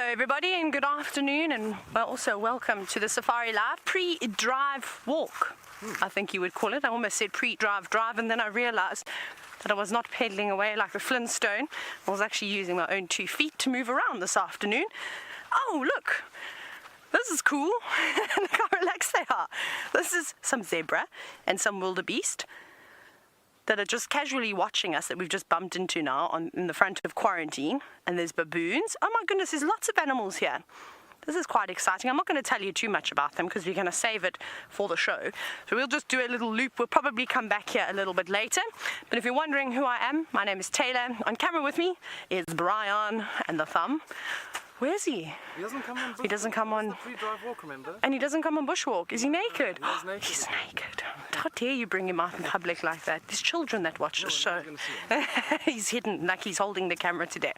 everybody, and good afternoon, and also welcome to the safariLIVE pre-drive walk, I think you would call it. I almost said pre-drive drive, and then I realized that I was not pedaling away like a Flintstone. I was actually using my own 2 feet to move around this afternoon. Oh, look, this is cool. Look how relaxed they are. This is some zebra and some wildebeest that are just casually watching us, that we've just bumped into now in the front of quarantine. And there's baboons. Oh my goodness, there's lots of animals here. This is quite exciting. I'm not going to tell you too much about them because we're going to save it for the show. So we'll just do a little loop. We'll probably come back here a little bit later. But if you're wondering who I am, my name is Taylor. On camera with me is Brian and the thumb. Where is he? He doesn't come on bushwalk. He doesn't come on... the pre-drive walk, remember? And he doesn't come on bushwalk. Is he naked? Yeah, he's naked. He's naked. How dare you bring him out in public like that? There's children that watch the show. He's hidden, like he's holding the camera today.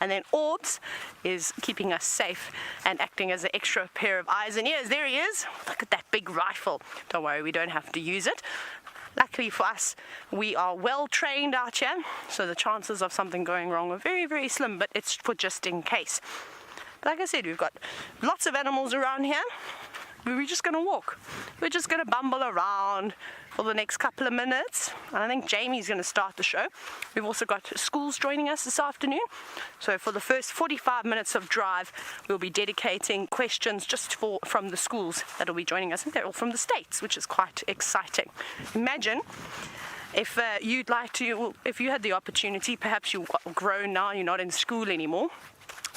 And then Orbs is keeping us safe and acting as an extra pair of eyes and ears. There he is. Look at that big rifle. Don't worry, we don't have to use it. Luckily for us, we are well trained out here, so the chances of something going wrong are very, very slim, but it's for just in case. Like I said, we've got lots of animals around here. We're just going to walk. We're just going to bumble around for the next couple of minutes. And I think Jamie's going to start the show. We've also got schools joining us this afternoon. So for the first 45 minutes of drive, we'll be dedicating questions just from the schools that will be joining us. And they're all from the States, which is quite exciting. Imagine if if you had the opportunity, perhaps you're grown now, you're not in school anymore.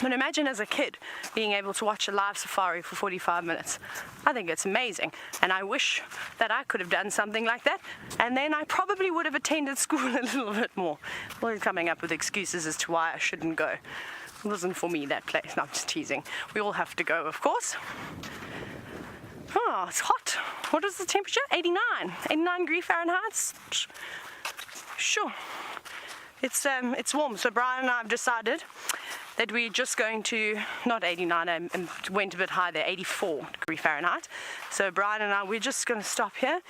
But imagine as a kid being able to watch a live safari for 45 minutes. I think it's amazing. And I wish that I could have done something like that. And then I probably would have attended school a little bit more. Well, coming up with excuses as to why I shouldn't go. It wasn't for me, that place. No, I'm just teasing. We all have to go, of course. Oh, it's hot. What is the temperature? 89. 89 degrees Fahrenheit. Sure. It's warm. So Brian and I have decided that we're just going to, not 89, I went a bit high there, 84 degrees Fahrenheit. So Brian and I, we're just going to stop here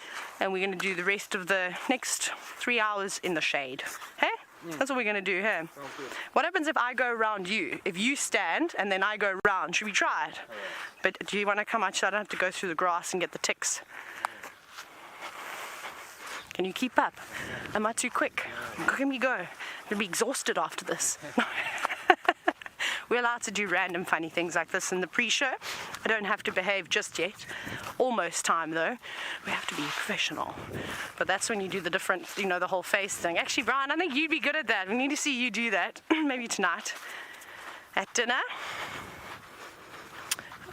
and we're going to do the rest of the next 3 hours in the shade. Hey? Yeah. That's what we're going to do here. What happens if I go around you? If you stand and then I go round, should we try it? Oh, yeah. But do you want to come out so I don't have to go through the grass and get the ticks? Can you keep up? Yeah. Am I too quick? Yeah. Can we go? I'm going to be exhausted after this. We're allowed to do random funny things like this in the pre-show. I don't have to behave just yet. Almost time though. We have to be professional. But that's when you do the different, the whole face thing. Actually, Brian, I think you'd be good at that. We need to see you do that. Maybe tonight at dinner.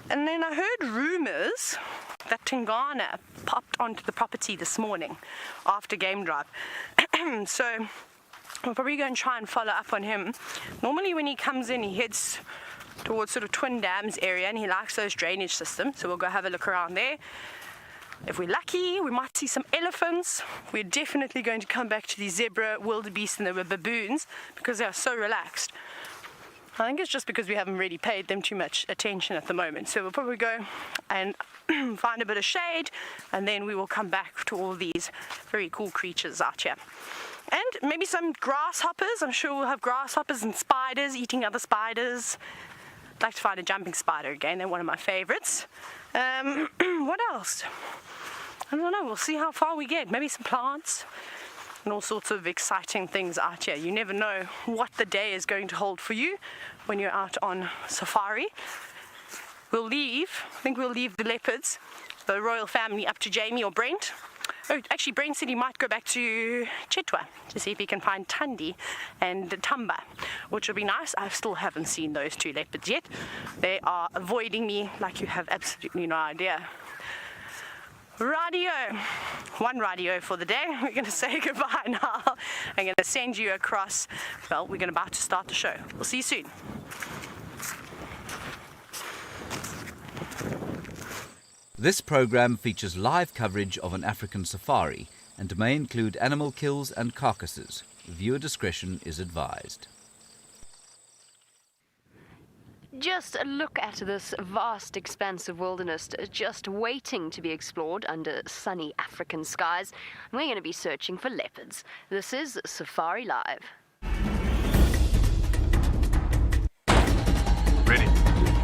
And then I heard rumors that Tingana popped onto the property this morning after game drive. So we'll probably go and try and follow up on him. Normally when he comes in, he heads towards sort of Twin Dams area, and he likes those drainage systems. So we'll go have a look around there. If we're lucky, we might see some elephants. We're definitely going to come back to the zebra, wildebeest, and the baboons because they are so relaxed. I think it's just because we haven't really paid them too much attention at the moment. So we'll probably go and find a bit of shade, and then we will come back to all these very cool creatures out here. And maybe some grasshoppers. I'm sure we'll have grasshoppers and spiders eating other spiders. I'd like to find a jumping spider again. They're one of my favorites. What else? I don't know. We'll see how far we get. Maybe some plants and all sorts of exciting things out here. You never know what the day is going to hold for you when you're out on safari. I think we'll leave the leopards, the royal family, up to Jamie or Brent. Oh, actually, Brent said he might go back to Chitwa to see if he can find Tundi and Tamba, which will be nice. I still haven't seen those 2 leopards yet. They are avoiding me like you have absolutely no idea. Radio. One radio for the day. We're going to say goodbye now. I'm going to send you across. Well, we're about to start the show. We'll see you soon. This program features live coverage of an African safari and may include animal kills and carcasses. Viewer discretion is advised. Just a look at this vast expanse of wilderness just waiting to be explored under sunny African skies. And we're going to be searching for leopards. This is safariLIVE. Ready.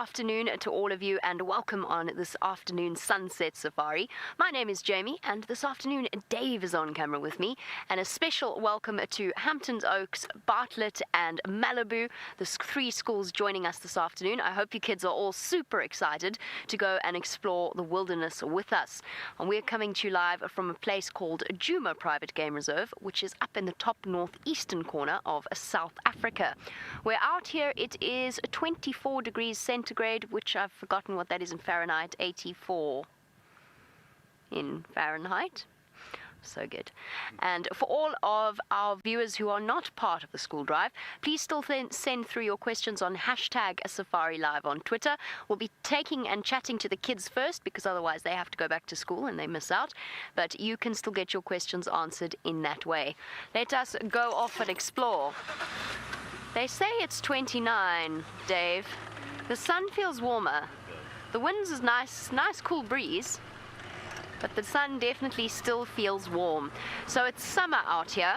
afternoon to all of you, and welcome on this afternoon sunset safari. My name is Jamie, and this afternoon Dave is on camera with me, and a special welcome to Hamptons Oaks, Bartlett and Malibu, the three schools joining us this afternoon. I hope you kids are all super excited to go and explore the wilderness with us. And we're coming to you live from a place called Djuma Private Game Reserve, which is up in the top northeastern corner of South Africa. We're out here, it is 24 degrees centigrade, which I've forgotten what that is in Fahrenheit, 84 in Fahrenheit. So good. And for all of our viewers who are not part of the school drive, please still send through your questions on hashtag safariLIVE on Twitter. We'll be taking and chatting to the kids first, because otherwise they have to go back to school and they miss out. But you can still get your questions answered in that way. Let us go off and explore. They say it's 29, Dave. The sun feels warmer. The winds is nice cool breeze. But the sun definitely still feels warm. So it's summer out here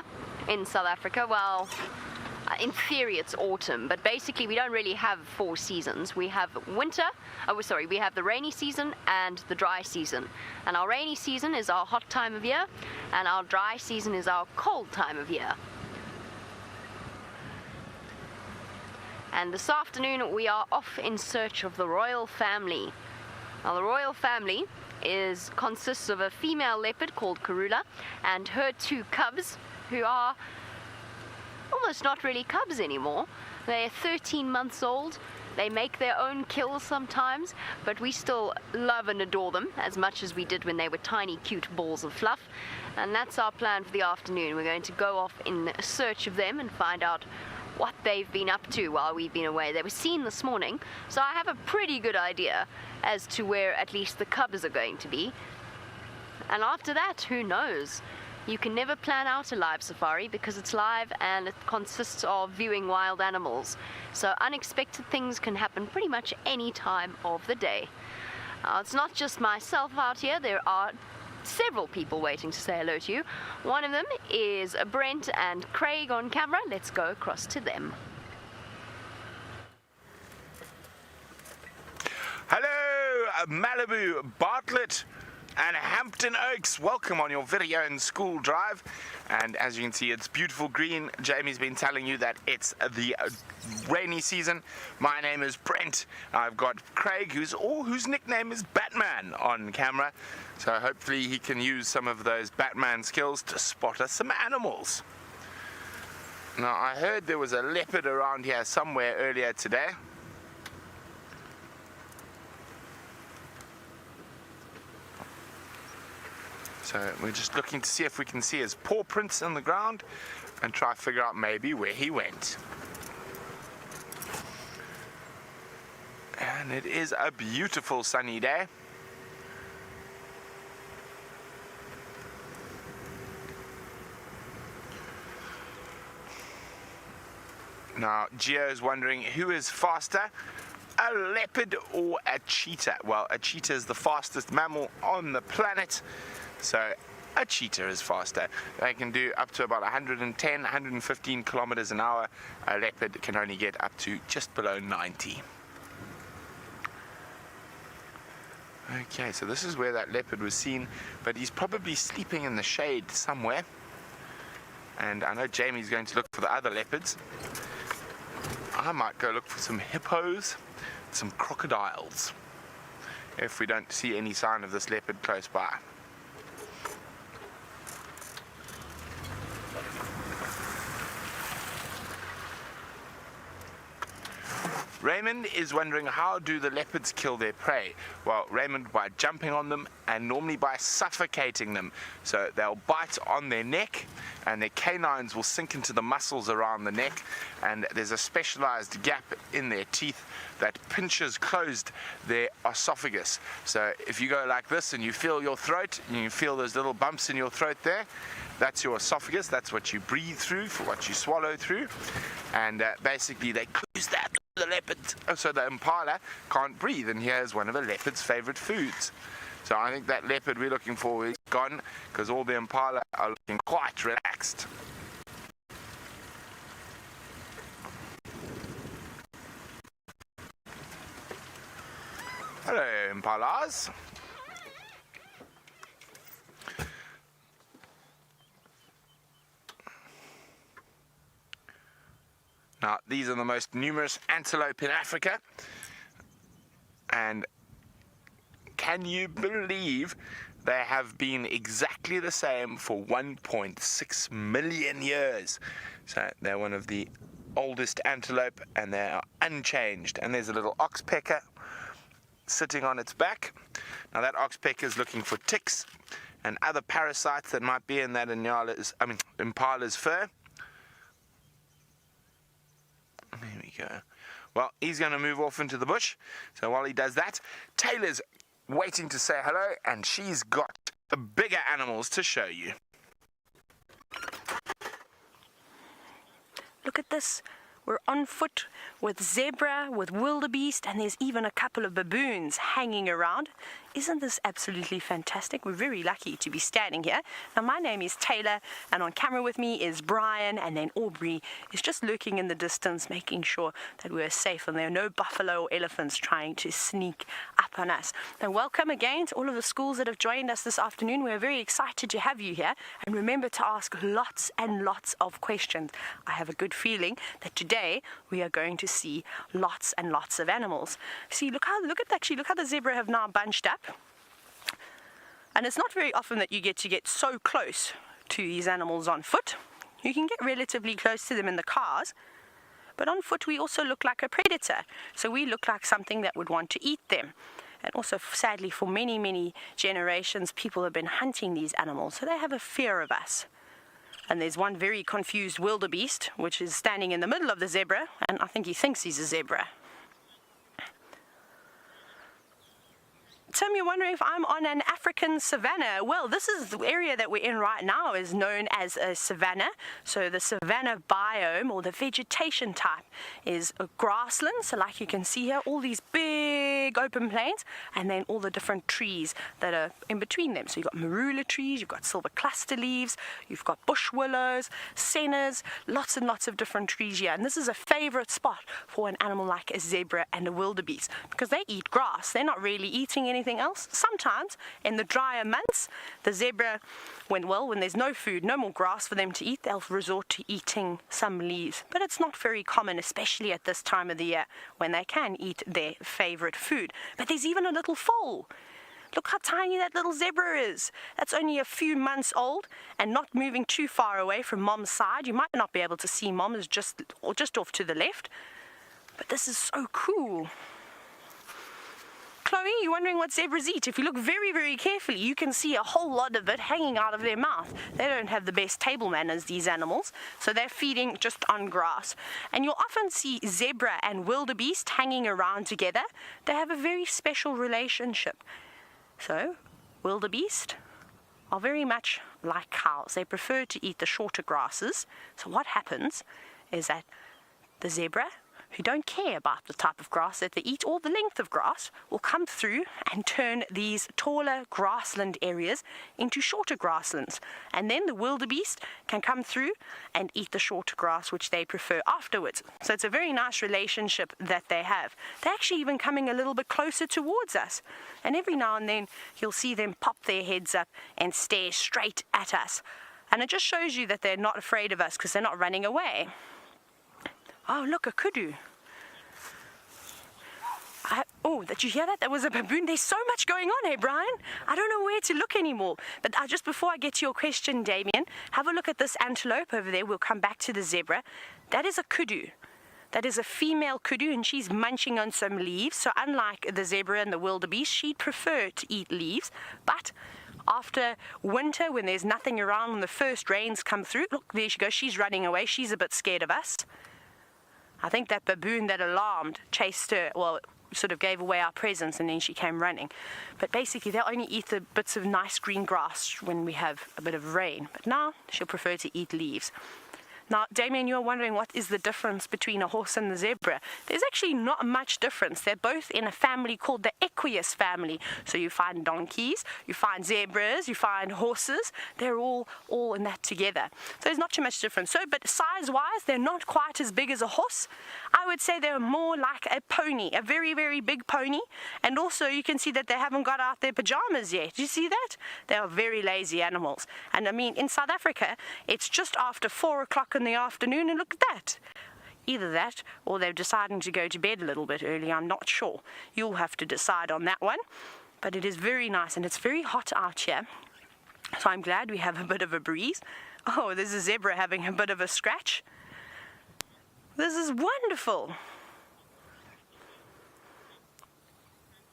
in South Africa. Well, in theory it's autumn, but basically we don't really have 4 seasons. We have winter, we have the rainy season and the dry season. And our rainy season is our hot time of year, and our dry season is our cold time of year. And this afternoon we are off in search of the royal family. Now the royal family consists of a female leopard called Karula and her 2 cubs, who are almost not really cubs anymore. They're 13 months old. They make their own kills sometimes, but we still love and adore them as much as we did when they were tiny, cute balls of fluff. And that's our plan for the afternoon. We're going to go off in search of them and find out what they've been up to while we've been away. They were seen this morning, so I have a pretty good idea as to where at least the cubs are going to be. And after that, who knows? You can never plan out a live safari because it's live and it consists of viewing wild animals. So unexpected things can happen pretty much any time of the day. It's not just myself out here. There are several people waiting to say hello to you. One of them is Brent and Craig on camera. Let's go across to them. Hello, Malibu, Bartlett and Hampton Oaks. Welcome on your video and school drive. And as you can see, it's beautiful green. Jamie's been telling you that it's the rainy season. My name is Brent. I've got Craig, whose nickname is Batman, on camera. So hopefully he can use some of those Batman skills to spot us some animals. Now, I heard there was a leopard around here somewhere earlier today. So we're just looking to see if we can see his paw prints on the ground and try to figure out maybe where he went. And it is a beautiful sunny day. Now, Gio is wondering who is faster, a leopard or a cheetah? Well, a cheetah is the fastest mammal on the planet. So a cheetah is faster. They can do up to about 110, 115 kilometers an hour. A leopard can only get up to just below 90. Okay, so this is where that leopard was seen, but he's probably sleeping in the shade somewhere. And I know Jamie's going to look for the other leopards. I might go look for some hippos, some crocodiles, if we don't see any sign of this leopard close by. Raymond is wondering, how do the leopards kill their prey? Well, Raymond, by jumping on them and normally by suffocating them. So they'll bite on their neck and their canines will sink into the muscles around the neck, and there's a specialized gap in their teeth that pinches closed their esophagus. So if you go like this and you feel your throat and you feel those little bumps in your throat there, that's your esophagus. That's what you breathe through, for what you swallow through. And basically they close that. The leopard, so the impala can't breathe, and here's one of a leopard's favorite foods. So I think that leopard we're looking for is gone, because all the impala are looking quite relaxed. Hello, impalas. Now, these are the most numerous antelope in Africa. And can you believe they have been exactly the same for 1.6 million years? So they're one of the oldest antelope, and they are unchanged. And there's a little oxpecker sitting on its back. Now that oxpecker is looking for ticks and other parasites that might be in that impala's fur. There we go. Well, he's going to move off into the bush. So while he does that, Taylor's waiting to say hello, and she's got the bigger animals to show you. Look at this. We're on foot with zebra, with wildebeest, and there's even a couple of baboons hanging around. Isn't this absolutely fantastic? We're very lucky to be standing here. Now, my name is Taylor, and on camera with me is Brian, and then Aubrey is just lurking in the distance, making sure that we're safe and there are no buffalo or elephants trying to sneak up on us. Now, welcome again to all of the schools that have joined us this afternoon. We're very excited to have you here, and remember to ask lots and lots of questions. I have a good feeling that today we are going to see lots and lots of animals. See, look how the zebra have now bunched up. And it's not very often that you get so close to these animals on foot. You can get relatively close to them in the cars, but on foot we also look like a predator. So we look like something that would want to eat them. And also, sadly, for many, many generations, people have been hunting these animals, so they have a fear of us. And there's one very confused wildebeest, which is standing in the middle of the zebra, and I think he thinks he's a zebra. Tim, you're wondering if I'm on an African savanna. Well, this is the area that we're in right now is known as a savanna. So the savanna biome, or the vegetation type, is a grassland. So like you can see here, all these big open plains, and then all the different trees that are in between them. So you've got marula trees, you've got silver cluster leaves, you've got bush willows, sennas, lots and lots of different trees here. And this is a favorite spot for an animal like a zebra and a wildebeest, because they eat grass. They're not really eating anything else. Sometimes in the drier months, the zebra, when there's no food, no more grass for them to eat, they'll resort to eating some leaves. But it's not very common, especially at this time of the year when they can eat their favorite food. But there's even a little foal. Look how tiny that little zebra is. That's only a few months old and not moving too far away from mom's side. You might not be able to see mom, is just off to the left. But this is so cool. Chloe, you're wondering what zebras eat. If you look very, very carefully, you can see a whole lot of it hanging out of their mouth. They don't have the best table manners, these animals, so they're feeding just on grass. And you'll often see zebra and wildebeest hanging around together. They have a very special relationship. So, wildebeest are very much like cows. They prefer to eat the shorter grasses. So what happens is that the zebra, who don't care about the type of grass that they eat or the length of grass, will come through and turn these taller grassland areas into shorter grasslands. And then the wildebeest can come through and eat the shorter grass, which they prefer afterwards. So it's a very nice relationship that they have. They're actually even coming a little bit closer towards us. And every now and then you'll see them pop their heads up and stare straight at us. And it just shows you that they're not afraid of us because they're not running away. Oh, look, a kudu. Did you hear that? That was a baboon. There's so much going on here, Brian. I don't know where to look anymore. But just before I get to your question, Damien, have a look at this antelope over there. We'll come back to the zebra. That is a kudu. That is a female kudu, and she's munching on some leaves. So unlike the zebra and the wildebeest, she'd prefer to eat leaves. But after winter, when there's nothing around, when the first rains come through, look, there she goes. She's running away. She's a bit scared of us. I think that baboon that alarmed chased her, sort of gave away our presence, and then she came running. But basically, they'll only eat the bits of nice green grass when we have a bit of rain. But now, she'll prefer to eat leaves. Now, Damien, you're wondering what is the difference between a horse and the zebra. There's actually not much difference. They're both in a family called the Equus family. So you find donkeys, you find zebras, you find horses. They're all in that together. So there's not too much difference. So, but size-wise, they're not quite as big as a horse. I would say they're more like a pony, a very, very big pony. And also you can see that they haven't got out their pajamas yet. Do you see that? They are very lazy animals. And I mean, in South Africa, it's just after 4 o'clock in the afternoon, and look at that. Either that or they're deciding to go to bed a little bit early. I'm not sure. You'll have to decide on that one. But it is very nice, and it's very hot out here. So I'm glad we have a bit of a breeze. Oh, there's a zebra having a bit of a scratch. This is wonderful.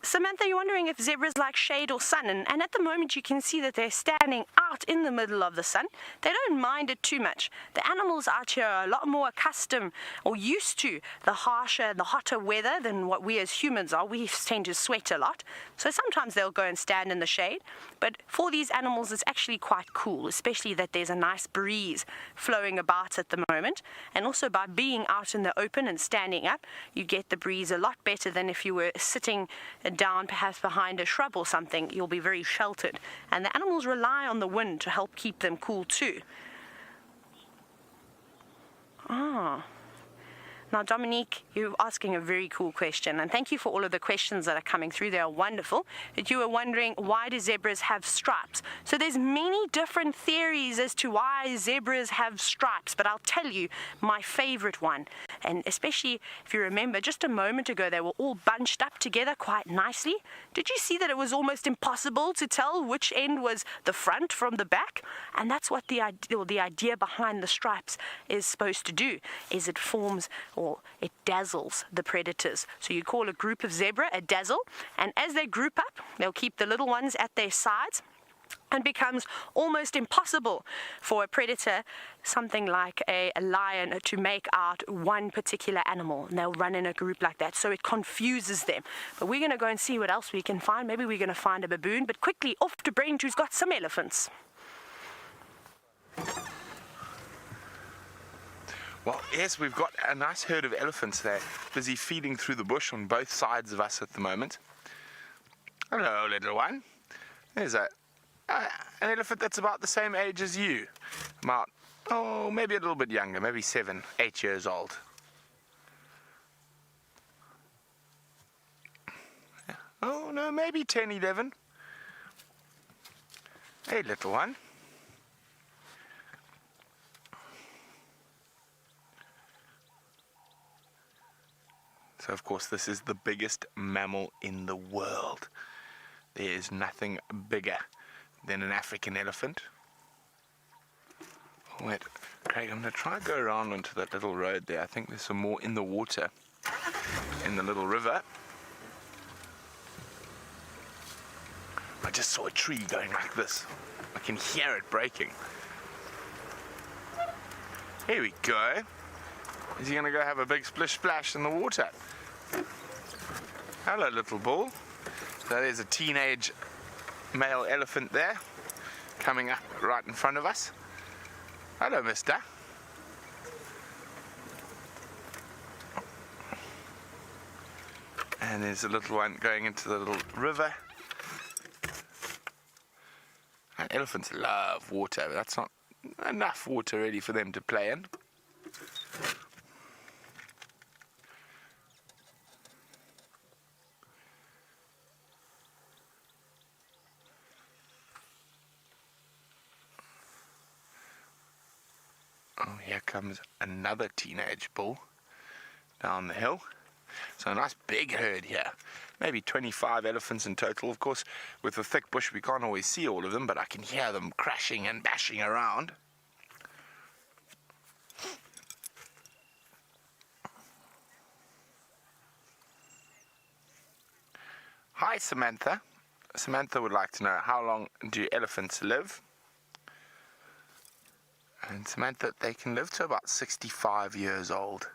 Samantha, you're wondering if zebras like shade or sun, and at the moment you can see that they're standing out in the middle of the sun. They don't mind it too much. The animals out here are a lot more accustomed or used to the harsher and the hotter weather than what we as humans are. We tend to sweat a lot, so sometimes they'll go and stand in the shade. But for these animals, it's actually quite cool, especially that there's a nice breeze flowing about at the moment. And also by being out in the open and standing up, you get the breeze a lot better than if you were sitting down perhaps behind a shrub or something. You'll be very sheltered. And the animals rely on the wind to help keep them cool too. Now, Dominique, you're asking a very cool question, and thank you for all of the questions that are coming through. They are wonderful. But you were wondering, why do zebras have stripes? So there's many different theories as to why zebras have stripes, but I'll tell you my favorite one. And especially if you remember, just a moment ago, they were all bunched up together quite nicely. Did you see that it was almost impossible to tell which end was the front from the back? And that's what the idea behind the stripes is supposed to do, is it forms or it dazzles the predators. So you call a group of zebra a dazzle, and as they group up, they'll keep the little ones at their sides, and becomes almost impossible for a predator, something like a lion, to make out one particular animal, and they'll run in a group like that, so it confuses them. But we're going to go and see what else we can find. Maybe we're going to find a baboon, but quickly off to Brent, who's got some elephants. Well, yes, we've got a nice herd of elephants there, busy feeding through the bush on both sides of us at the moment. Hello, little one. There's an elephant that's about the same age as you. About, maybe a little bit younger, maybe 7, 8 years old. Oh, no, maybe 10, 11. Hey, little one. So, of course, this is the biggest mammal in the world. There is nothing bigger than an African elephant. Oh, wait, Craig, I'm going to try and go around onto that little road there. I think there's some more in the water, in the little river. I just saw a tree going like this. I can hear it breaking. Here we go. Is he going to go have a big splish splash in the water? Hello, little bull. So there's a teenage male elephant there, coming up right in front of us. Hello, mister. And there's a little one going into the little river. And elephants love water, but that's not enough water really for them to play in. Oh, here comes another teenage bull down the hill. So a nice big herd here. Maybe 25 elephants in total. Of course, with the thick bush, we can't always see all of them, but I can hear them crashing and bashing around. Hi, Samantha. Samantha would like to know, how long do elephants live? And Samantha, they can live to about 65 years old.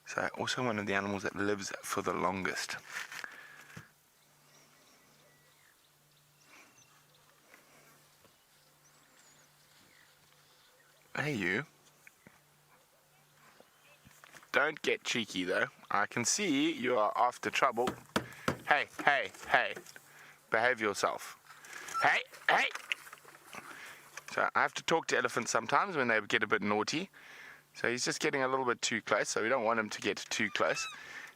So also one of the animals that lives for the longest. Hey, you. Don't get cheeky though. I can see you are after trouble. Hey, hey, hey. Behave yourself. Hey, hey. So I have to talk to elephants sometimes when they get a bit naughty. So he's just getting a little bit too close, so we don't want him to get too close.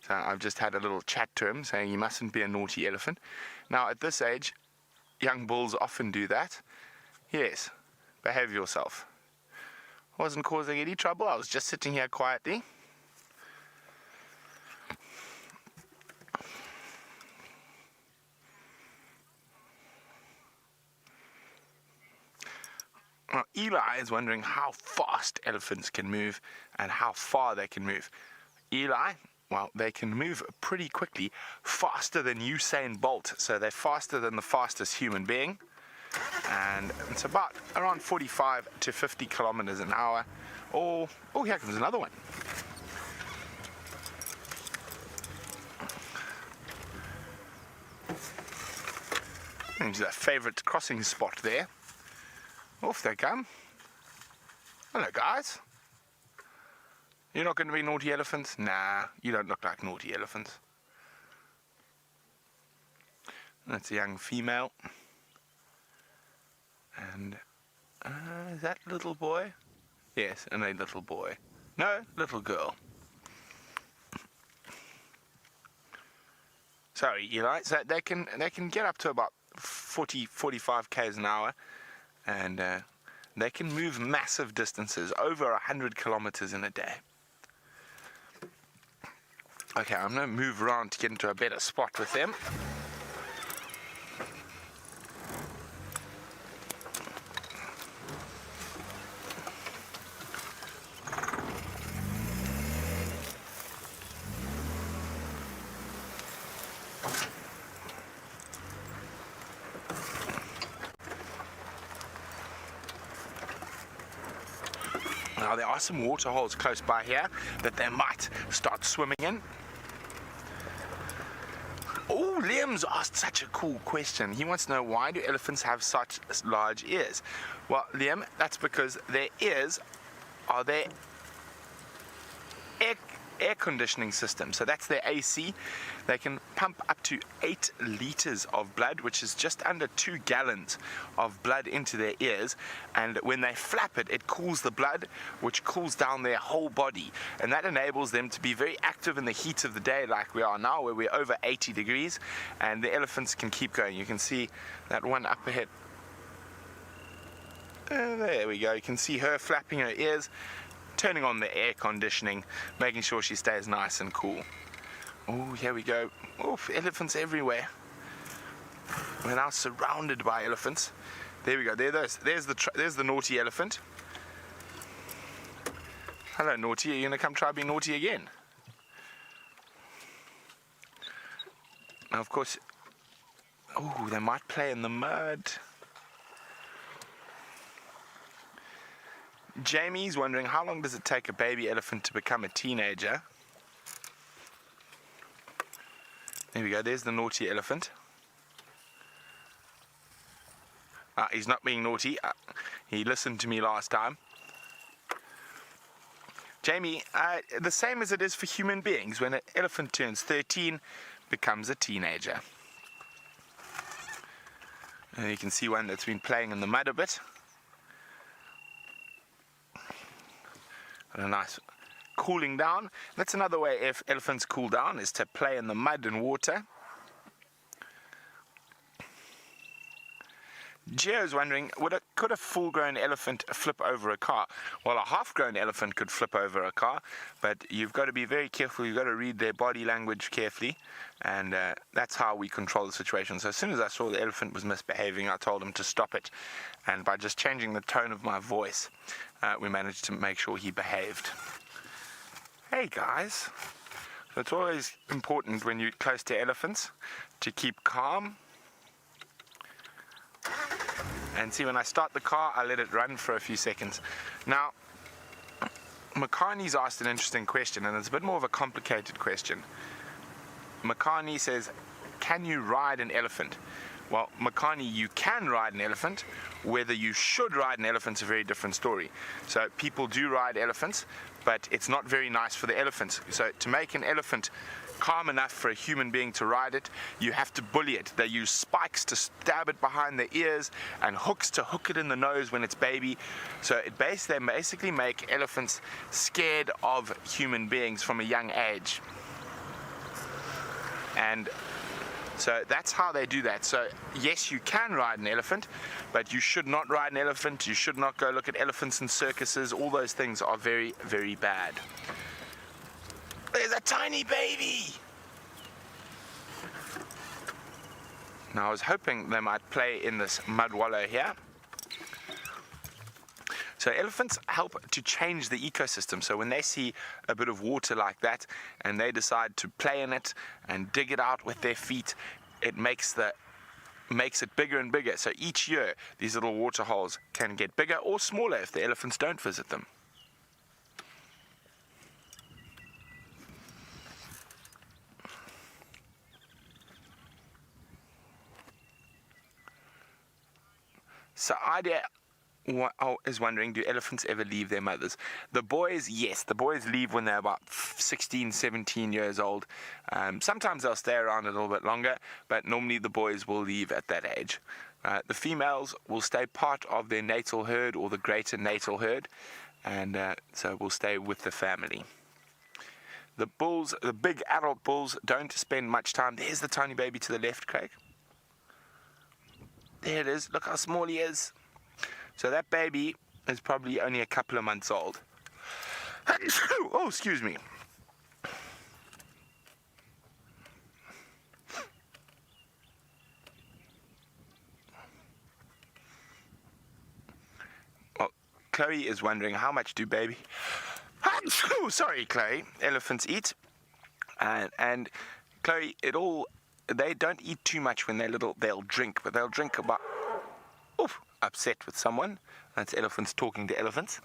So I've just had a little chat to him saying he mustn't be a naughty elephant. Now at this age, young bulls often do that. Yes, behave yourself. Wasn't causing any trouble, I was just sitting here quietly. Now, Eli is wondering how fast elephants can move and how far they can move. Eli, well, they can move pretty quickly, faster than Usain Bolt. So they're faster than the fastest human being. And it's about around 45 to 50 kilometers an hour. Oh, here comes another one. There's their favorite crossing spot there. Off they come. Hello, guys. You're not going to be naughty elephants? Nah, you don't look like naughty elephants. That's a young female. And is that little boy? Yes, and a little boy. No, little girl. Sorry, Eli. So they can get up to about 45 k's an hour. And they can move massive distances, over 100 kilometers in a day. Okay, I'm going to move around to get into a better spot with them. Now there are some water holes close by here that they might start swimming in. Oh, Liam's asked such a cool question. He wants to know, why do elephants have such large ears? Well, Liam, that's because their ears are their air conditioning system. So that's their AC. They can pump up to 8 liters of blood, which is just under 2 gallons of blood into their ears. And when they flap it, it cools the blood, which cools down their whole body. And that enables them to be very active in the heat of the day, like we are now, where we're over 80 degrees. And the elephants can keep going. You can see that one up ahead. There we go. You can see her flapping her ears, turning on the air conditioning, making sure she stays nice and cool. Oh, here we go. Oh, elephants everywhere. We're now surrounded by elephants. There we go. There's the naughty elephant. Hello, naughty. Are you going to come try being naughty again? Now, of course, oh, they might play in the mud. Jamie's wondering, how long does it take a baby elephant to become a teenager? There we go, there's the naughty elephant. He's not being naughty. He listened to me last time. Jamie, the same as it is for human beings. When an elephant turns 13, becomes a teenager. And you can see one that's been playing in the mud a bit. And a nice cooling down. That's another way if elephants cool down, is to play in the mud and water. Gio's wondering, could a full-grown elephant flip over a car? Well, a half-grown elephant could flip over a car, but you've got to be very careful. You've got to read their body language carefully, and that's how we control the situation. So as soon as I saw the elephant was misbehaving, I told him to stop it, and by just changing the tone of my voice, we managed to make sure he behaved. Hey guys, so it's always important when you're close to elephants to keep calm. And see, when I start the car, I let it run for a few seconds. Now, Makani's asked an interesting question, and it's a bit more of a complicated question. Makani says, can you ride an elephant? Well, Makani, you can ride an elephant. Whether you should ride an elephant is a very different story. So people do ride elephants, but it's not very nice for the elephants. So to make an elephant calm enough for a human being to ride it, you have to bully it. They use spikes to stab it behind the ears and hooks to hook it in the nose when it's baby. So they basically make elephants scared of human beings from a young age. And so that's how they do that. So yes, you can ride an elephant, but you should not ride an elephant. You should not go look at elephants in circuses. All those things are very, very bad. There's a tiny baby! Now I was hoping they might play in this mud wallow here. So elephants help to change the ecosystem. So when they see a bit of water like that and they decide to play in it and dig it out with their feet, it makes it bigger and bigger. So each year these little water holes can get bigger or smaller if the elephants don't visit them. So Idea is wondering, do elephants ever leave their mothers? The boys, yes. The boys leave when they're about 16, 17 years old. Sometimes they'll stay around a little bit longer, but normally the boys will leave at that age. The females will stay part of their natal herd or the greater natal herd, and so will stay with the family. The bulls, the big adult bulls, don't spend much time. There's the tiny baby to the left, Craig. There it is. Look how small he is. So that baby is probably only a couple of months old. Oh, excuse me. Well, Chloe is wondering, how much do baby... Sorry, Chloe. Elephants eat. And Chloe, they don't eat too much when they're little. They'll drink, but they'll drink about... Oof, upset with someone. That's elephants talking to elephants.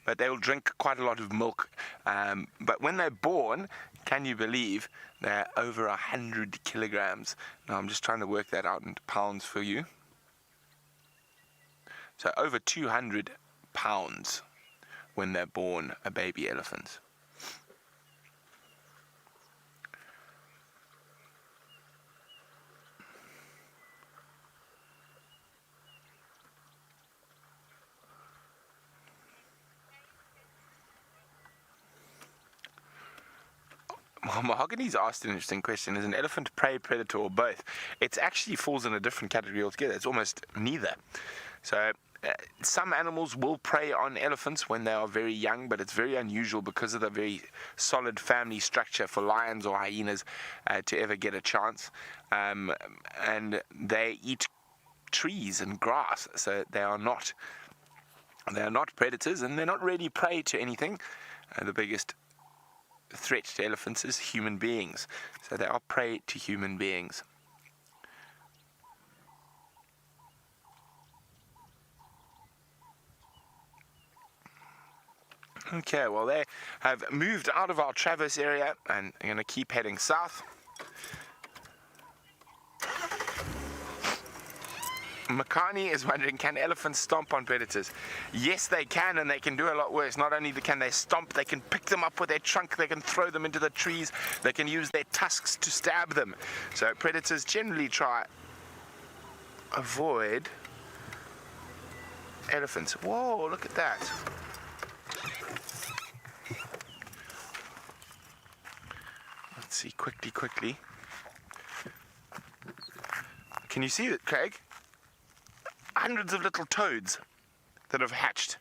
But they'll drink quite a lot of milk. But when they're born, can you believe they're over 100 kilograms? Now I'm just trying to work that out into pounds for you. So over 200 pounds when they're born, a baby elephant. Well, Mahogany's asked an interesting question. Is an elephant prey, predator, or both? It actually falls in a different category altogether. It's almost neither. So some animals will prey on elephants when they are very young, but it's very unusual because of the very solid family structure for lions or hyenas to ever get a chance. And they eat trees and grass, so they are not predators, and they're not really prey to anything. The biggest threat to elephants is human beings, so they are prey to human beings. Okay, well, they have moved out of our Traverse area and are going to keep heading south. Makani is wondering, can elephants stomp on predators? Yes, they can, and they can do a lot worse. Not only can they stomp, they can pick them up with their trunk, they can throw them into the trees, they can use their tusks to stab them. So predators generally try avoid elephants. Whoa, look at that. Let's see, quickly. Can you see it, Craig? Hundreds of little toads that have hatched,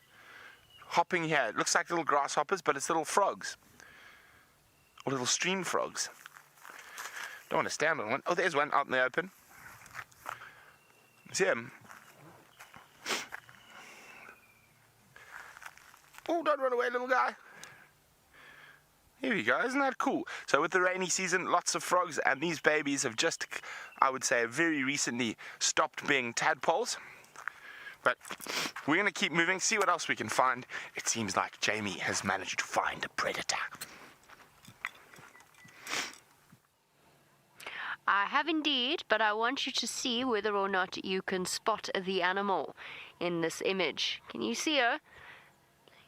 hopping here. It looks like little grasshoppers, but it's little frogs, or little stream frogs. Don't want to stand on one. Oh, there's one out in the open. See him? Oh, don't run away, little guy. Here we go, isn't that cool? So with the rainy season, lots of frogs, and these babies have just, I would say, very recently stopped being tadpoles. But we're going to keep moving, see what else we can find. It seems like Jamie has managed to find a predator. I have indeed, but I want you to see whether or not you can spot the animal in this image. Can you see her?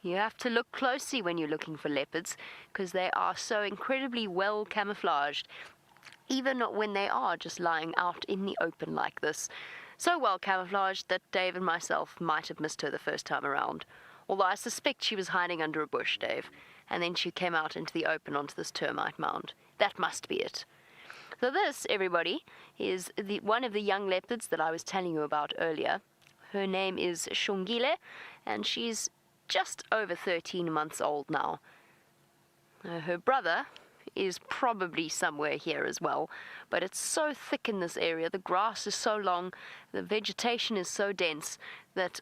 You have to look closely when you're looking for leopards because they are so incredibly well camouflaged, even when they are just lying out in the open like this. So well camouflaged that Dave and myself might have missed her the first time around. Although I suspect she was hiding under a bush, Dave, and then she came out into the open onto this termite mound. That must be it. So this, everybody, is one of the young leopards that I was telling you about earlier. Her name is Shongile, and she's just over 13 months old now. Her brother is probably somewhere here as well, but it's so thick in this area, the grass is so long, the vegetation is so dense that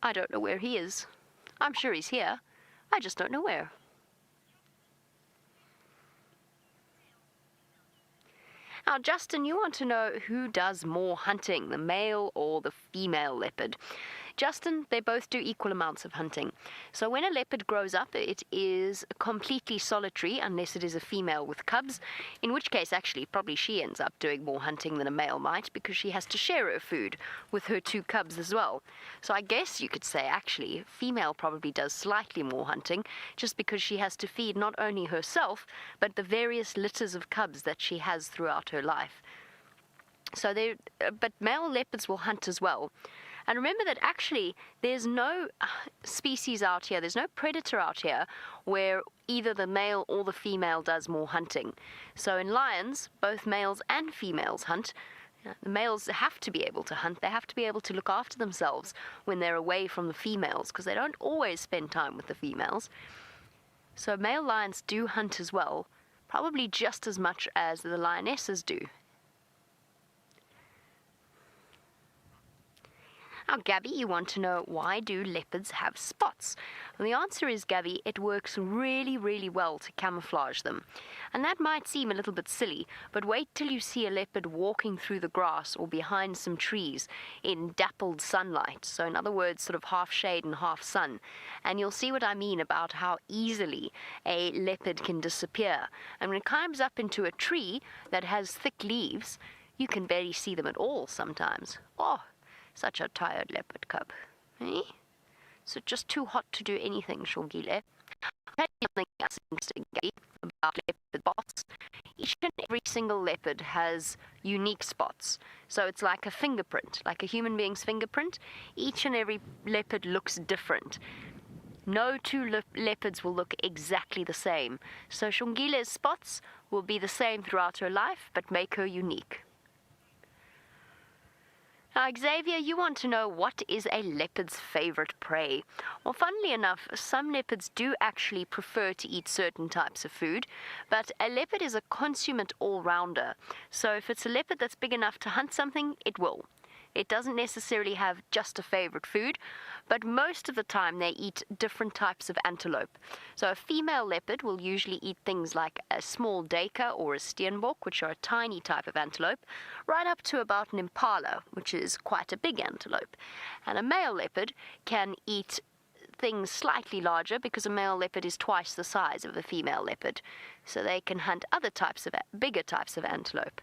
I don't know where he is. I'm sure he's here, I just don't know where. Now, Justin, you want to know who does more hunting, the male or the female leopard? Justin, they both do equal amounts of hunting. So when a leopard grows up, it is completely solitary unless it is a female with cubs, in which case actually probably she ends up doing more hunting than a male might because she has to share her food with her two cubs as well. So I guess you could say actually female probably does slightly more hunting just because she has to feed not only herself but the various litters of cubs that she has throughout her life. So but male leopards will hunt as well. And remember that actually there's no species out here, there's no predator out here where either the male or the female does more hunting. So in lions, both males and females hunt. The males have to be able to hunt, they have to be able to look after themselves when they're away from the females because they don't always spend time with the females. So male lions do hunt as well, probably just as much as the lionesses do. Now, Gabby, you want to know why do leopards have spots? And the answer is, Gabby, it works really, really well to camouflage them. And that might seem a little bit silly, but wait till you see a leopard walking through the grass or behind some trees in dappled sunlight. So in other words, sort of half shade and half sun. And you'll see what I mean about how easily a leopard can disappear. And when it climbs up into a tree that has thick leaves, you can barely see them at all sometimes. Oh, such a tired leopard cub. Eh? So just too hot to do anything, Shongile. I'll tell you something else interesting about leopard spots. Each and every single leopard has unique spots. So it's like a fingerprint, like a human being's fingerprint. Each and every leopard looks different. No two leopards will look exactly the same. So Shongile's spots will be the same throughout her life, but make her unique. Now, Xavier, you want to know what is a leopard's favorite prey? Well, funnily enough, some leopards do actually prefer to eat certain types of food, but a leopard is a consummate all-rounder. So if it's a leopard that's big enough to hunt something, it will. It doesn't necessarily have just a favorite food, but most of the time they eat different types of antelope. So a female leopard will usually eat things like a small duiker or a steenbok, which are a tiny type of antelope, right up to about an impala, which is quite a big antelope. And a male leopard can eat things slightly larger because a male leopard is twice the size of a female leopard. So they can hunt other types of bigger types of antelope.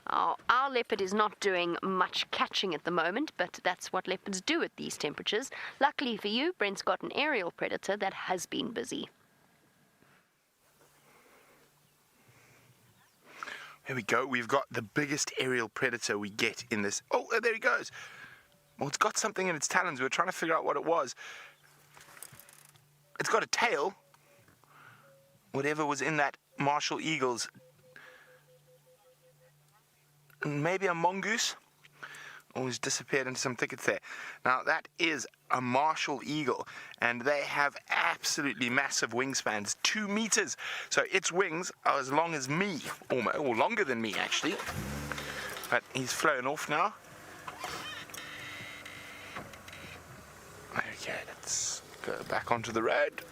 Our leopard is not doing much catching at the moment, but that's what leopards do at these temperatures. Luckily for you, Brent's got an aerial predator that has been busy. Here we go. We've got the biggest aerial predator we get in this. Oh, there he goes. Well, it's got something in its talons. We were trying to figure out what it was. It's got a tail. Whatever was in that Marshall Eagle's. Maybe a mongoose. Oh, he's disappeared into some thickets there. Now, that is a Marshall eagle, and they have absolutely massive wingspans, 2 meters. So its wings are as long as me, or longer than me, actually. But he's flown off now. Okay, let's go back onto the road.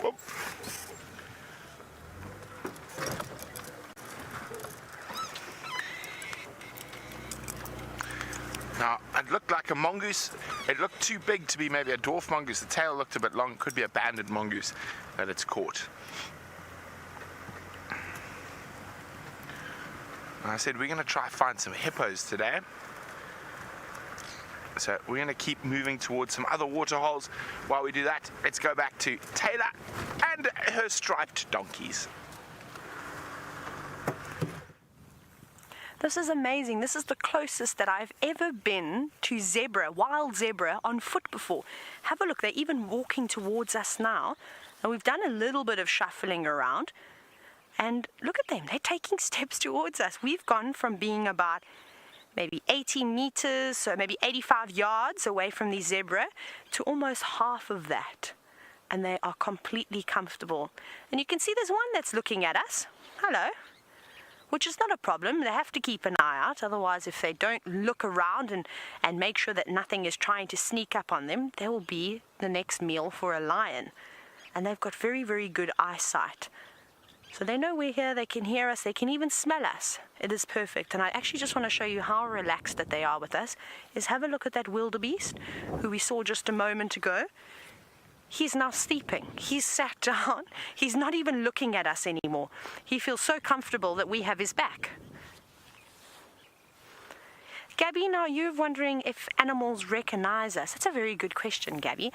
Whoop. Now, it looked like a mongoose. It looked too big to be maybe a dwarf mongoose. The tail looked a bit long. Could be a banded mongoose that it's caught. I said we're going to try find some hippos today. So we're going to keep moving towards some other water holes. While we do that, let's go back to Taylor and her striped donkeys. This is amazing. This is the closest that I've ever been to zebra, wild zebra, on foot before. Have a look. They're even walking towards us now. And we've done a little bit of shuffling around. And look at them. They're taking steps towards us. We've gone from being about maybe 80 meters, so maybe 85 yards away from the zebra, to almost half of that. And they are completely comfortable. And you can see there's one that's looking at us. Hello. Which is not a problem. They have to keep an eye out. Otherwise, if they don't look around and make sure that nothing is trying to sneak up on them, they will be the next meal for a lion. And they've got very, very good eyesight. So they know we're here, they can hear us, they can even smell us. It is perfect. And I actually just want to show you how relaxed that they are with us. Is have a look at that wildebeest who we saw just a moment ago. He's now sleeping. He's sat down. He's not even looking at us anymore. He feels so comfortable that we have his back. Gabby, now you're wondering if animals recognize us. That's a very good question, Gabby.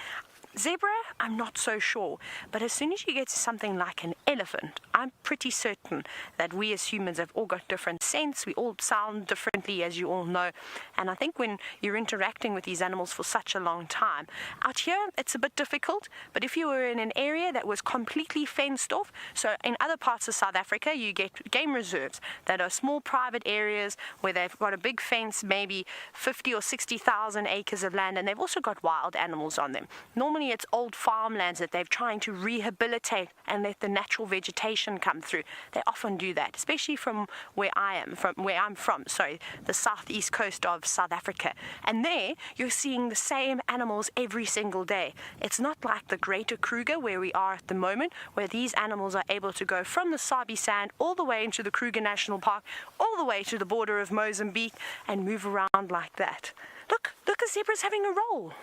Zebra, I'm not so sure, but as soon as you get to something like an elephant, I'm pretty certain that we as humans have all got different scents. We all sound differently, as you all know, and I think when you're interacting with these animals for such a long time, out here it's a bit difficult, but if you were in an area that was completely fenced off, so in other parts of South Africa you get game reserves that are small private areas where they've got a big fence, maybe 50 or 60,000 acres of land, and they've also got wild animals on them. Normally it's old farmlands that they're trying to rehabilitate and let the natural vegetation come through. They often do that, especially from where I'm from, the southeast coast of South Africa. And there you're seeing the same animals every single day. It's not like the Greater Kruger where we are at the moment, where these animals are able to go from the Sabi Sand all the way into the Kruger National Park, all the way to the border of Mozambique, and move around like that. Look, a zebra's having a roll.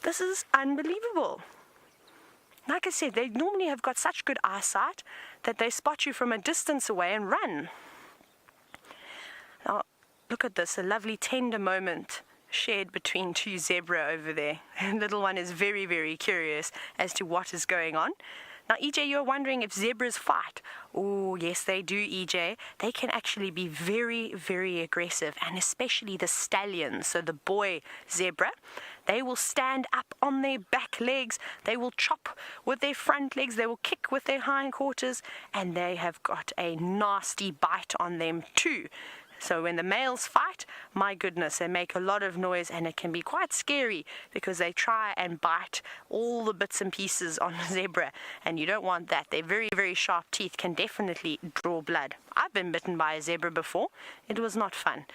This is unbelievable. Like I said, they normally have got such good eyesight that they spot you from a distance away and run. Now, look at this, a lovely tender moment shared between two zebra over there. The little one is very, very curious as to what is going on. Now, EJ, you're wondering if zebras fight. Oh, yes, they do, EJ. They can actually be very, very aggressive, and especially the stallions, so the boy zebra. They will stand up on their back legs, they will chop with their front legs, they will kick with their hindquarters, and they have got a nasty bite on them too. So when the males fight, my goodness, they make a lot of noise, and it can be quite scary because they try and bite all the bits and pieces on a zebra, and you don't want that. Their very, very sharp teeth can definitely draw blood. I've been bitten by a zebra before. It was not fun.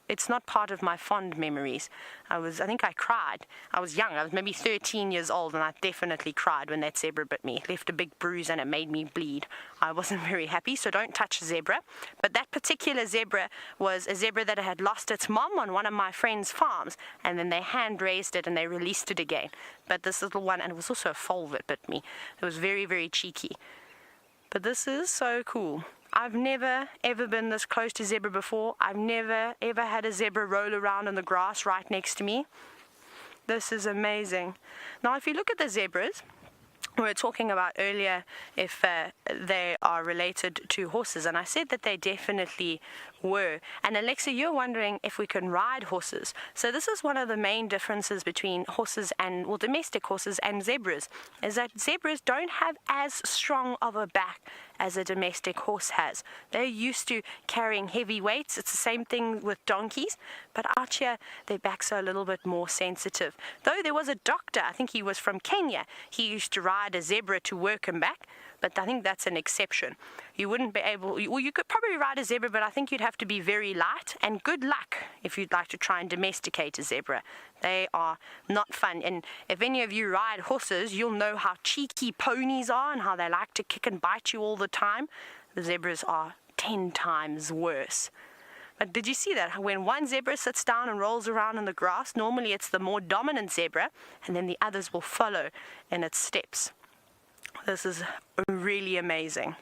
It's not part of my fond memories. I think I cried. I was young. I was maybe 13 years old, and I definitely cried when that zebra bit me. It left a big bruise and it made me bleed. I wasn't very happy, so don't touch a zebra. But that particular zebra was a zebra that had lost its mom on one of my friend's farms, and then they hand raised it and they released it again. But this little one, and it was also a foal that bit me. It was very, very cheeky. But this is so cool. I've never, ever been this close to zebra before. I've never, ever had a zebra roll around in the grass right next to me. This is amazing. Now, if you look at the zebras, we were talking about earlier if they are related to horses, and I said that they definitely were. And Alexa, you're wondering if we can ride horses. So this is one of the main differences between horses and, well, domestic horses and zebras, is that zebras don't have as strong of a back as a domestic horse has. They're used to carrying heavy weights. It's the same thing with donkeys, but out here their backs are a little bit more sensitive. Though there was a doctor, I think he was from Kenya, he used to ride a zebra to work and back, but I think that's an exception. You wouldn't be able, well, you could probably ride a zebra, but I think you'd have to be very light, and good luck if you'd like to try and domesticate a zebra. They are not fun, and if any of you ride horses, you'll know how cheeky ponies are and how they like to kick and bite you all the time. The zebras are 10 times worse. But did you see that? When one zebra sits down and rolls around in the grass, normally it's the more dominant zebra, and then the others will follow in its steps. This is really amazing.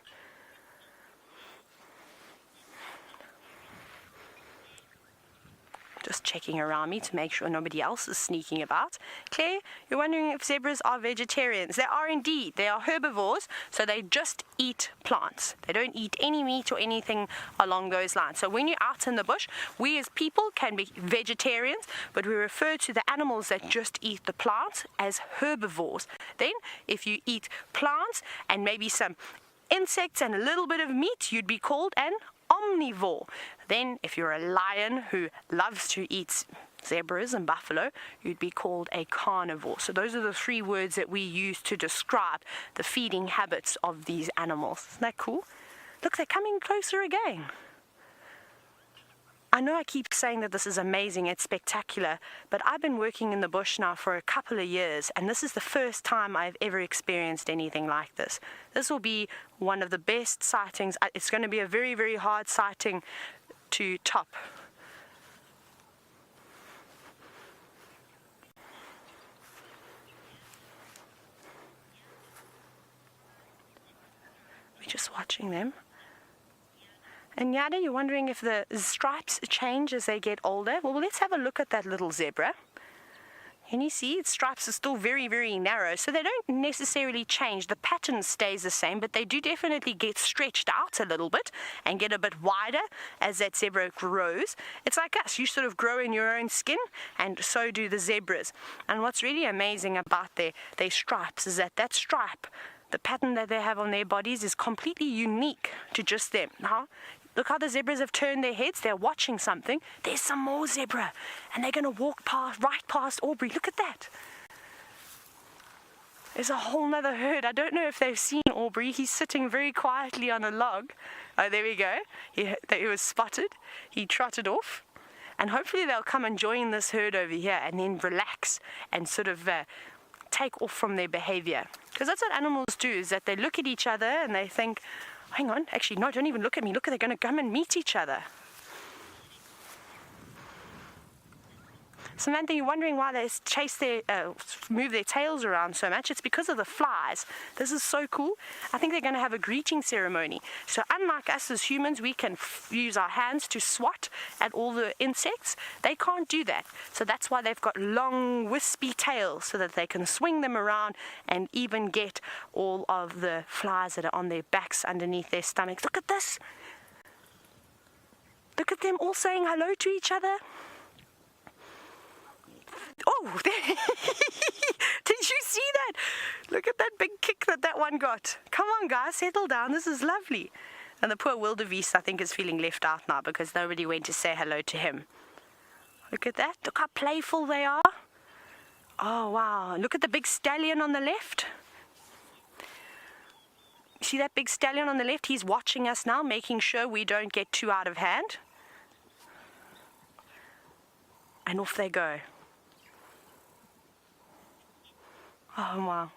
Just checking around me to make sure nobody else is sneaking about. Claire, you're wondering if zebras are vegetarians. They are indeed. They are herbivores, so they just eat plants. They don't eat any meat or anything along those lines. So when you're out in the bush, we as people can be vegetarians, but we refer to the animals that just eat the plants as herbivores. Then, if you eat plants and maybe some insects and a little bit of meat, you'd be called an omnivore. Then, if you're a lion who loves to eat zebras and buffalo, you'd be called a carnivore. So those are the 3 words that we use to describe the feeding habits of these animals. Isn't that cool? Look, they're coming closer again. I know I keep saying that this is amazing, it's spectacular, but I've been working in the bush now for a couple of years, and this is the first time I've ever experienced anything like this. This will be one of the best sightings. It's going to be a very, very hard sighting to top. We're just watching them. And Yada, you're wondering if the stripes change as they get older? Well, let's have a look at that little zebra. And you see, its stripes are still very, very narrow, so they don't necessarily change. The pattern stays the same, but they do definitely get stretched out a little bit and get a bit wider as that zebra grows. It's like us, you sort of grow in your own skin, and so do the zebras. And what's really amazing about their stripes is that stripe, the pattern that they have on their bodies, is completely unique to just them. Now, look how the zebras have turned their heads. They're watching something. There's some more zebra. And they're going to walk right past Aubrey. Look at that. There's a whole nother herd. I don't know if they've seen Aubrey. He's sitting very quietly on a log. Oh, there we go. He was spotted. He trotted off. And hopefully they'll come and join this herd over here and then relax and sort of take off from their behavior. Because that's what animals do, is that they look at each other and they think, hang on, actually, no, don't even look at me. Look, they're going to come and meet each other. Samantha, you're wondering why they move their tails around so much. It's because of the flies. This is so cool. I think they're going to have a greeting ceremony. So unlike us as humans, we can use our hands to swat at all the insects. They can't do that. So that's why they've got long, wispy tails, so that they can swing them around and even get all of the flies that are on their backs underneath their stomachs. Look at this. Look at them all saying hello to each other. Oh, did you see that? Look at that big kick that one got. Come on, guys, settle down. This is lovely. And the poor wildebeest, I think, is feeling left out now because nobody went to say hello to him. Look at that. Look how playful they are. Oh, wow. Look at the big stallion on the left. See that big stallion on the left? He's watching us now, making sure we don't get too out of hand. And off they go. Oh, wow.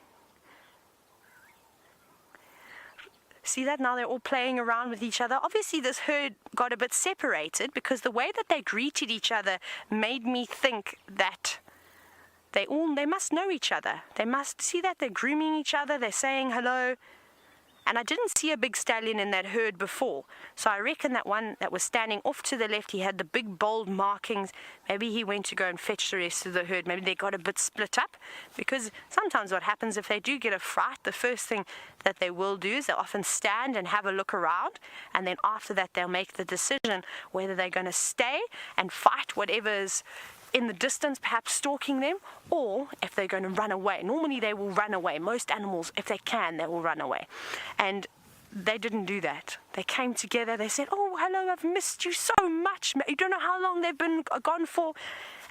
See that? Now they're all playing around with each other. Obviously, this herd got a bit separated because the way that they greeted each other made me think that they must know each other. They must see that they're grooming each other. They're saying hello. And I didn't see a big stallion in that herd before. So I reckon that one that was standing off to the left, he had the big bold markings. Maybe he went to go and fetch the rest of the herd. Maybe they got a bit split up. Because sometimes what happens if they do get a fright, the first thing that they will do is they'll often stand and have a look around. And then after that, they'll make the decision whether they're going to stay and fight whatever's in the distance, perhaps stalking them, or if they're going to run away. Normally they will run away. Most animals, if they can, they will run away. And they didn't do that. They came together. They said, oh, hello, I've missed you so much. You don't know how long they've been gone for.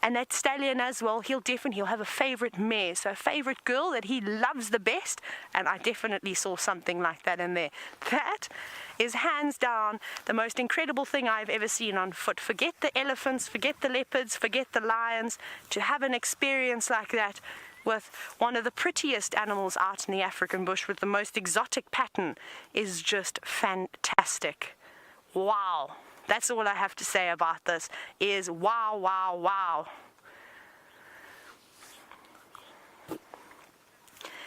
And that stallion as well, he'll have a favorite mare, so a favorite girl that he loves the best. And I definitely saw something like that in there. That is hands down the most incredible thing I've ever seen on foot. Forget the elephants, forget the leopards, forget the lions. To have an experience like that with one of the prettiest animals out in the African bush with the most exotic pattern is just fantastic. Wow. That's all I have to say about this, is wow, wow, wow.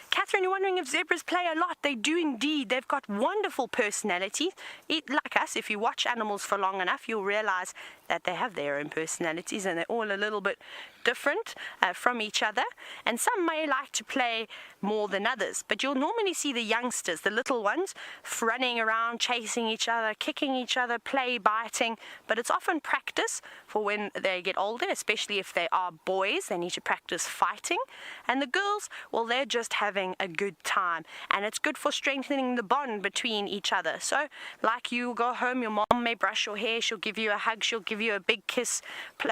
Catherine, you're wondering if zebras play a lot. They do indeed. They've got wonderful personalities. Like us, if you watch animals for long enough, you'll realize that they have their own personalities and they're all a little bit different from each other, and some may like to play more than others, but you'll normally see the youngsters, the little ones, running around, chasing each other, kicking each other, biting, but it's often practice for when they get older, especially if they are boys. They need to practice fighting, and the girls, well, they're just having a good time, and it's good for strengthening the bond between each other. So like you go home, your mom may brush your hair, she'll give you a hug, she'll give you a big kiss,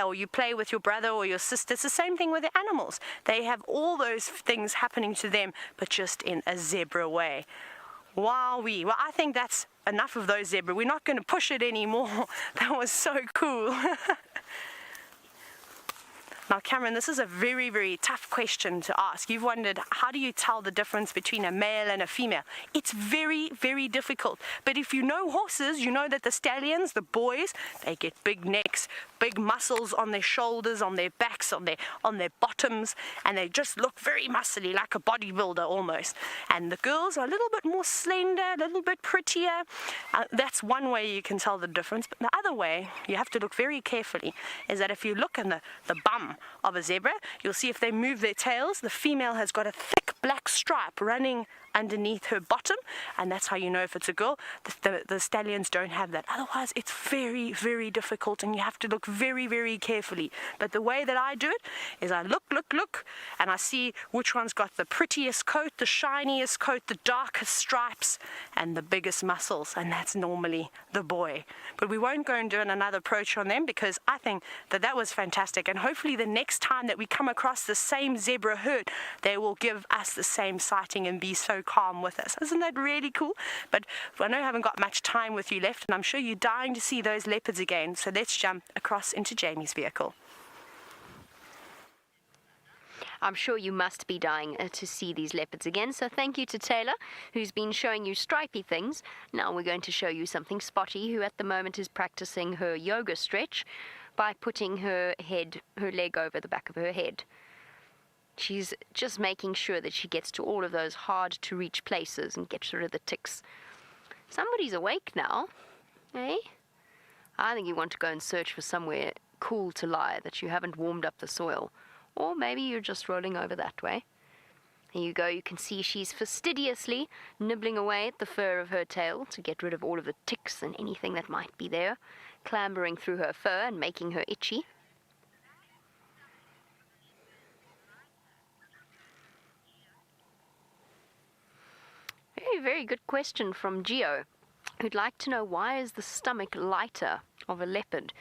or you play with your brother or your sister. It's the same thing with the animals. They have all those things happening to them, but just in a zebra way. Wowee. Well, I think that's enough of those zebra. We're not going to push it anymore. That was so cool. Now, Cameron, this is a very, very tough question to ask. You've wondered, how do you tell the difference between a male and a female? It's very, very difficult. But if you know horses, you know that the stallions, the boys, they get big necks, big muscles on their shoulders, on their backs, on their bottoms, and they just look very muscly, like a bodybuilder almost. And the girls are a little bit more slender, a little bit prettier. That's one way you can tell the difference. But the other way, you have to look very carefully, is that if you look in the bum of a zebra, you'll see if they move their tails, the female has got a thick black stripe running underneath her bottom, and that's how you know if it's a girl. The stallions don't have that. Otherwise, it's very, very difficult, and you have to look very, very carefully. But the way that I do it is I look, and I see which one's got the prettiest coat, the shiniest coat, the darkest stripes, and the biggest muscles, and that's normally the boy. But we won't go and do another approach on them, because I think that was fantastic, and hopefully the next time that we come across the same zebra herd, they will give us the same sighting and be so calm with us. Isn't that really cool? But I know I haven't got much time with you left, and I'm sure you're dying to see those leopards again, so let's jump across into Jamie's vehicle. I'm sure you must be dying to see these leopards again, so thank you to Taylor, who's been showing you stripy things. Now we're going to show you something spotty, who at the moment is practicing her yoga stretch by putting her leg over the back of her head. She's just making sure that she gets to all of those hard-to-reach places and gets rid of the ticks. Somebody's awake now, eh? I think you want to go and search for somewhere cool to lie, that you haven't warmed up the soil. Or maybe you're just rolling over that way. Here you go, you can see she's fastidiously nibbling away at the fur of her tail to get rid of all of the ticks and anything that might be there, clambering through her fur and making her itchy. Very, very good question from Gio, who'd like to know, why is the stomach lighter of a leopard?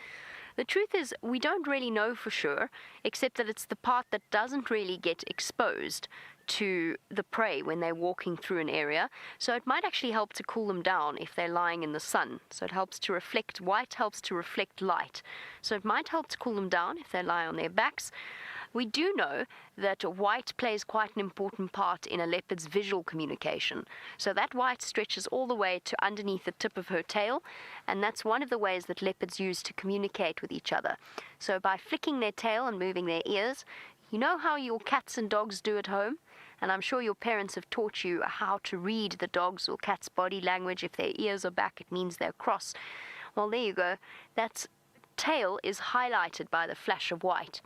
The truth is, we don't really know for sure, except that it's the part that doesn't really get exposed to the prey when they're walking through an area. So it might actually help to cool them down if they're lying in the sun. So it helps to reflect, white helps to reflect light. So it might help to cool them down if they lie on their backs. We do know that white plays quite an important part in a leopard's visual communication. So that white stretches all the way to underneath the tip of her tail, and that's one of the ways that leopards use to communicate with each other. So by flicking their tail and moving their ears, you know how your cats and dogs do at home? And I'm sure your parents have taught you how to read the dog's or cat's body language. If their ears are back, it means they're cross. Well, there you go. That tail is highlighted by the flash of white.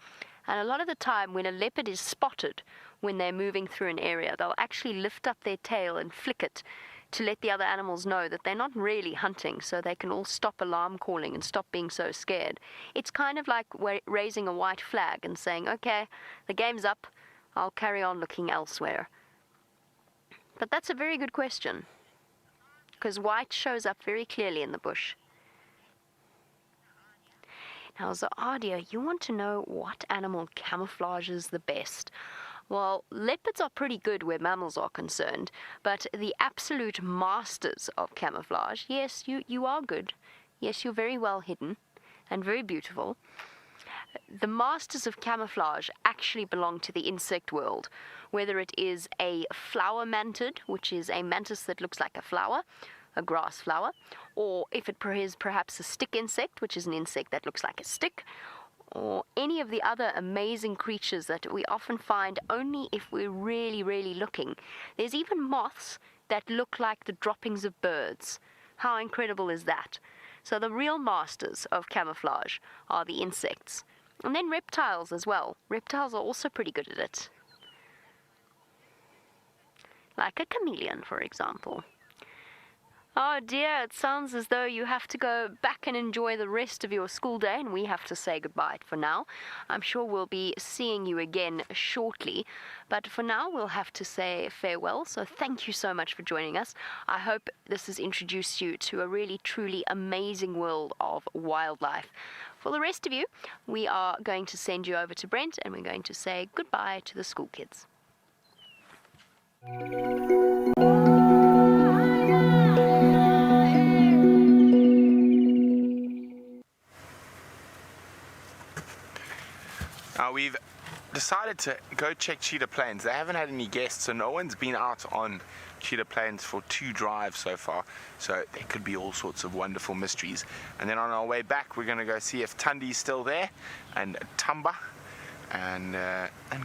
And a lot of the time when a leopard is spotted when they're moving through an area, they'll actually lift up their tail and flick it to let the other animals know that they're not really hunting, so they can all stop alarm calling and stop being so scared. It's kind of like raising a white flag and saying, okay, the game's up, I'll carry on looking elsewhere. But that's a very good question, because white shows up very clearly in the bush. Now, Zaadia, you want to know what animal camouflages the best? Well, leopards are pretty good where mammals are concerned, but the absolute masters of camouflage, yes, you are good. Yes, you're very well hidden and very beautiful. The masters of camouflage actually belong to the insect world, whether it is a flower mantid, which is a mantis that looks like a flower, a grass flower, or if it is perhaps a stick insect, which is an insect that looks like a stick, or any of the other amazing creatures that we often find only if we're really, really looking. There's even moths that look like the droppings of birds. How incredible is that? So the real masters of camouflage are the insects. And then reptiles as well. Reptiles are also pretty good at it. Like a chameleon, for example. Oh dear, it sounds as though you have to go back and enjoy the rest of your school day, and we have to say goodbye for now. I'm sure we'll be seeing you again shortly, but for now we'll have to say farewell. So thank you so much for joining us. I hope this has introduced you to a really, truly amazing world of wildlife. For the rest of you, we are going to send you over to Brent, and we're going to say goodbye to the school kids. Now we've decided to go check Cheetah Plains. They haven't had any guests, so no one's been out on Cheetah Plains for 2 drives so far. So there could be all sorts of wonderful mysteries. And then on our way back, we're going to go see if Tundi's still there, and Tumba, and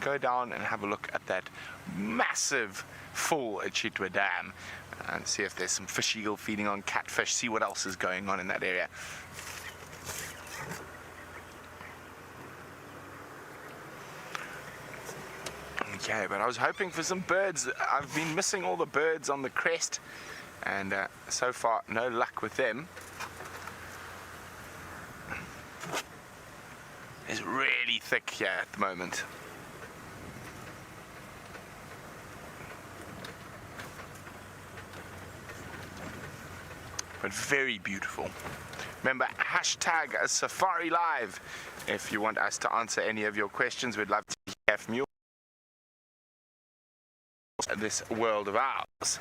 go down and have a look at that massive full Chitwa Dam, and see if there's some fish eagle feeding on catfish, see what else is going on in that area. Okay, but I was hoping for some birds. I've been missing all the birds on the crest, and so far no luck with them. It's really thick here at the moment. But very beautiful. Remember, hashtag safariLIVE if you want us to answer any of your questions. We'd love to hear from you. This world of ours.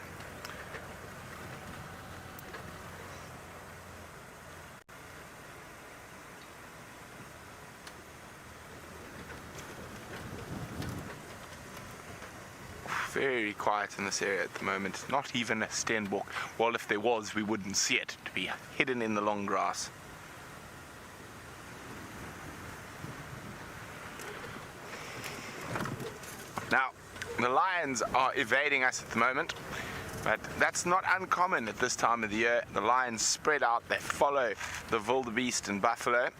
Very quiet in this area at the moment. Not even a steenbok. Well, if there was, we wouldn't see it. To be hidden in the long grass. Now, the lions are evading us at the moment, but that's not uncommon at this time of the year. The lions spread out, they follow the wildebeest and buffalo.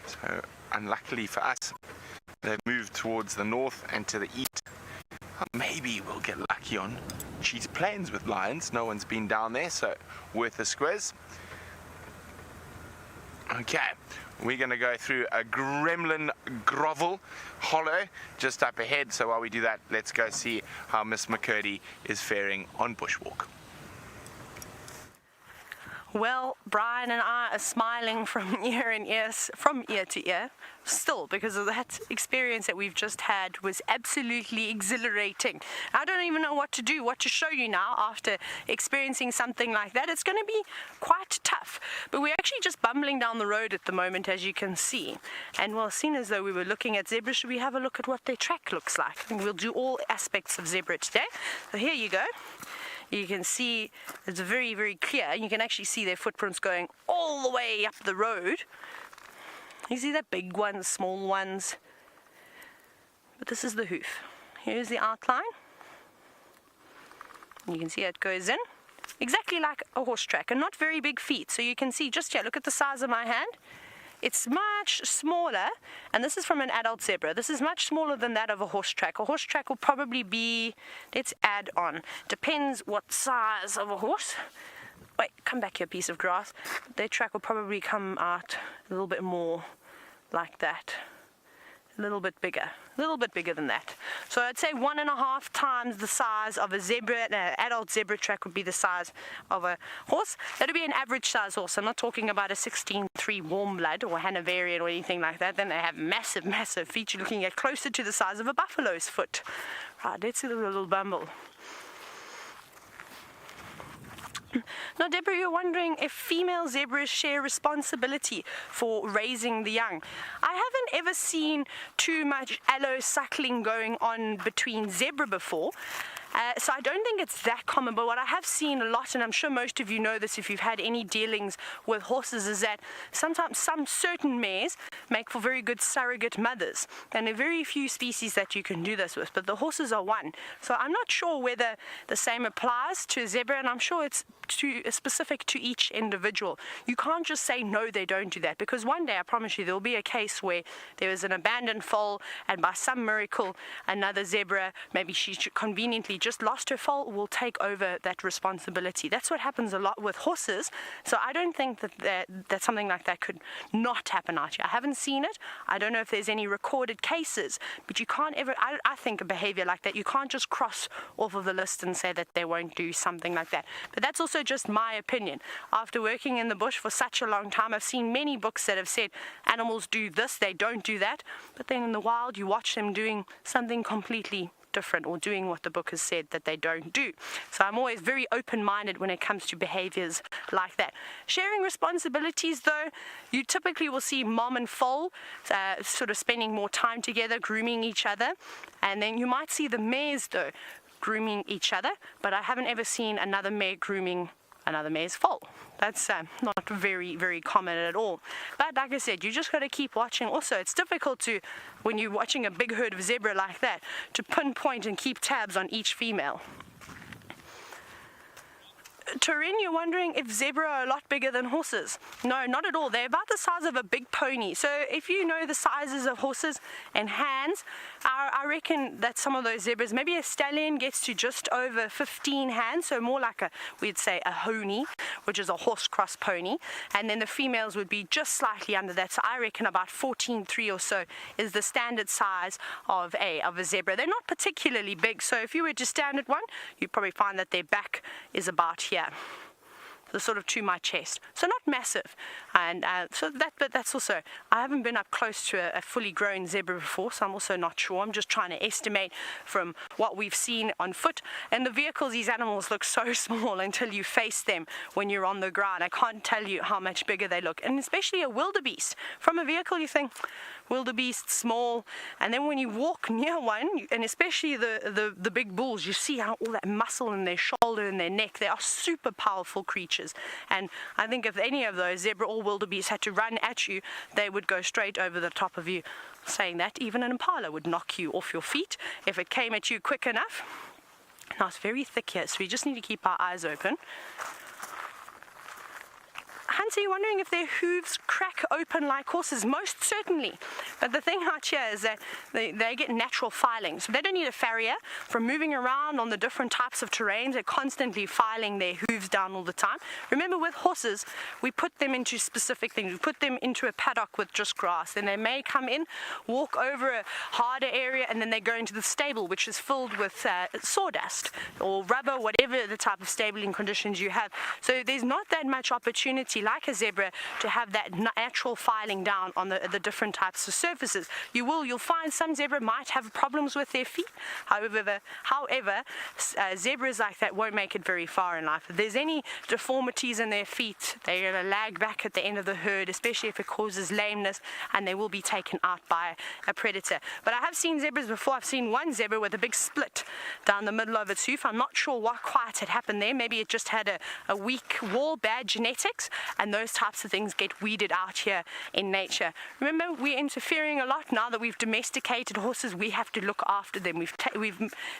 So, unluckily for us, they've moved towards the north and to the east. Maybe we'll get lucky on Cheetah Plains with lions. No one's been down there, so worth a squiz. Okay, we're going to go through a gremlin grovel hollow just up ahead. So while we do that, let's go see how Miss McCurdy is faring on bushwalk. Well, Brian and I are smiling from ear to ear, still, because of that experience that we've just had was absolutely exhilarating. I don't even know what to do, what to show you now after experiencing something like that. It's going to be quite tough, but we're actually just bumbling down the road at the moment, as you can see. And well, seen as though we were looking at zebra, should we have a look at what their track looks like? And we'll do all aspects of zebra today. So here you go. You can see it's very, very clear. You can actually see their footprints going all the way up the road. You see the big ones, small ones. But this is the hoof. Here's the outline. You can see it goes in. Exactly like a horse track, and not very big feet. So you can see just here, look at the size of my hand. It's much smaller, and this is from an adult zebra. This is much smaller than that of a horse track. A horse track will probably be, let's add on, depends what size of a horse. Wait, come back here, piece of grass. Their track will probably come out a little bit more like that. A little bit bigger than that. So I'd say 1.5 times the size of a zebra. An adult zebra track would be the size of a horse. That would be an average size horse. I'm not talking about a 16-3 warm blood or Hanoverian or anything like that. Then they have massive, massive feet. You're looking at closer to the size of a buffalo's foot. Right, let's see the little bumble. Now, Deborah, you're wondering if female zebras share responsibility for raising the young. I haven't ever seen too much allo suckling going on between zebra before. So I don't think it's that common, but what I have seen a lot, and I'm sure most of you know this if you've had any dealings with horses, is that sometimes some certain mares make for very good surrogate mothers, and there are very few species that you can do this with, but the horses are one. So I'm not sure whether the same applies to zebra, and I'm sure it's specific to each individual. You can't just say no, they don't do that, because one day I promise you there'll be a case where there was an abandoned foal and by some miracle another zebra, maybe she conveniently just lost her foal, will take over that responsibility. That's what happens a lot with horses. So I don't think that something like that could not happen out here. I haven't seen it. I don't know if there's any recorded cases, but you can't ever, I think a behavior like that, you can't just cross off of the list and say that they won't do something like that. But that's also just my opinion. After working in the bush for such a long time, I've seen many books that have said animals do this, they don't do that, but then in the wild you watch them doing something completely different or doing what the book has said that they don't do. So I'm always very open-minded when it comes to behaviors like that. Sharing responsibilities though, you typically will see mom and foal sort of spending more time together, grooming each other, and then you might see the mares though grooming each other, but I haven't ever seen another mare grooming another mare's foal. That's not very, very common at all. But like I said, you just got to keep watching. Also, it's difficult to, when you're watching a big herd of zebra like that, to pinpoint and keep tabs on each female. Turin, you're wondering if zebra are a lot bigger than horses. No, not at all. They're about the size of a big pony. So if you know the sizes of horses and hands, I reckon that some of those zebras, maybe a stallion gets to just over 15 hands, so more like we'd say a honey, which is a horse-cross pony, and then the females would be just slightly under that. So I reckon about 14.3 or so is the standard size of a zebra. They're not particularly big, so if you were to stand at one, you'd probably find that their back is about here. The sort of to my chest, so not massive, and but that's also, I haven't been up close to a fully grown zebra before, so I'm also not sure. I'm just trying to estimate from what we've seen on foot. And the vehicles, these animals look so small until you face them when you're on the ground. I can't tell you how much bigger they look, and especially a wildebeest. From a vehicle you think wildebeest small, and then when you walk near one, and especially the big bulls, you see how all that muscle in their shoulder and their neck. They are super powerful creatures, and I think if any of those zebra or wildebeest had to run at you, they would go straight over the top of you. Saying that, even an impala would knock you off your feet if it came at you quick enough. Now it's very thick here, so we just need to keep our eyes open. Hunter, you're wondering if their hooves crack open like horses? Most certainly. But the thing out here is that they get natural filing. So they don't need a farrier. From moving around on the different types of terrains, they're constantly filing their hooves down all the time. Remember, with horses, we put them into specific things. We put them into a paddock with just grass. Then they may come in, walk over a harder area, and then they go into the stable, which is filled with sawdust or rubber, whatever the type of stabling conditions you have. So there's not that much opportunity like a zebra to have that natural filing down on the different types of surfaces. You'll find some zebra might have problems with their feet. However, zebras like that won't make it very far in life. If there's any deformities in their feet, they're going to lag back at the end of the herd, especially if it causes lameness, and they will be taken out by a predator. But I have seen zebras before. I've seen one zebra with a big split down the middle of its hoof. I'm not sure what quite had happened there. Maybe it just had a weak wall, bad genetics, and those types of things get weeded out here in nature. Remember, we're interfering a lot now that we've domesticated horses. We have to look after them. We've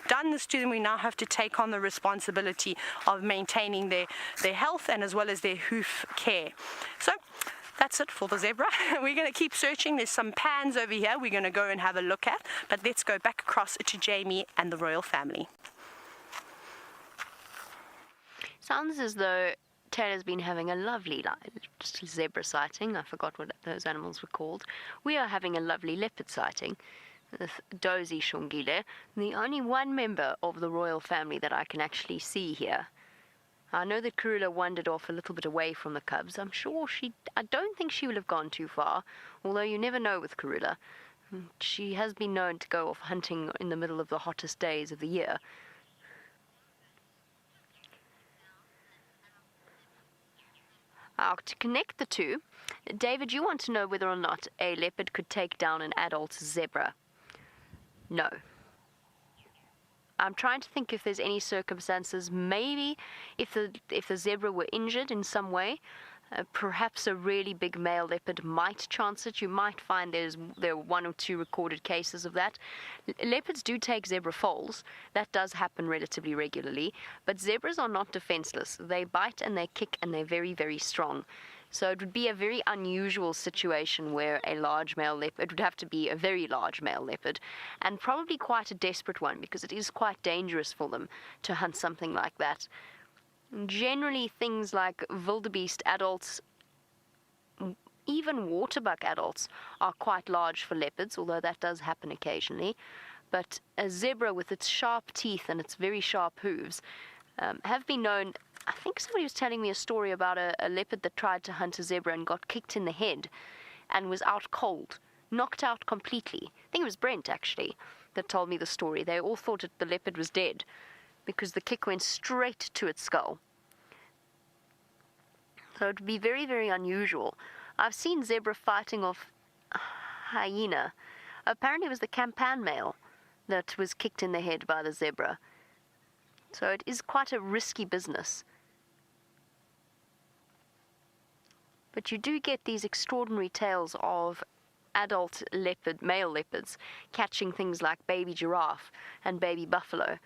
done this to them. We now have to take on the responsibility of maintaining their health and as well as their hoof care. So that's it for the zebra. We're going to keep searching. There's some pans over here we're going to go and have a look at, but let's go back across to Jamie and the royal family. Sounds as though Taylor's been having a lovely zebra sighting. I forgot what those animals were called. We are having a lovely leopard sighting with Dozy Shongile, the only one member of the royal family that I can actually see here. I know that Karula wandered off a little bit away from the cubs. I don't think she will have gone too far, although you never know with Karula. She has been known to go off hunting in the middle of the hottest days of the year. To connect the two, David, you want to know whether or not a leopard could take down an adult zebra? No. I'm trying to think if there's any circumstances, maybe if the zebra were injured in some way, perhaps a really big male leopard might chance it. You might find there are 1 or 2 recorded cases of that. Leopards do take zebra foals. That does happen relatively regularly. But zebras are not defenseless. They bite and they kick and they're very, very strong. So it would be a very unusual situation where a large male leopard, it would have to be a very large male leopard, and probably quite a desperate one, because it is quite dangerous for them to hunt something like that. Generally, things like wildebeest adults, even waterbuck adults, are quite large for leopards, although that does happen occasionally. But a zebra with its sharp teeth and its very sharp hooves have been known. I think somebody was telling me a story about a leopard that tried to hunt a zebra and got kicked in the head and was out cold, knocked out completely. I think it was Brent, actually, that told me the story. They all thought that the leopard was dead, because the kick went straight to its skull. So it would be very, very unusual. I've seen zebra fighting off hyena. Apparently it was the campan male that was kicked in the head by the zebra. So it is quite a risky business. But you do get these extraordinary tales of adult male leopards, catching things like baby giraffe and baby buffalo.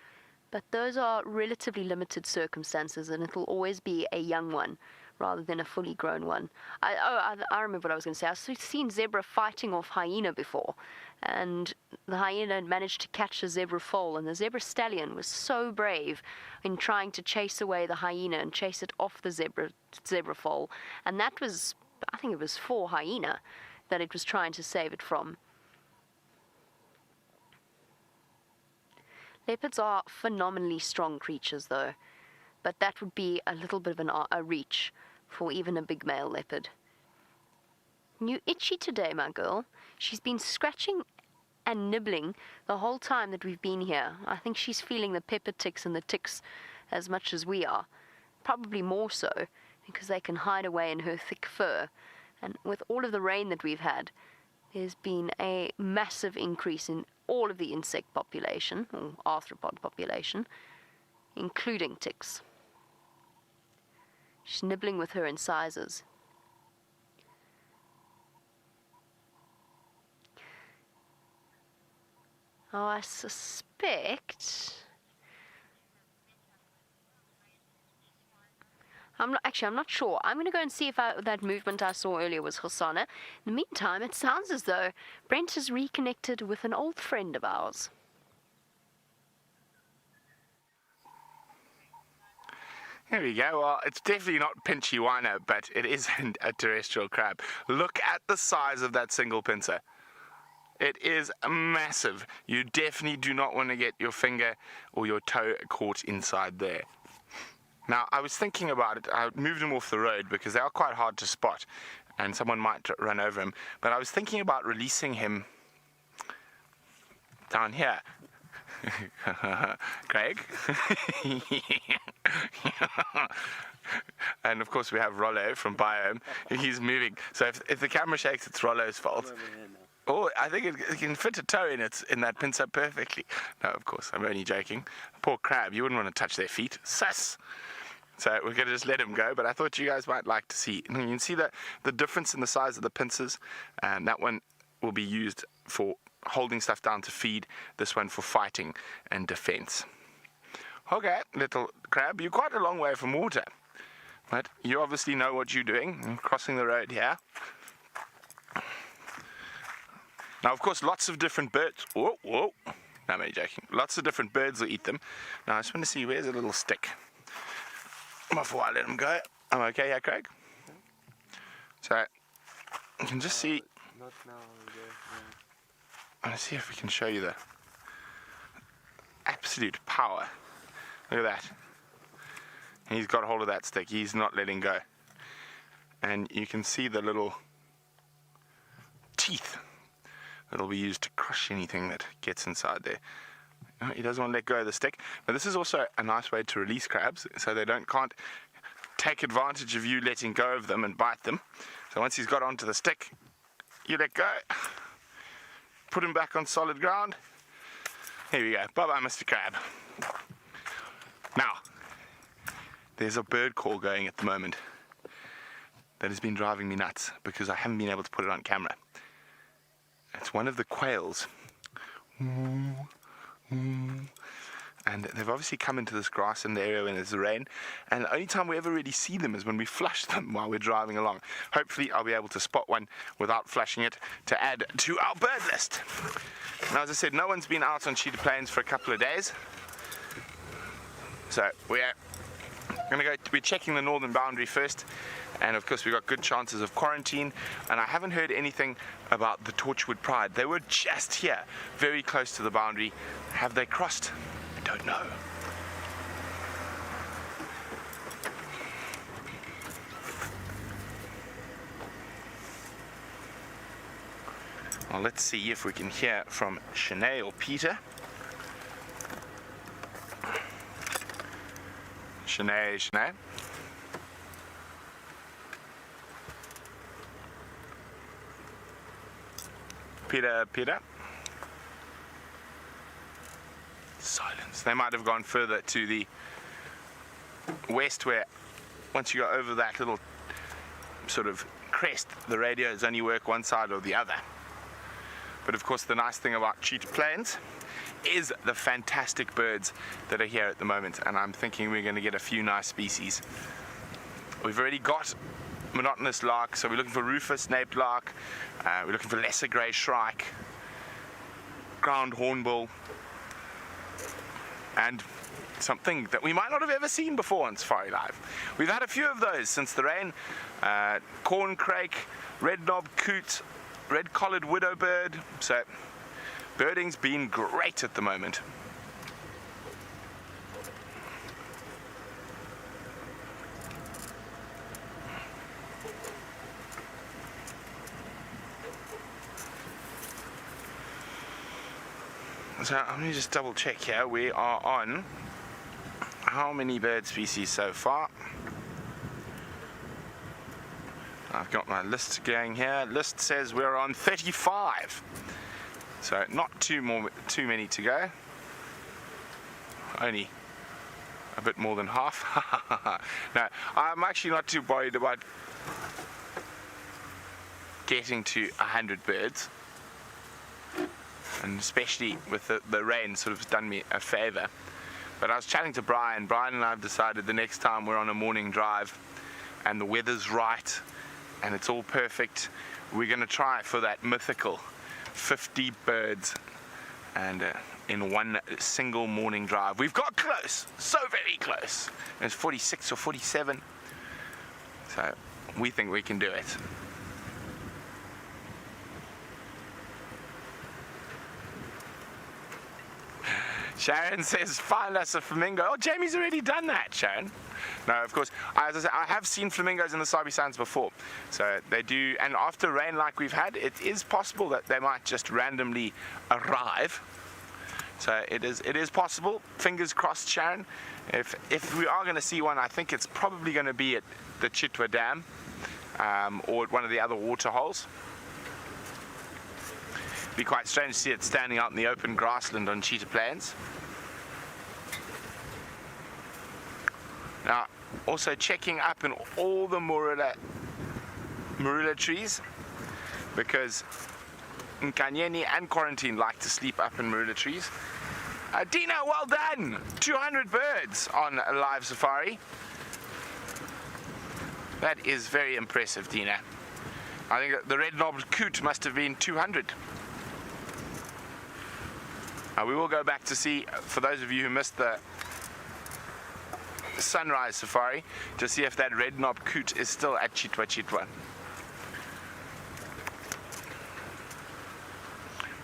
But those are relatively limited circumstances, and it'll always be a young one rather than a fully grown one. I remember what I was going to say. I've seen zebra fighting off hyena before, and the hyena managed to catch a zebra foal, and the zebra stallion was so brave in trying to chase away the hyena and chase it off the zebra foal. And that was, I think it was 4 hyena that it was trying to save it from. Leopards are phenomenally strong creatures, though, but that would be a little bit of a reach for even a big male leopard. You itchy today, my girl. She's been scratching and nibbling the whole time that we've been here. I think she's feeling the pepper ticks and the ticks as much as we are. Probably more so, because they can hide away in her thick fur. And with all of the rain that we've had, there's been a massive increase in all of the insect population, or arthropod population, including ticks. She's nibbling with her incisors. Oh, I suspect... I'm not sure. I'm going to go and see if that movement I saw earlier was Hosanna. In the meantime, it sounds as though Brent has reconnected with an old friend of ours. Here we go. Well, it's definitely not pinchy wino, but it is a terrestrial crab. Look at the size of that single pincer. It is massive. You definitely do not want to get your finger or your toe caught inside there. Now, I was thinking about it. I moved him off the road because they are quite hard to spot and someone might run over him. But I was thinking about releasing him down here. Craig? And of course we have Rollo from Biome. He's moving. So if the camera shakes, it's Rollo's fault. Oh, I think it can fit a toe in that pincer perfectly. No, of course, I'm only joking. Poor crab, you wouldn't want to touch their feet. Sus! So we're going to just let him go, but I thought you guys might like to see. You can see the difference in the size of the pincers. And that one will be used for holding stuff down to feed. This one for fighting and defense. Okay, little crab, you're quite a long way from water. But you obviously know what you're doing. I'm crossing the road here. Now, of course, lots of different birds. Whoa, whoa. No, I'm only joking. Lots of different birds will eat them. Now, I just want to see, where's a little stick? Before I let him go. I'm okay here, Craig? So, you can just see. Not now, I want to see if we can show you the absolute power. Look at that. He's got hold of that stick. He's not letting go. And you can see the little teeth that'll be used to crush anything that gets inside there. He doesn't want to let go of the stick. But this is also a nice way to release crabs, so they can't take advantage of you letting go of them and bite them. So once he's got onto the stick, you let go. Put him back on solid ground. Here we go. Bye-bye, Mr. Crab. Now, there's a bird call going at the moment that has been driving me nuts because I haven't been able to put it on camera. It's one of the quails. And they've obviously come into this grassland area when there's rain, and the only time we ever really see them is when we flush them while we're driving along. Hopefully I'll be able to spot one without flushing it to add to our bird list. Now, as I said, no one's been out on Cheetah Plains for a couple of days, so we're checking the northern boundary first, and of course we've got good chances of quarantine. And I haven't heard anything about the Torchwood Pride. They were just here, very close to the boundary. Have they crossed? I don't know. Well, let's see if we can hear from Shanae or Peter. Shanae. Peter. Silence. They might have gone further to the west, where once you go over that little sort of crest, the radios only work one side or the other. But of course, the nice thing about Cheetah Plains is the fantastic birds that are here at the moment, and I'm thinking we're going to get a few nice species. We've already got monotonous lark, so we're looking for rufous naped lark, we're looking for lesser grey shrike, ground hornbill, and something that we might not have ever seen before on safariLIVE. We've had a few of those since the rain. Corncrake, red-knobbed coot, red-collared widowbird. So birding's been great at the moment. So let me just double check here. We are on how many bird species so far? I've got my list going here. List says we're on 35. So not too many to go. Only a bit more than half. No, I'm actually not too worried about getting to 100 birds. And especially with the rain sort of done me a favor. But I was chatting to Brian. Brian and I have decided the next time we're on a morning drive and the weather's right and it's all perfect, we're going to try for that mythical 50 birds and in one single morning drive. We've got close, so very close. It's 46 or 47. So we think we can do it. Sharon says, find us a flamingo. Oh, Jamie's already done that, Sharon. No, of course, as I said, I have seen flamingos in the Sabi Sands before. So they do, and after rain like we've had, it is possible that they might just randomly arrive. So it is possible. Fingers crossed, Sharon. If we are going to see one, I think it's probably going to be at the Chitwa Dam or at one of the other water holes. It'd be quite strange to see it standing out in the open grassland on Cheetah Plains. Now, also checking up in all the marula trees, because Nkanyeni and Quarantine like to sleep up in marula trees. Dina, well done! 200 birds on a live safari. That is very impressive, Dina. I think that the red-knobbed coot must have been 200. We will go back to see, for those of you who missed the sunrise safari, to see if that red-knobbed coot is still at Chitwa.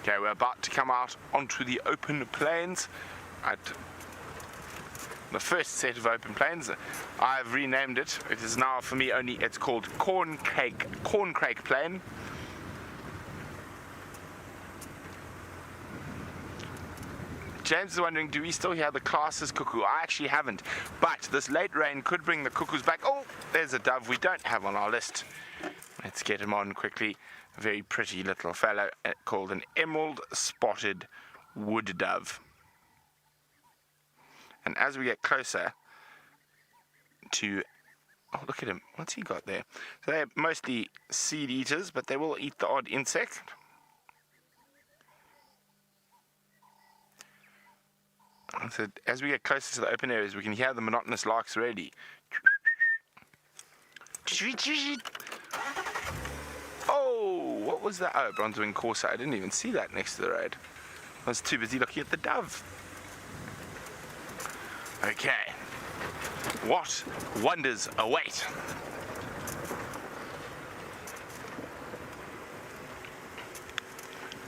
Okay, we're about to come out onto the open plains at the first set of open plains. I've renamed it. It is now, for me, it's called Corncrake Plain. James is wondering, do we still hear the classes cuckoo? I actually haven't, but this late rain could bring the cuckoos back. Oh, there's a dove we don't have on our list. Let's get him on quickly. A very pretty little fellow called an emerald spotted wood dove. And as we get closer to... Oh, look at him. What's he got there? So they're mostly seed eaters, but they will eat the odd insect. So as we get closer to the open areas, we can hear the monotonous larks already. Oh, what was that? Oh, bronze-winged courser. I didn't even see that next to the road. I was too busy looking at the dove. Okay. What wonders await?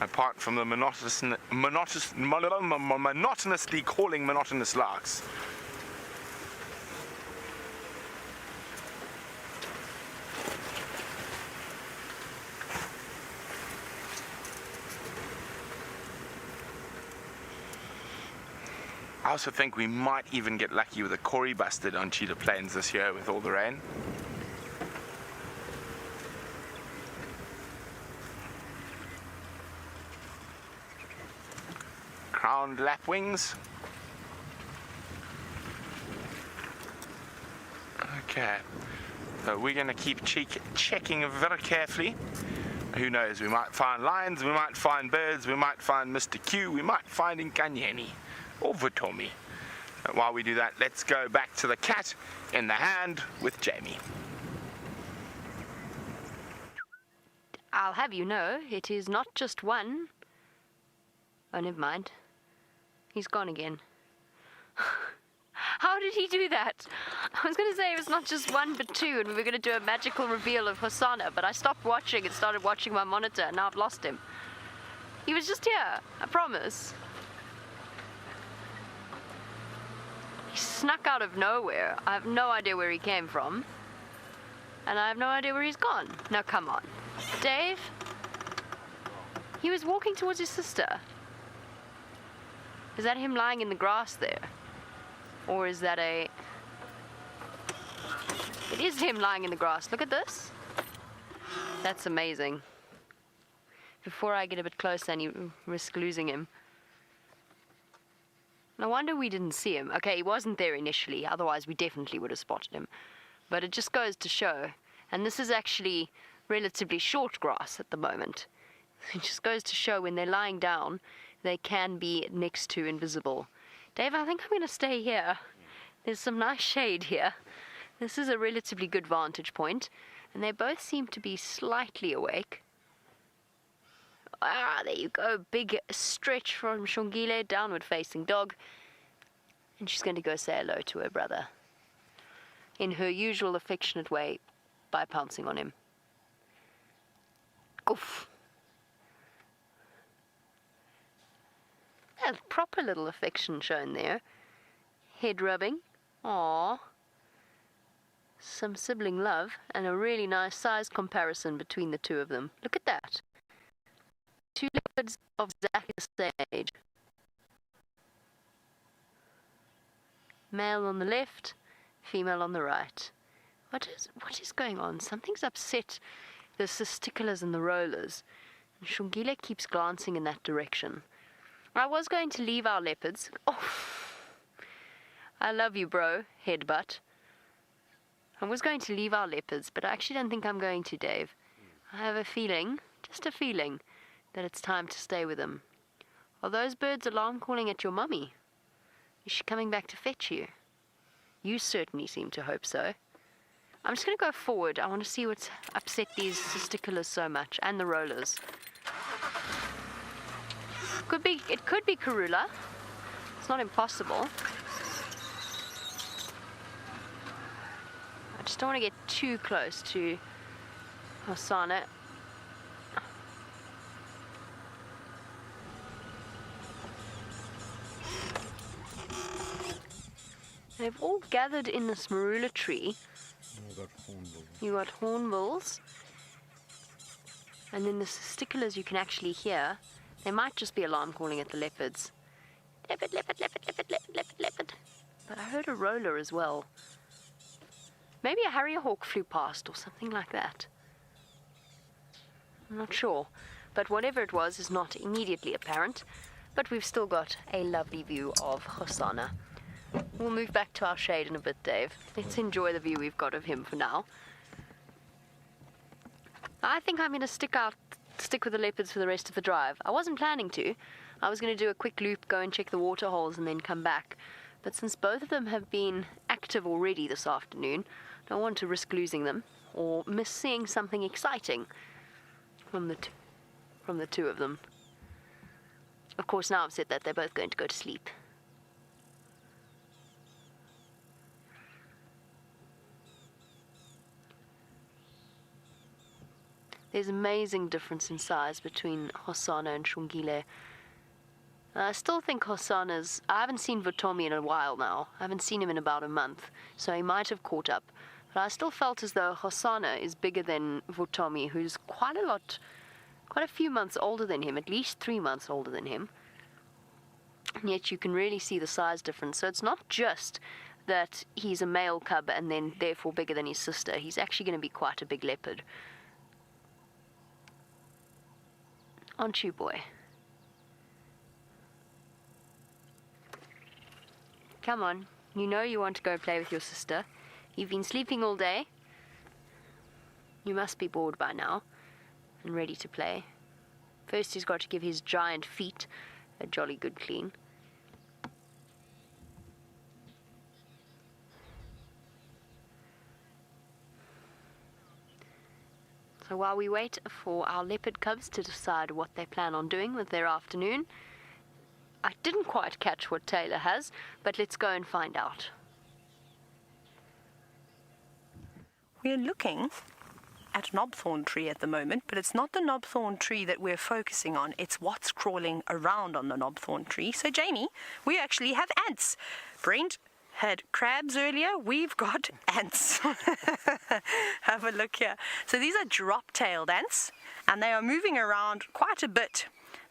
Apart from the monotonously calling monotonous larks. I also think we might even get lucky with a Cory bustard on Cheetah Plains this year with all the rain. Crowned lapwings. Okay, so we're going to keep checking very carefully. Who knows, we might find lions, we might find birds, we might find Mr. Q, we might find Nkanyeni or Vutomi. While we do that, let's go back to the cat in the hand with Jamie. I'll have you know, it is not just one. Oh, never mind. He's gone again. How did he do that? I was going to say it was not just one but two, and we were going to do a magical reveal of Hosanna, but I stopped watching and started watching my monitor, and now I've lost him. He was just here, I promise. He snuck out of nowhere. I have no idea where he came from. And I have no idea where he's gone. Now, come on. Dave? He was walking towards his sister. Is that him lying in the grass there? Or is that a... It is him lying in the grass. Look at this. That's amazing. Before I get a bit closer and you risk losing him. No wonder we didn't see him. Okay, he wasn't there initially, otherwise we definitely would have spotted him. But it just goes to show, and this is actually relatively short grass at the moment. It just goes to show when they're lying down, they can be next to invisible. Dave, I think I'm going to stay here. There's some nice shade here. This is a relatively good vantage point, and they both seem to be slightly awake. Ah, there you go. Big stretch from Shongile, downward facing dog. And she's going to go say hello to her brother. In her usual affectionate way, by pouncing on him. Oof. A proper little affection shown there. Head rubbing. Aww. Some sibling love, and a really nice size comparison between the two of them. Look at that. Two leopards of exactly the same age. Male on the left, female on the right. What is going on? Something's upset the testiculars and the rollers. And Shongile keeps glancing in that direction. I was going to leave our leopards. Oh, I love you, bro, headbutt. I was going to leave our leopards, but I actually don't think I'm going to, Dave. I have a feeling, just a feeling, that it's time to stay with them. Are those birds alarm calling at your mummy? Is she coming back to fetch you? You certainly seem to hope so. I'm just going to go forward. I want to see what's upset these testiculars so much, and the rollers. It could be Karula. It's not impossible. I just don't want to get too close to Hosanna. They've all gathered in this marula tree. You got hornbills. And then the testiculars you can actually hear. They might just be alarm calling at the leopards. Leopard, leopard, leopard, leopard, leopard, leopard, leopard. But I heard a roller as well. Maybe a harrier hawk flew past or something like that. I'm not sure. But whatever it was is not immediately apparent. But we've still got a lovely view of Hosanna. We'll move back to our shade in a bit, Dave. Let's enjoy the view we've got of him for now. I think I'm going to stick with the leopards for the rest of the drive. I wasn't planning to. I was going to do a quick loop, go and check the water holes and then come back. But since both of them have been active already this afternoon, I don't want to risk losing them or miss seeing something exciting from the two of them. Of course, now I've said that, they're both going to go to sleep. There's amazing difference in size between Hosana and Shungile. I still think Hosana's... I haven't seen Votomi in a while now. I haven't seen him in about a month, so he might have caught up. But I still felt as though Hosana is bigger than Votomi, who's quite a few months older than him, at least 3 months older than him. And yet you can really see the size difference. So it's not just that he's a male cub and then therefore bigger than his sister. He's actually going to be quite a big leopard. Aren't you, boy? Come on. You know you want to go play with your sister. You've been sleeping all day. You must be bored by now and ready to play. First he's got to give his giant feet a jolly good clean. So while we wait for our leopard cubs to decide what they plan on doing with their afternoon, I didn't quite catch what Taylor has, but let's go and find out. We're looking at a knobthorn tree at the moment, but it's not the knobthorn tree that we're focusing on. It's what's crawling around on the knobthorn tree. So, Jamie, we actually have ants. Brent had crabs earlier. We've got ants. Have a look here. So these are drop-tailed ants, and they are moving around quite a bit.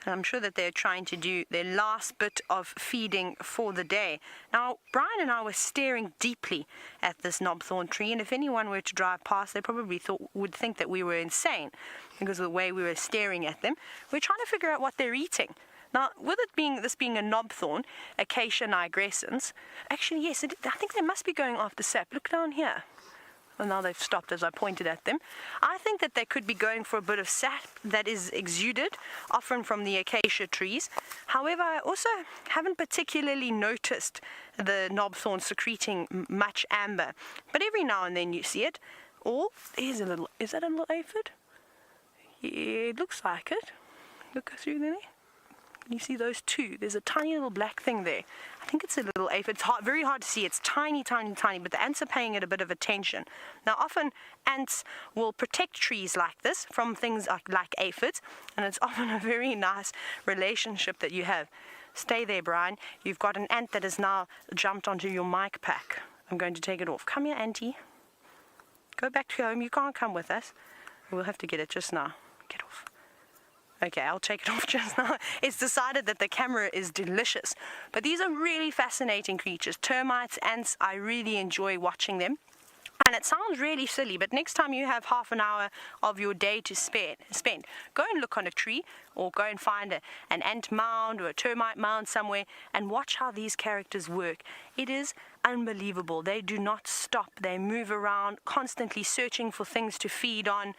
And I'm sure that they're trying to do their last bit of feeding for the day. Now, Brian and I were staring deeply at this knobthorn tree, and if anyone were to drive past, they probably would think that we were insane because of the way we were staring at them. We're trying to figure out what they're eating. Now, with this being a knobthorn, Acacia nigrescens, actually, yes, I think they must be going after sap. Look down here. Well, now they've stopped as I pointed at them. I think that they could be going for a bit of sap that is exuded, often from the acacia trees. However, I also haven't particularly noticed the knobthorn secreting much amber. But every now and then you see it. Or, is that a little aphid? Yeah, it looks like it. Look through there. You see those two? There's a tiny little black thing there. I think it's a little aphid. It's very hard to see. It's tiny, tiny, tiny, but the ants are paying it a bit of attention. Now, often ants will protect trees like this from things like aphids, and it's often a very nice relationship that you have. Stay there, Brian. You've got an ant that has now jumped onto your mic pack. I'm going to take it off. Come here, Auntie. Go back to home. You can't come with us. We'll have to get it just now. Get off. Okay, I'll take it off just now. It's decided that the camera is delicious. But these are really fascinating creatures. Termites, ants, I really enjoy watching them. And it sounds really silly, but next time you have half an hour of your day to spend, go and look on a tree or go and find an ant mound or a termite mound somewhere and watch how these characters work. It is unbelievable. They do not stop. They move around, constantly searching for things to feed on.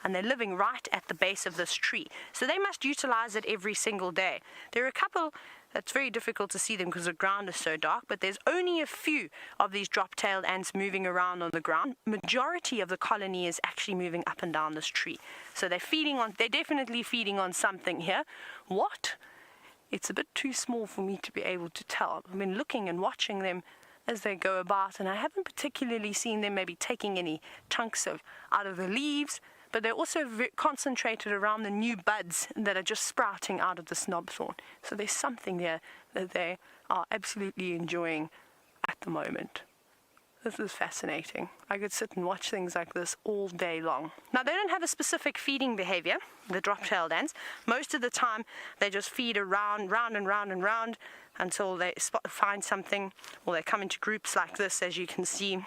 And they're living right at the base of this tree. So they must utilize it every single day. There are a couple that's very difficult to see them because the ground is so dark, but there's only a few of these drop-tailed ants moving around on the ground. Majority of the colony is actually moving up and down this tree. So they're definitely feeding on something here. What? It's a bit too small for me to be able to tell. I've been looking and watching them as they go about, and I haven't particularly seen them maybe taking any chunks out of the leaves. But they're also concentrated around the new buds that are just sprouting out of the knobthorn. So there's something there that they are absolutely enjoying at the moment. This is fascinating. I could sit and watch things like this all day long. Now, they don't have a specific feeding behavior, the drop-tailed ants. Most of the time, they just feed around, round and round and round until they find something, or they come into groups like this, as you can see,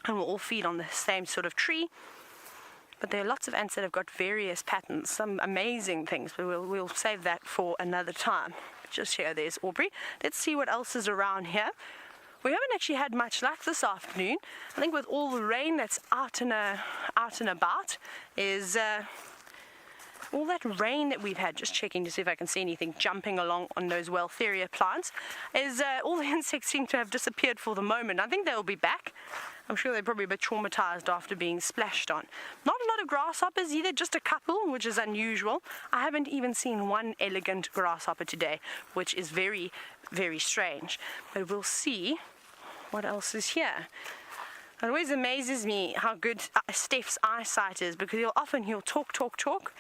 and will all feed on the same sort of tree. But there are lots of ants that have got various patterns, some amazing things, but we'll save that for another time. Just here, there's Aubrey. Let's see what else is around here. we haven't actually had much luck this afternoon. I think with all the rain that's out and about is all that rain that we've had, just checking to see if I can see anything jumping along on those Weltheria plants, is all the insects seem to have disappeared for the moment. I think they'll be back. I'm sure they're probably a bit traumatized after being splashed on. Not a lot of grasshoppers either, just a couple, which is unusual. I haven't even seen one elegant grasshopper today, which is very, very strange. But we'll see what else is here. It always amazes me how good Steph's eyesight is, because he'll talk,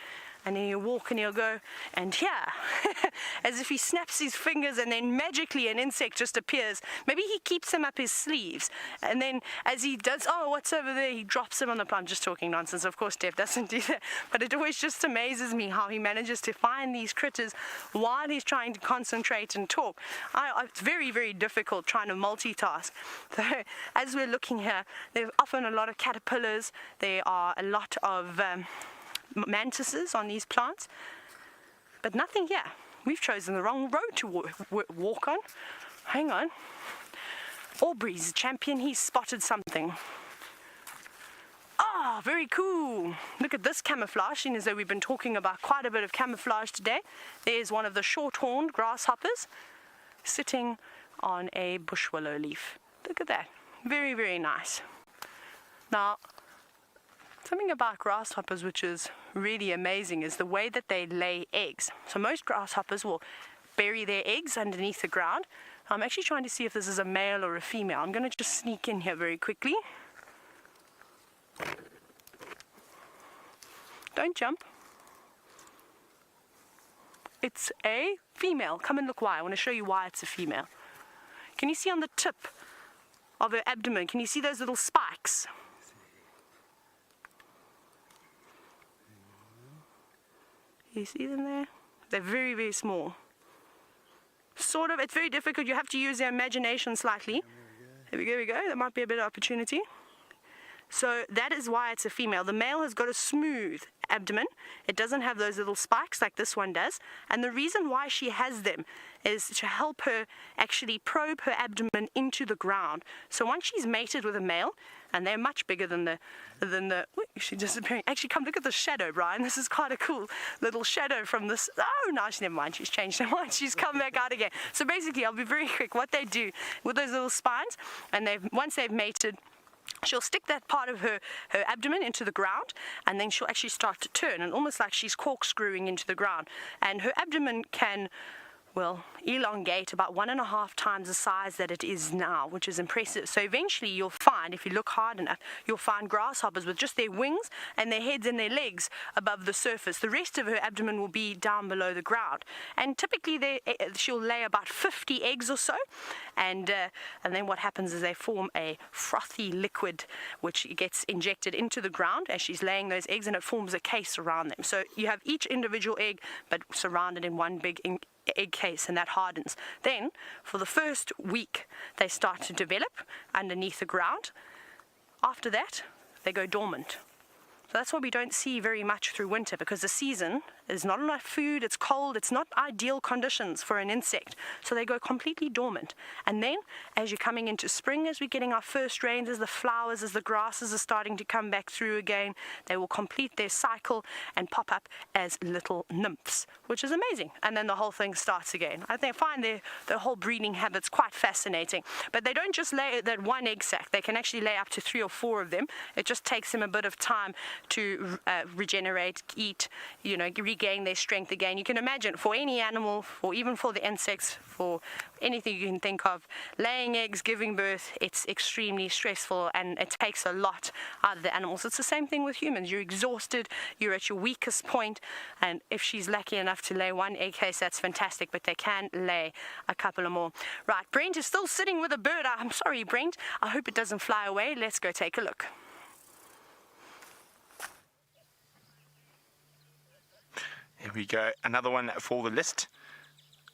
and then he'll walk and he'll go, and yeah, as if he snaps his fingers and then magically an insect just appears. Maybe he keeps them up his sleeves, and then as he does, oh, what's over there, he drops them on the plant. I'm just talking nonsense, of course Steph doesn't do that, but it always just amazes me how he manages to find these critters while he's trying to concentrate and talk. It's very, very difficult trying to multitask. So as we're looking here, there are often a lot of caterpillars, there are a lot of mantises on these plants, but nothing here. We've chosen the wrong road to walk on. Hang on. Aubrey's champion, he's spotted something. Ah, very cool. Look at this camouflage, seeing as though we've been talking about quite a bit of camouflage today. There's one of the short-horned grasshoppers sitting on a bush willow leaf. Look at that. Very, very nice. Now, something about grasshoppers which is really amazing is the way that they lay eggs. So most grasshoppers will bury their eggs underneath the ground. I'm actually trying to see if this is a male or a female. I'm going to just sneak in here very quickly. Don't jump. It's a female. Come and look why. I want to show you why it's a female. Can you see on the tip of her abdomen, can you see those little spikes? You see them there? They're very, very small. Sort of, it's very difficult. You have to use your imagination slightly. Here we go. That might be a bit of opportunity. So that is why it's a female. The male has got a smooth abdomen. It doesn't have those little spikes like this one does. And the reason why she has them is to help her actually probe her abdomen into the ground. So once she's mated with a male, and they're much bigger than the wait, she's disappearing. Actually, come look at the shadow, Brian. This is quite a cool little shadow from this. Oh, no, never mind. She's changed her mind. She's come back out again. So basically, I'll be very quick. What they do with those little spines, and once they've mated, she'll stick that part of her abdomen into the ground, and then she'll actually start to turn, and almost like she's corkscrewing into the ground. And her abdomen can, well, elongate about 1.5 times the size that it is now, which is impressive. So eventually you'll find, if you look hard enough, you'll find grasshoppers with just their wings and their heads and their legs above the surface. The rest of her abdomen will be down below the ground. And typically she'll lay about 50 eggs or so. And then what happens is they form a frothy liquid which gets injected into the ground as she's laying those eggs, and it forms a case around them. So you have each individual egg but surrounded in one big egg case, and that hardens. Then for the first week they start to develop underneath the ground. After that they go dormant. So that's why we don't see very much through winter, because the season is not enough food, it's cold, it's not ideal conditions for an insect. So they go completely dormant. And then as you're coming into spring, as we're getting our first rains, as the flowers, as the grasses are starting to come back through again, they will complete their cycle and pop up as little nymphs, which is amazing. And then the whole thing starts again. I find their whole breeding habits quite fascinating. But they don't just lay that one egg sac. They can actually lay up to 3 or 4 of them. It just takes them a bit of time to regenerate, eat, regain their strength again. You can imagine for any animal, or even for the insects, for anything you can think of, laying eggs, giving birth, it's extremely stressful and it takes a lot out of the animals. It's the same thing with humans. You're exhausted, you're at your weakest point, and if she's lucky enough to lay one egg case, that's fantastic, but they can lay a couple of more. Right, Brent is still sitting with a bird. I'm sorry, Brent. I hope it doesn't fly away. Let's go take a look. Here we go, another one for the list.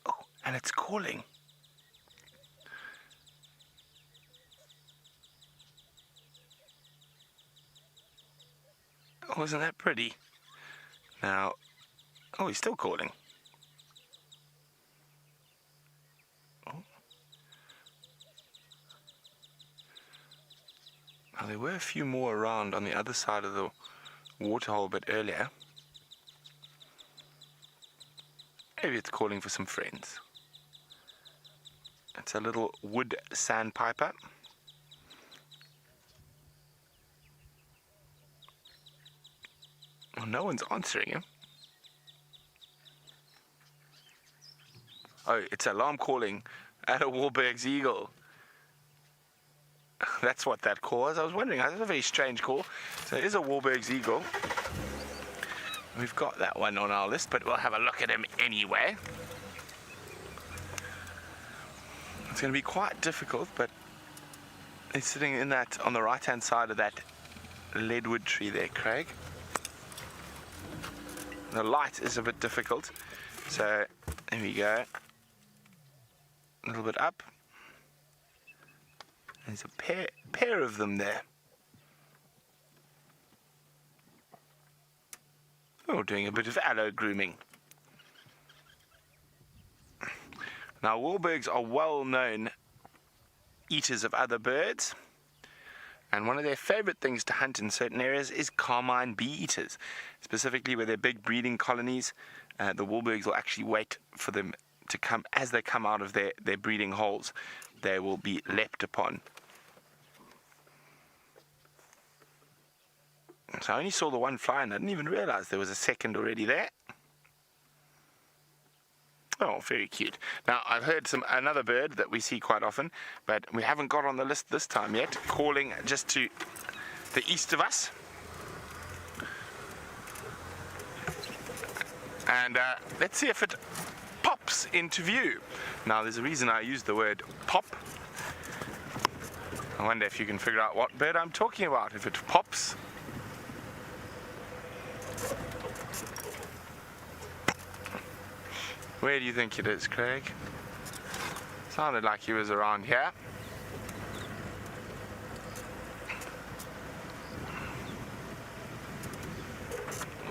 Oh, and it's calling. Oh, isn't that pretty? Now, oh, he's still calling. Oh. Now, there were a few more around on the other side of the waterhole a bit earlier. Maybe it's calling for some friends. It's a little wood sandpiper. Well, no one's answering him. Oh, it's alarm calling at a Wahlberg's eagle. That's what that call was. I was wondering, that's a very strange call. So it is a Wahlberg's eagle. We've got that one on our list, but we'll have a look at him anyway. It's going to be quite difficult, but it's sitting in that, on the right-hand side of that leadwood tree there, Craig. The light is a bit difficult, so there we go. A little bit up. There's a pair of them there. Oh, doing a bit of aloe grooming. Now, Wahlbergs are well-known eaters of other birds, and one of their favorite things to hunt in certain areas is carmine bee eaters, specifically where they're big breeding colonies. The Wahlbergs will actually wait for them to come, as they come out of their breeding holes, they will be leapt upon. So I only saw the one fly and I didn't even realize there was a second already there. Oh, very cute. Now, I've heard another bird that we see quite often, but we haven't got on the list this time yet, calling just to the east of us. And let's see if it pops into view. Now, there's a reason I use the word pop. I wonder if you can figure out what bird I'm talking about, if it pops. Where do you think it is, Craig? Sounded like he was around here.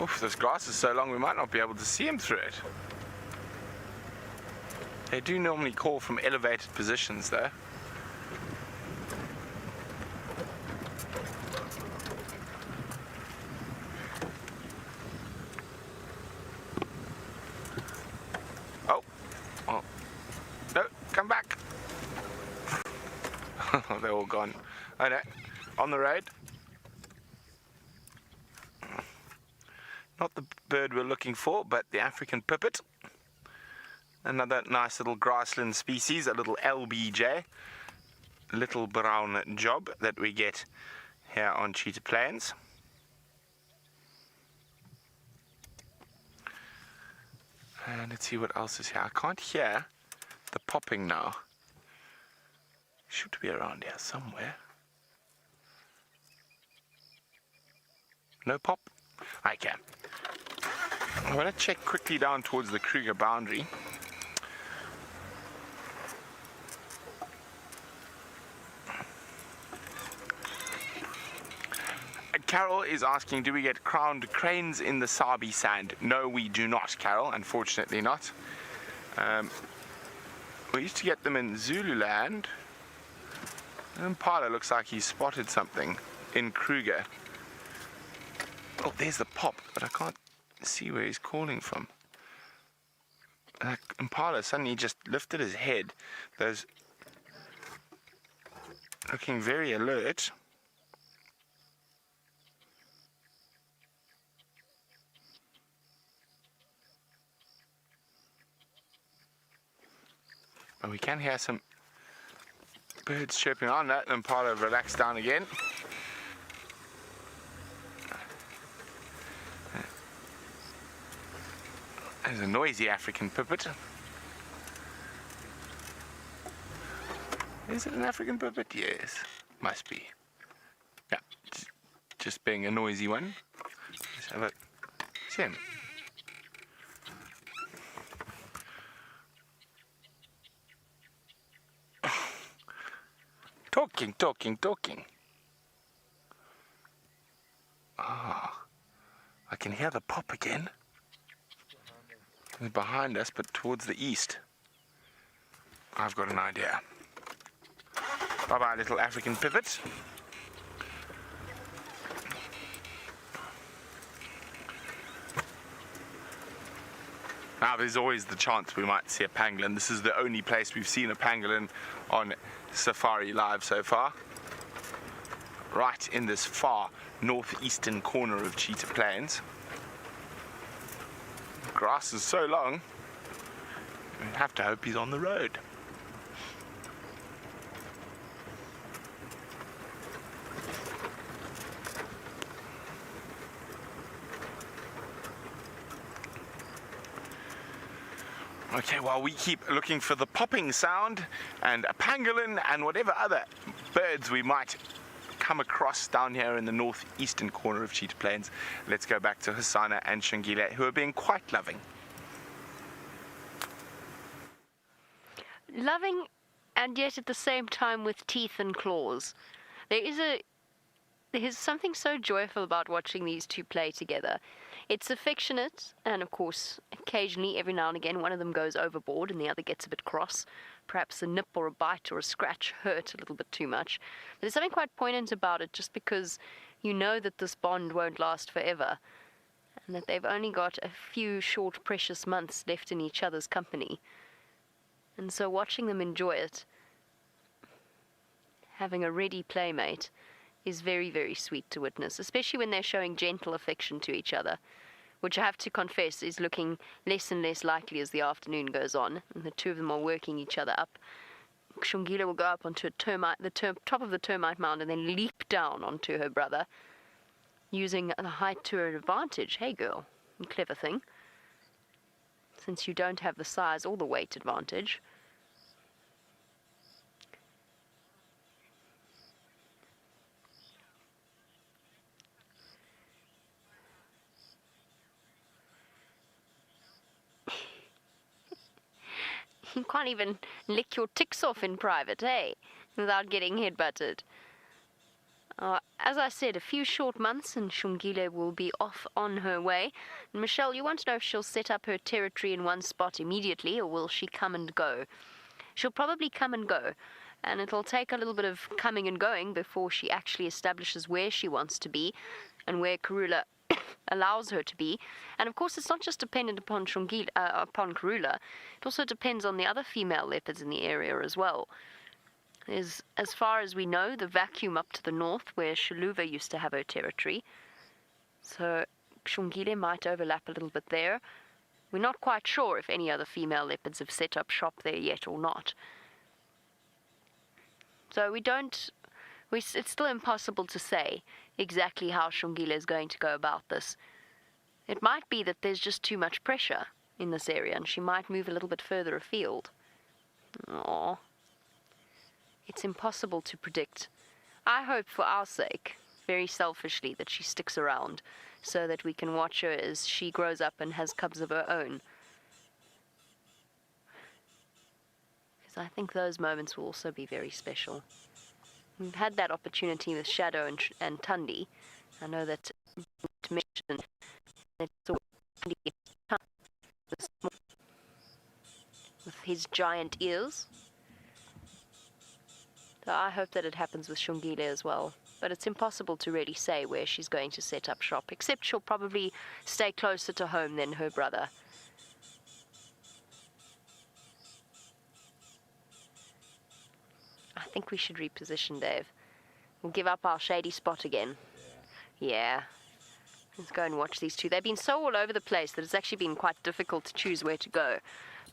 Oof, this grass is so long we might not be able to see him through it. They do normally call from elevated positions though. Come back. They're all gone. Oh no, on the road. Not the bird we're looking for, but the African pipit. Another nice little grassland species, a little LBJ, little brown job that we get here on Cheetah Plains. And let's see what else is here. I can't hear the popping now. Should be around here somewhere. No pop? Okay. I'm going to check quickly down towards the Kruger boundary. Carol is asking, do we get crowned cranes in the Sabi sand? No, we do not, Carol. Unfortunately not. We used to get them in Zululand. Impala looks like he spotted something in Kruger. Oh, there's the pop, but I can't see where he's calling from. Impala suddenly just lifted his head. Those looking very alert. But we can hear some birds chirping on that, and Impala relaxed down again. There's a noisy African pipit. Is it an African pipit? Yes, must be. Yeah, just being a noisy one. Let's have a see him. Talking. Ah, I can hear the pop again. They're behind us, but towards the east. I've got an idea. Bye-bye, little African pivot. Now there's always the chance we might see a pangolin. This is the only place we've seen a pangolin on safariLIVE so far. Right in this far northeastern corner of Cheetah Plains. The grass is so long, we have to hope he's on the road. Okay, while we keep looking for the popping sound and a pangolin and whatever other birds we might come across down here in the northeastern corner of Cheetah Plains, let's go back to Hasana and Shungile, who are being quite loving. Loving, and yet at the same time with teeth and claws. There's something so joyful about watching these two play together. It's affectionate, and of course, occasionally, every now and again, one of them goes overboard and the other gets a bit cross. Perhaps a nip or a bite or a scratch hurt a little bit too much. But there's something quite poignant about it, just because you know that this bond won't last forever, and that they've only got a few short, precious months left in each other's company. And so watching them enjoy it, having a ready playmate, is very, very sweet to witness, especially when they're showing gentle affection to each other, which I have to confess is looking less and less likely as the afternoon goes on, and the two of them are working each other up. Shungile will go up onto top of the termite mound and then leap down onto her brother, using the height to her advantage. Hey girl, clever thing. Since you don't have the size or the weight advantage. You can't even lick your ticks off in private, hey? Without getting headbutted. As I said, a few short months and Shungile will be off on her way. And Michelle, you want to know if she'll set up her territory in one spot immediately, or will she come and go? She'll probably come and go, and it'll take a little bit of coming and going before she actually establishes where she wants to be and where Karula allows her to be. And of course, it's not just dependent upon upon Karula. It also depends on the other female leopards in the area as well. There's, as far as we know, the vacuum up to the north where Shaluva used to have her territory. So Shungile might overlap a little bit there. We're not quite sure if any other female leopards have set up shop there yet or not. So it's still impossible to say exactly how Shungile is going to go about this. It might be that there's just too much pressure in this area and she might move a little bit further afield. Aww. It's impossible to predict. I hope for our sake, very selfishly, that she sticks around so that we can watch her as she grows up and has cubs of her own. Because I think those moments will also be very special. We've had that opportunity with Shadow and Tundi. I know that to mention that with his giant ears. So I hope that it happens with Shungile as well. But it's impossible to really say where she's going to set up shop, except she'll probably stay closer to home than her brother. I think we should reposition, Dave. We'll give up our shady spot again. Yeah. Let's go and watch these two. They've been so all over the place that it's actually been quite difficult to choose where to go.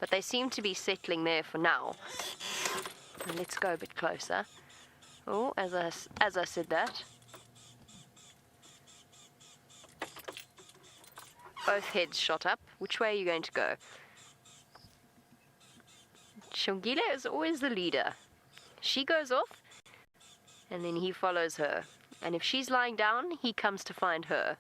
But they seem to be settling there for now. And let's go a bit closer. Oh, as I said that. Both heads shot up. Which way are you going to go? Shungile is always the leader. She goes off, and then he follows her. And if she's lying down, he comes to find her.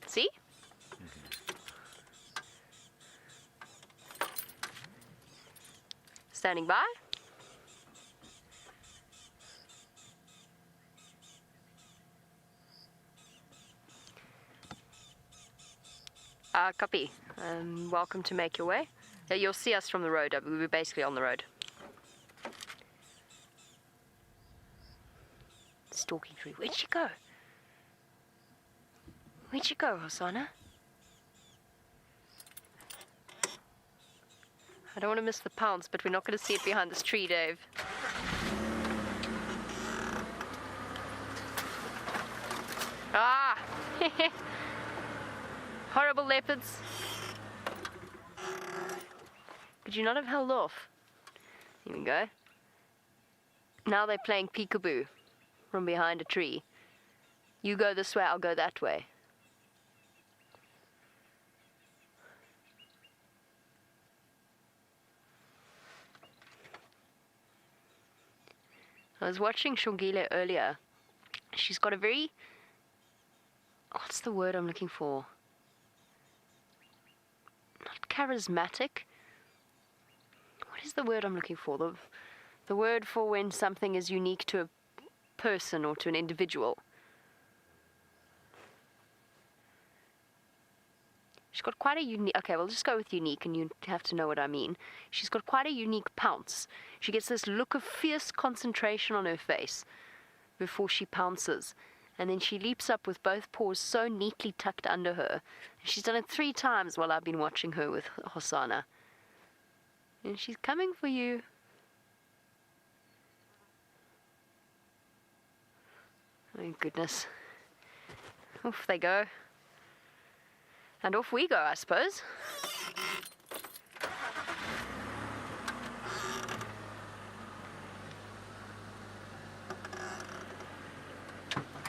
See? Standing by. Copy. Welcome to make your way. You'll see us from the road. We're basically on the road. stalking through. Where'd she go? Where'd she go, Hosanna? I don't want to miss the pounce, but we're not going to see it behind this tree, Dave. Ah! Horrible leopards. Could you not have held off? Here we go. Now they're playing peekaboo from behind a tree. You go this way, I'll go that way. I was watching Shongile earlier. She's got a very... What's the word I'm looking for? Not charismatic. What is the word I'm looking for? The word for when something is unique to a person or to an individual. She's got quite a unique... Okay, we'll just go with unique, and you have to know what I mean. She's got quite a unique pounce. She gets this look of fierce concentration on her face before she pounces. And then she leaps up with both paws so neatly tucked under her. She's done it 3 times while I've been watching her with Hosanna. And she's coming for you. Oh, goodness. Off they go. And off we go, I suppose.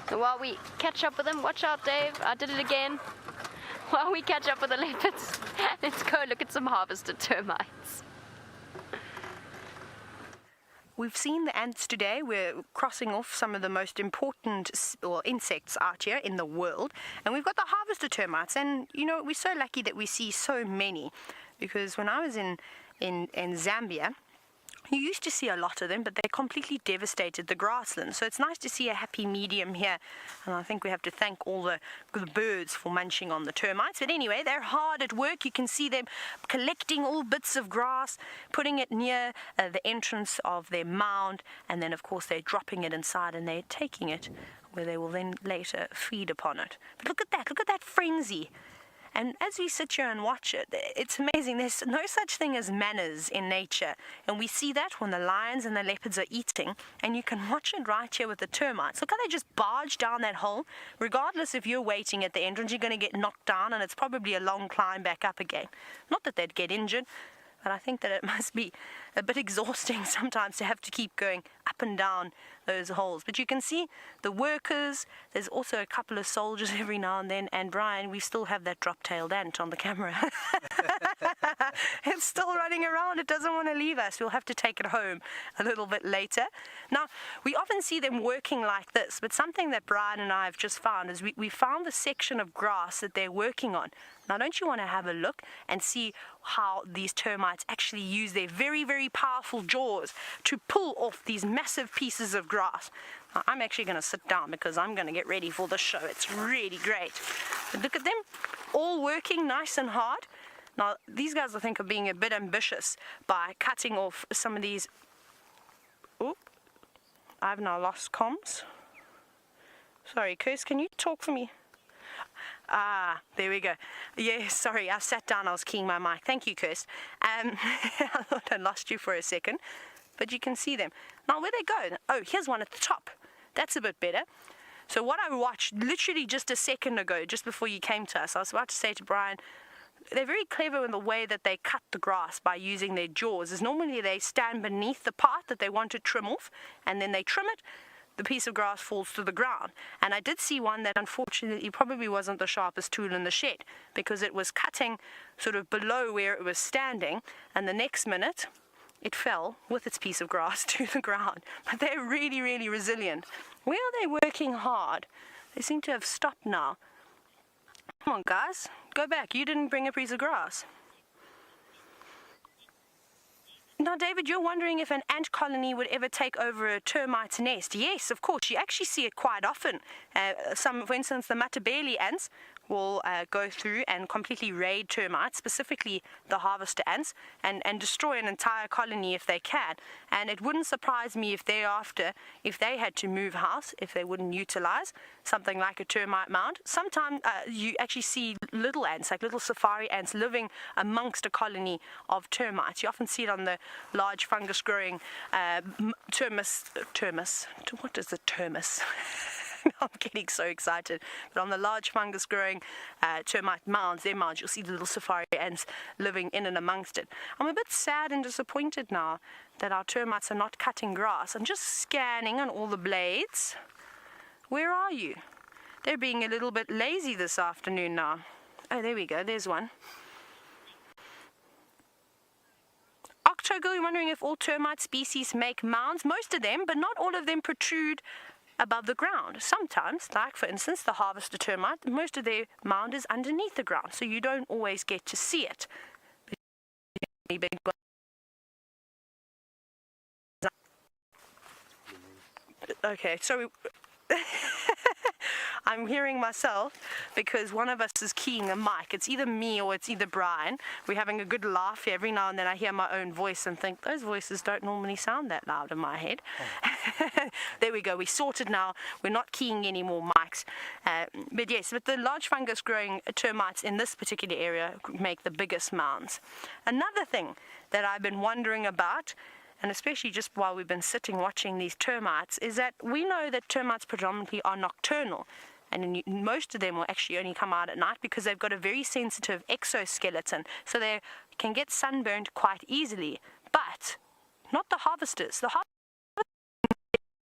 So while we catch up with them, watch out, Dave, I did it again. While we catch up with the leopards, let's go look at some harvested termites. We've seen the ants today. We're crossing off some of the most important insects out here in the world. And we've got the harvester termites. And, you know, we're so lucky that we see so many. Because when I was in Zambia, you used to see a lot of them, but they completely devastated the grasslands. So it's nice to see a happy medium here. And I think we have to thank all the birds for munching on the termites. But anyway, they're hard at work. You can see them collecting all bits of grass, putting it near the entrance of their mound. And then, of course, they're dropping it inside and they're taking it where they will then later feed upon it. But look at that frenzy. And as we sit here and watch it, it's amazing. There's no such thing as manners in nature. And we see that when the lions and the leopards are eating. And you can watch it right here with the termites. Look how they just barge down that hole. Regardless if you're waiting at the entrance, you're going to get knocked down. And it's probably a long climb back up again. Not that they'd get injured, but I think that it must be a bit exhausting sometimes to have to keep going up and down those holes. But you can see the workers. There's also a couple of soldiers every now and then. And Brian, we still have that drop-tailed ant on the camera. It's still running around. It doesn't want to leave us. We'll have to take it home a little bit later. Now, we often see them working like this, but something that Brian and I have just found is we found the section of grass that they're working on. Now, don't you want to have a look and see how these termites actually use their very, very powerful jaws to pull off these massive pieces of grass? Now, I'm actually going to sit down because I'm going to get ready for the show. It's really great. But look at them, all working nice and hard. Now, these guys, I think, are being a bit ambitious by cutting off some of these. Oop, I've now lost comms. Sorry, Kirst, can you talk for me? Ah, there we go. Yeah, sorry, I sat down, I was keying my mic. Thank you, Kirst. I thought I lost you for a second, but you can see them. Now, where they go? Oh, here's one at the top. That's a bit better. So what I watched literally just a second ago, just before you came to us, I was about to say to Brian, they're very clever in the way that they cut the grass by using their jaws. Is normally they stand beneath the part that they want to trim off, and then they trim it. The piece of grass falls to the ground. And I did see one that unfortunately probably wasn't the sharpest tool in the shed, because it was cutting sort of below where it was standing, and the next minute it fell with its piece of grass to the ground. But they're really, really resilient. Where are they working hard? They seem to have stopped now. Come on, guys, go back. You didn't bring a piece of grass. Now, David, you're wondering if an ant colony would ever take over a termite's nest. Yes, of course. You actually see it quite often. For instance, the Matabele ants will go through and completely raid termites, specifically the harvester ants, and destroy an entire colony if they can. And it wouldn't surprise me if thereafter, if they had to move house, if they wouldn't utilize something like a termite mound. Sometimes you actually see little ants, like little safari ants, living amongst a colony of termites. You often see it on the large fungus-growing termis. What is the termis? I'm getting so excited. But on the large fungus-growing termite mounds, their mounds, you'll see the little safari ants living in and amongst it. I'm a bit sad and disappointed now that our termites are not cutting grass. I'm just scanning on all the blades. Where are you? They're being a little bit lazy this afternoon now. Oh, there we go. There's one. Octogal, you're wondering if all termite species make mounds. Most of them, but not all of them protrude above the ground. Sometimes, like for instance the harvester termite, most of their mound is underneath the ground, so you don't always get to see it. Okay, so I'm hearing myself because one of us is keying a mic. It's either me or it's either Brian. We're having a good laugh here. Every now and then I hear my own voice and think, those voices don't normally sound that loud in my head. Oh. There we go. We're sorted now. We're not keying any more mics. But yes, but the large fungus growing termites in this particular area make the biggest mounds. Another thing that I've been wondering about, and especially just while we've been sitting watching these termites, is that we know that termites predominantly are nocturnal. And most of them will actually only come out at night because they've got a very sensitive exoskeleton. So they can get sunburned quite easily. But not the harvesters. The harvesters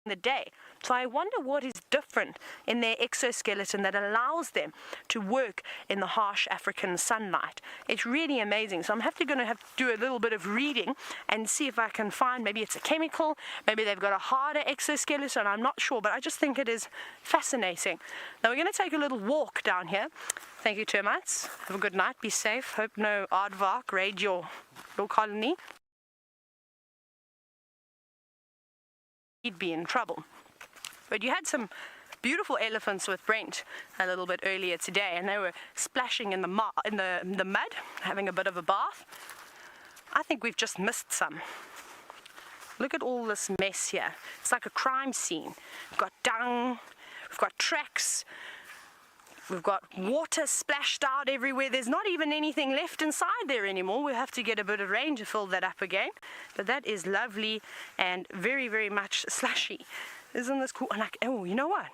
in the day. So I wonder what is different in their exoskeleton that allows them to work in the harsh African sunlight. It's really amazing. So I'm going to have to do a little bit of reading and see if I can find, maybe it's a chemical, maybe they've got a harder exoskeleton, I'm not sure, but I just think it is fascinating. Now we're going to take a little walk down here. Thank you, termites. Have a good night. Be safe. Hope no aardvark raid your colony. He'd be in trouble. But you had some beautiful elephants with Brent a little bit earlier today, and they were splashing in the mud, having a bit of a bath. I think we've just missed some. Look at all this mess here. It's like a crime scene. We've got dung, we've got tracks, we've got water splashed out everywhere. There's not even anything left inside there anymore. We'll have to get a bit of rain to fill that up again. But that is lovely and very, very much slushy. Isn't this cool? And like, oh, you know what?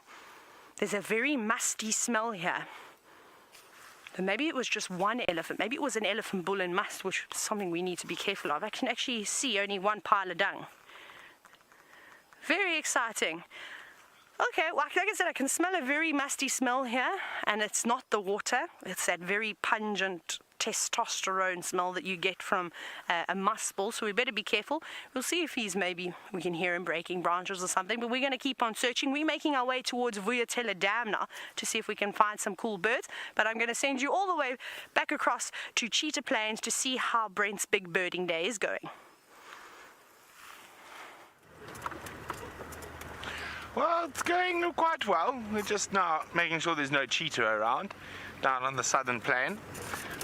There's a very musty smell here. And maybe it was just one elephant. Maybe it was an elephant bull in must, which is something we need to be careful of. I can actually see only one pile of dung. Very exciting. Okay, well, like I said, I can smell a very musty smell here, and it's not the water. It's that very pungent testosterone smell that you get from a musk bull, so we better be careful. We'll see if maybe we can hear him breaking branches or something, but we're going to keep on searching. We're making our way towards Vuyatela Dam now to see if we can find some cool birds, but I'm going to send you all the way back across to Cheetah Plains to see how Brent's big birding day is going. Well, it's going quite well. We're just now making sure there's no cheetah around down on the southern plain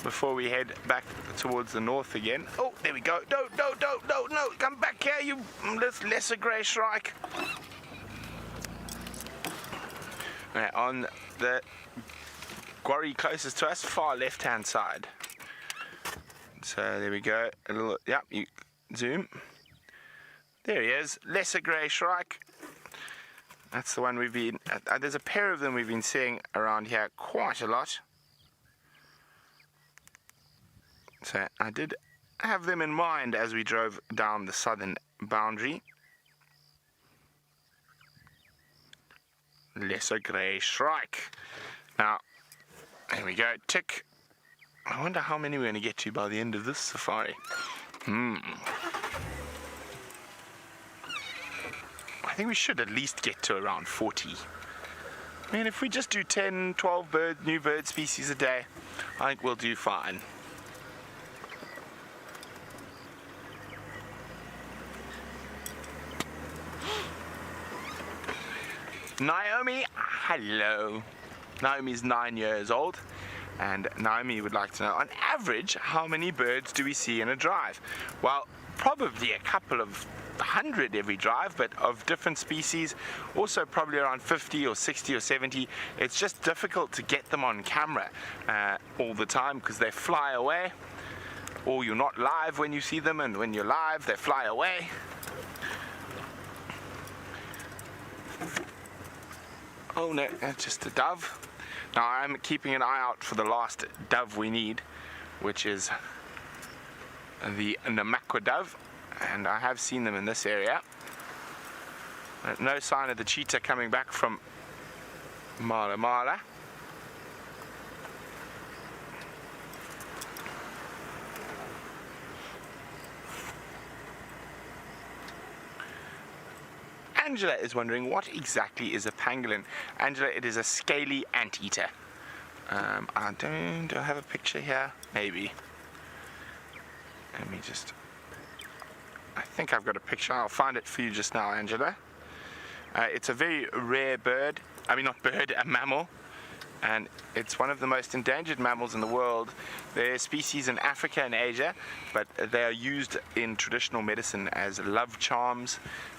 before we head back towards the north again. Oh, there we go. No, come back here, you lesser grey shrike. Okay, on the quarry closest to us, far left-hand side. So there we go. A little, yeah, you zoom. There he is, lesser grey shrike. That's the one we've been, there's a pair of them we've been seeing around here quite a lot. So I did have them in mind as we drove down the southern boundary. Lesser grey shrike. Now, there we go, tick. I wonder how many we're going to get to by the end of this safari. I think we should at least get to around 40. I mean, if we just do 10, 12 new bird species a day, I think we'll do fine. Naomi, hello. Naomi's 9 years old, and Naomi would like to know, on average, how many birds do we see in a drive? Well, probably a couple of 100 every drive, but of different species, also probably around 50 or 60 or 70. It's just difficult to get them on camera all the time because they fly away, or you're not live when you see them, and when you're live they fly away. Oh no, that's just a dove. Now I'm keeping an eye out for the last dove we need, which is the Namakwa dove, and I have seen them in this area. No sign of the cheetah coming back from Mala Mala. Angela is wondering, what exactly is a pangolin? Angela, it is a scaly anteater. Do I have a picture here? Maybe. Let me just... I think I've got a picture. I'll find it for you just now, Angela. It's a very rare bird. I mean, not bird, a mammal. And it's one of the most endangered mammals in the world. They're species in Africa and Asia, but they are used in traditional medicine as love charms,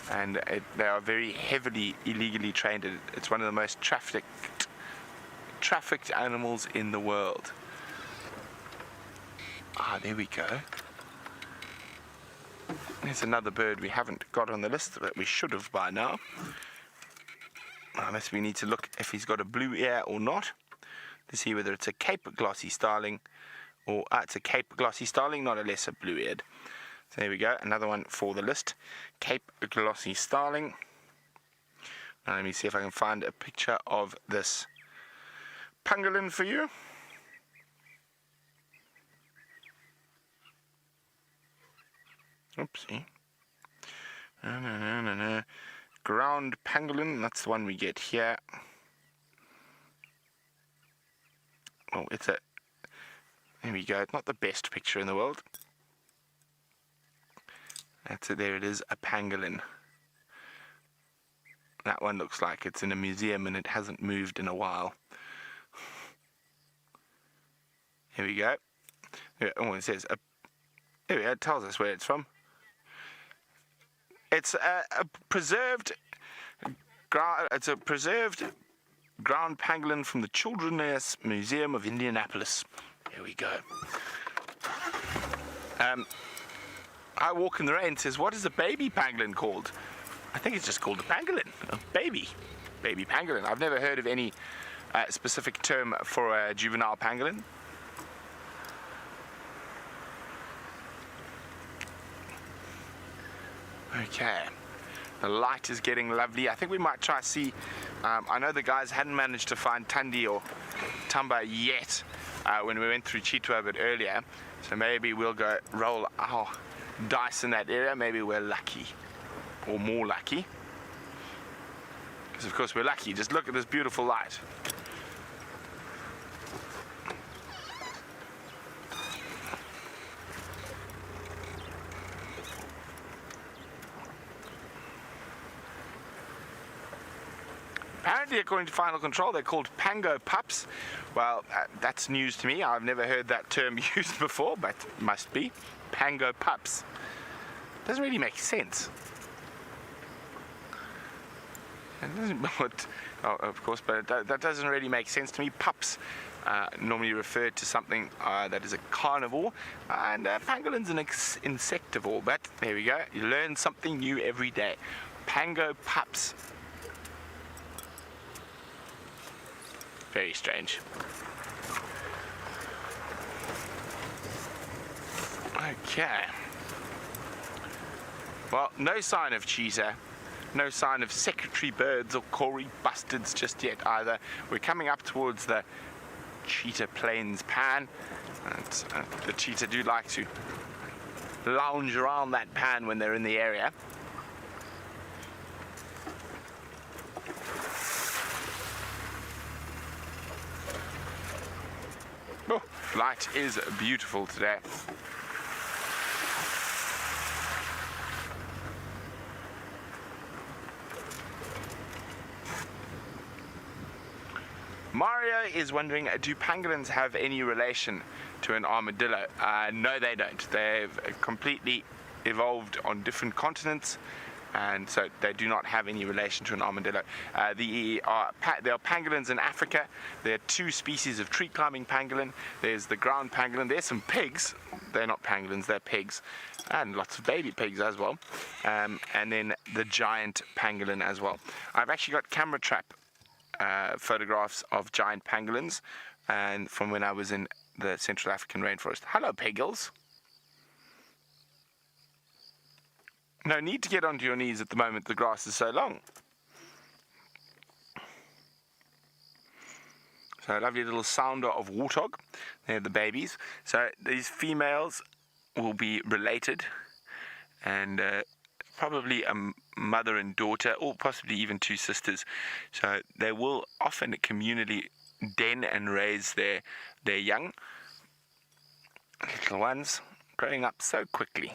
and they are very heavily illegally trained. It's one of the most trafficked animals in the world. Ah, there we go. There's another bird we haven't got on the list that we should have by now. Unless we need to look if he's got a blue ear or not, to see whether it's a Cape glossy starling, or it's a Cape glossy starling, not a lesser blue-eared. So there we go, another one for the list, Cape glossy starling. Now let me see if I can find a picture of this pangolin for you. Oopsie. No. Ground pangolin, that's the one we get here. Oh, there we go, it's not the best picture in the world. That's it, there it is, a pangolin. That one looks like it's in a museum and it hasn't moved in a while. Here we go. Oh, it says, here we go, it tells us where it's from. It's a preserved ground pangolin from the Children's Museum of Indianapolis. Here we go. I Walk in the Rain says, what is a baby pangolin called? I think it's just called a pangolin, a baby pangolin. I've never heard of any specific term for a juvenile pangolin. Okay, the light is getting lovely. I think we might try to see, I know the guys hadn't managed to find Tundi or Tumba yet when we went through Chitwa a bit earlier, so maybe we'll go roll our dice in that area. Maybe we're lucky, or more lucky, because of course we're lucky. Just look at this beautiful light. Apparently, according to Final Control, they're called Pango pups. Well, that's news to me. I've never heard that term used before, but it must be. Pango pups. Doesn't really make sense. It doesn't, of course, but that doesn't really make sense to me. Pups normally refer to something that is a carnivore, and pangolin's an insectivore. But there we go. You learn something new every day. Pango pups. Very strange. Okay. Well, no sign of cheetah, no sign of secretary birds or Corey bustards just yet either. We're coming up towards the cheetah plains pan, and the cheetah do like to lounge around that pan when they're in the area. Oh, light is beautiful today. Mario is wondering, do pangolins have any relation to an armadillo? No, they don't. They've completely evolved on different continents, and so they do not have any relation to an armadillo. There are pangolins in Africa. There are two species of tree climbing pangolin. There's the ground pangolin. There's some pigs. They're not pangolins, they're pigs, and lots of baby pigs as well. And then the giant pangolin as well. I've actually got camera trap photographs of giant pangolins, and from when I was in the Central African rainforest. Hello, piggles. No need to get onto your knees at the moment, the grass is so long. So a lovely little sounder of warthog. They're the babies. So these females will be related, and probably a mother and daughter, or possibly even two sisters. So they will often communally den and raise their young. Little ones growing up so quickly.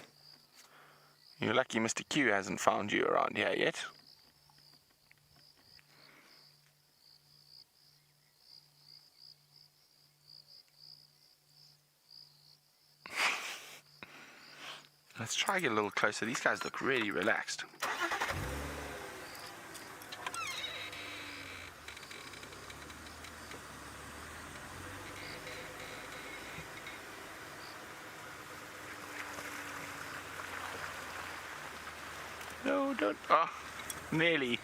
You're lucky Mr. Q hasn't found you around here yet. Let's try to get a little closer. These guys look really relaxed. No, don't. Oh, nearly.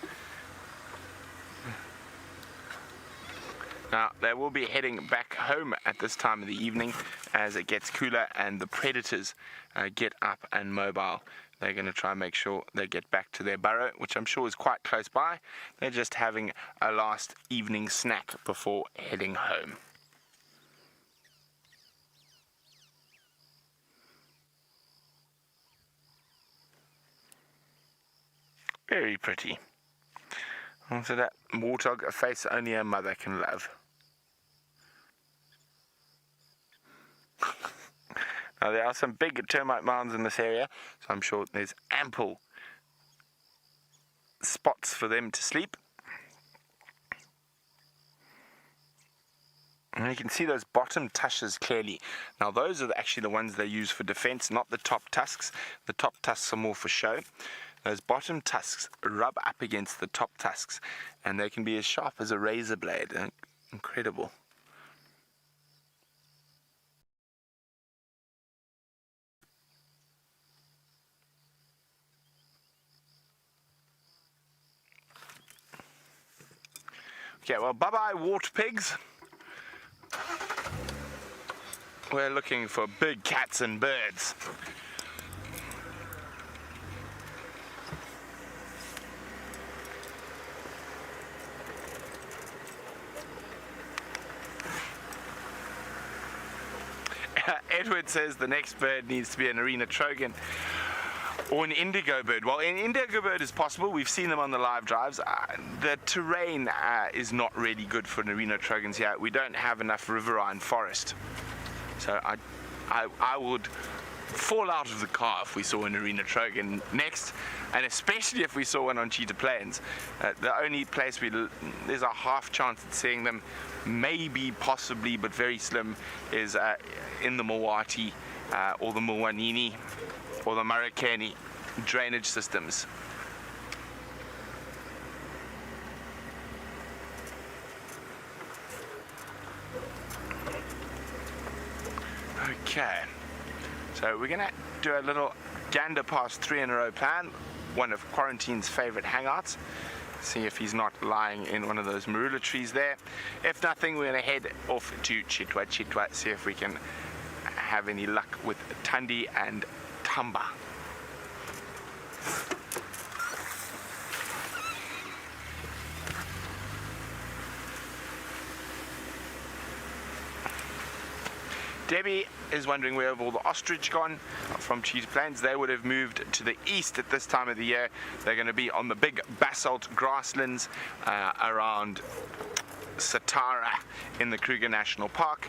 Now, they will be heading back home at this time of the evening as it gets cooler and the predators get up and mobile. They're going to try and make sure they get back to their burrow, which I'm sure is quite close by. They're just having a last evening snack before heading home. Very pretty. So that warthog, a face only a mother can love. Now there are some big termite mounds in this area, so I'm sure there's ample spots for them to sleep. And you can see those bottom tushes clearly. Now those are actually the ones they use for defense, not the top tusks. The top tusks are more for show. Those bottom tusks rub up against the top tusks, and they can be as sharp as a razor blade. Incredible. Okay, well, bye-bye, wart pigs. We're looking for big cats and birds. Edward says the next bird needs to be an arena trogon or an indigo bird. Well, an indigo bird is possible. We've seen them on the live drives. The terrain is not really good for an arena trogons here. We don't have enough riverine forest. So I would fall out of the car if we saw an arena trogon next, and especially if we saw one on Cheetah Plains. The only place there's a half chance at seeing them, maybe, possibly, but very slim, is in the Mawati or the Mulwanini or the Marakani drainage systems. Okay, so we're gonna do a little gander past 3 in a row plan, one of Quarantine's favorite hangouts. See if he's not lying in one of those marula trees there. If nothing, we're gonna head off to Chitwa, see if we can have any luck with Tundi and Tamba. Debbie is wondering where have all the ostrich gone from Cheetah Plains. They would have moved to the east at this time of the year. They're going to be on the big basalt grasslands around Satara in the Kruger National Park,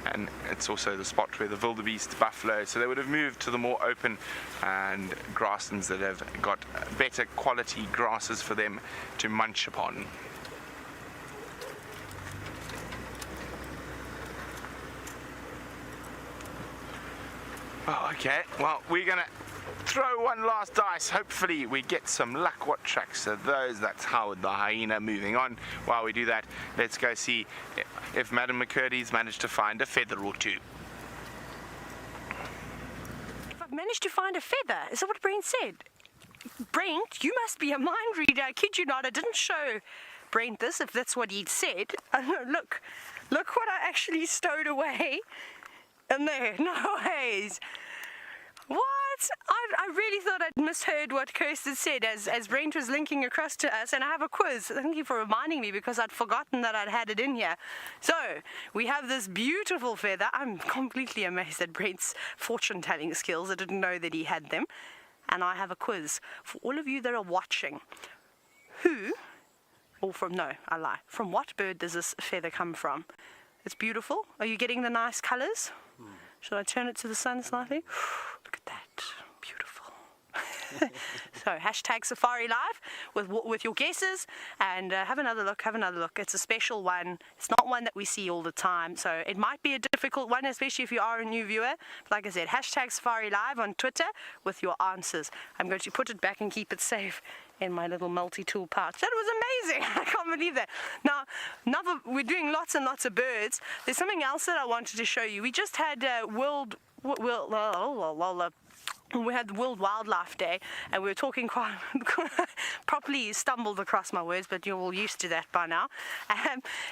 and it's also the spot where the wildebeest, buffalo, so they would have moved to the more open and grasslands that have got better quality grasses for them to munch upon. Oh, okay. Well, we're gonna throw one last dice. Hopefully we get some luck. What tracks are those? That's Howard the hyena moving on. While we do that, let's go see if Madam McCurdy's managed to find a feather or two. If I've managed to find a feather, is that what Brent said? Brent, you must be a mind reader. I kid you not, I didn't show Brent this, if that's what he'd said. Look what I actually stowed away in there. No ways. What? I really thought I'd misheard what Kirsten said as Brent was linking across to us, and I have a quiz. Thank you for reminding me, because I'd forgotten that I'd had it in here. So, we have this beautiful feather. I'm completely amazed at Brent's fortune-telling skills. I didn't know that he had them. And I have a quiz for all of you that are watching. From what bird does this feather come from? It's beautiful. Are you getting the nice colors? Should I turn it to the sun slightly? Look at that. Beautiful. So, hashtag safariLIVE with your guesses, and have another look. It's a special one. It's not one that we see all the time, so it might be a difficult one, especially if you are a new viewer. But like I said, hashtag safariLIVE on Twitter with your answers. I'm going to put it back and keep it safe in my little multi-tool pouch. That was amazing. I can't believe that. Now we're doing lots and lots of birds. There's something else that I wanted to show you. We just had we had World Wildlife Day, and we were talking quite properly stumbled across my words, but you're all used to that by now.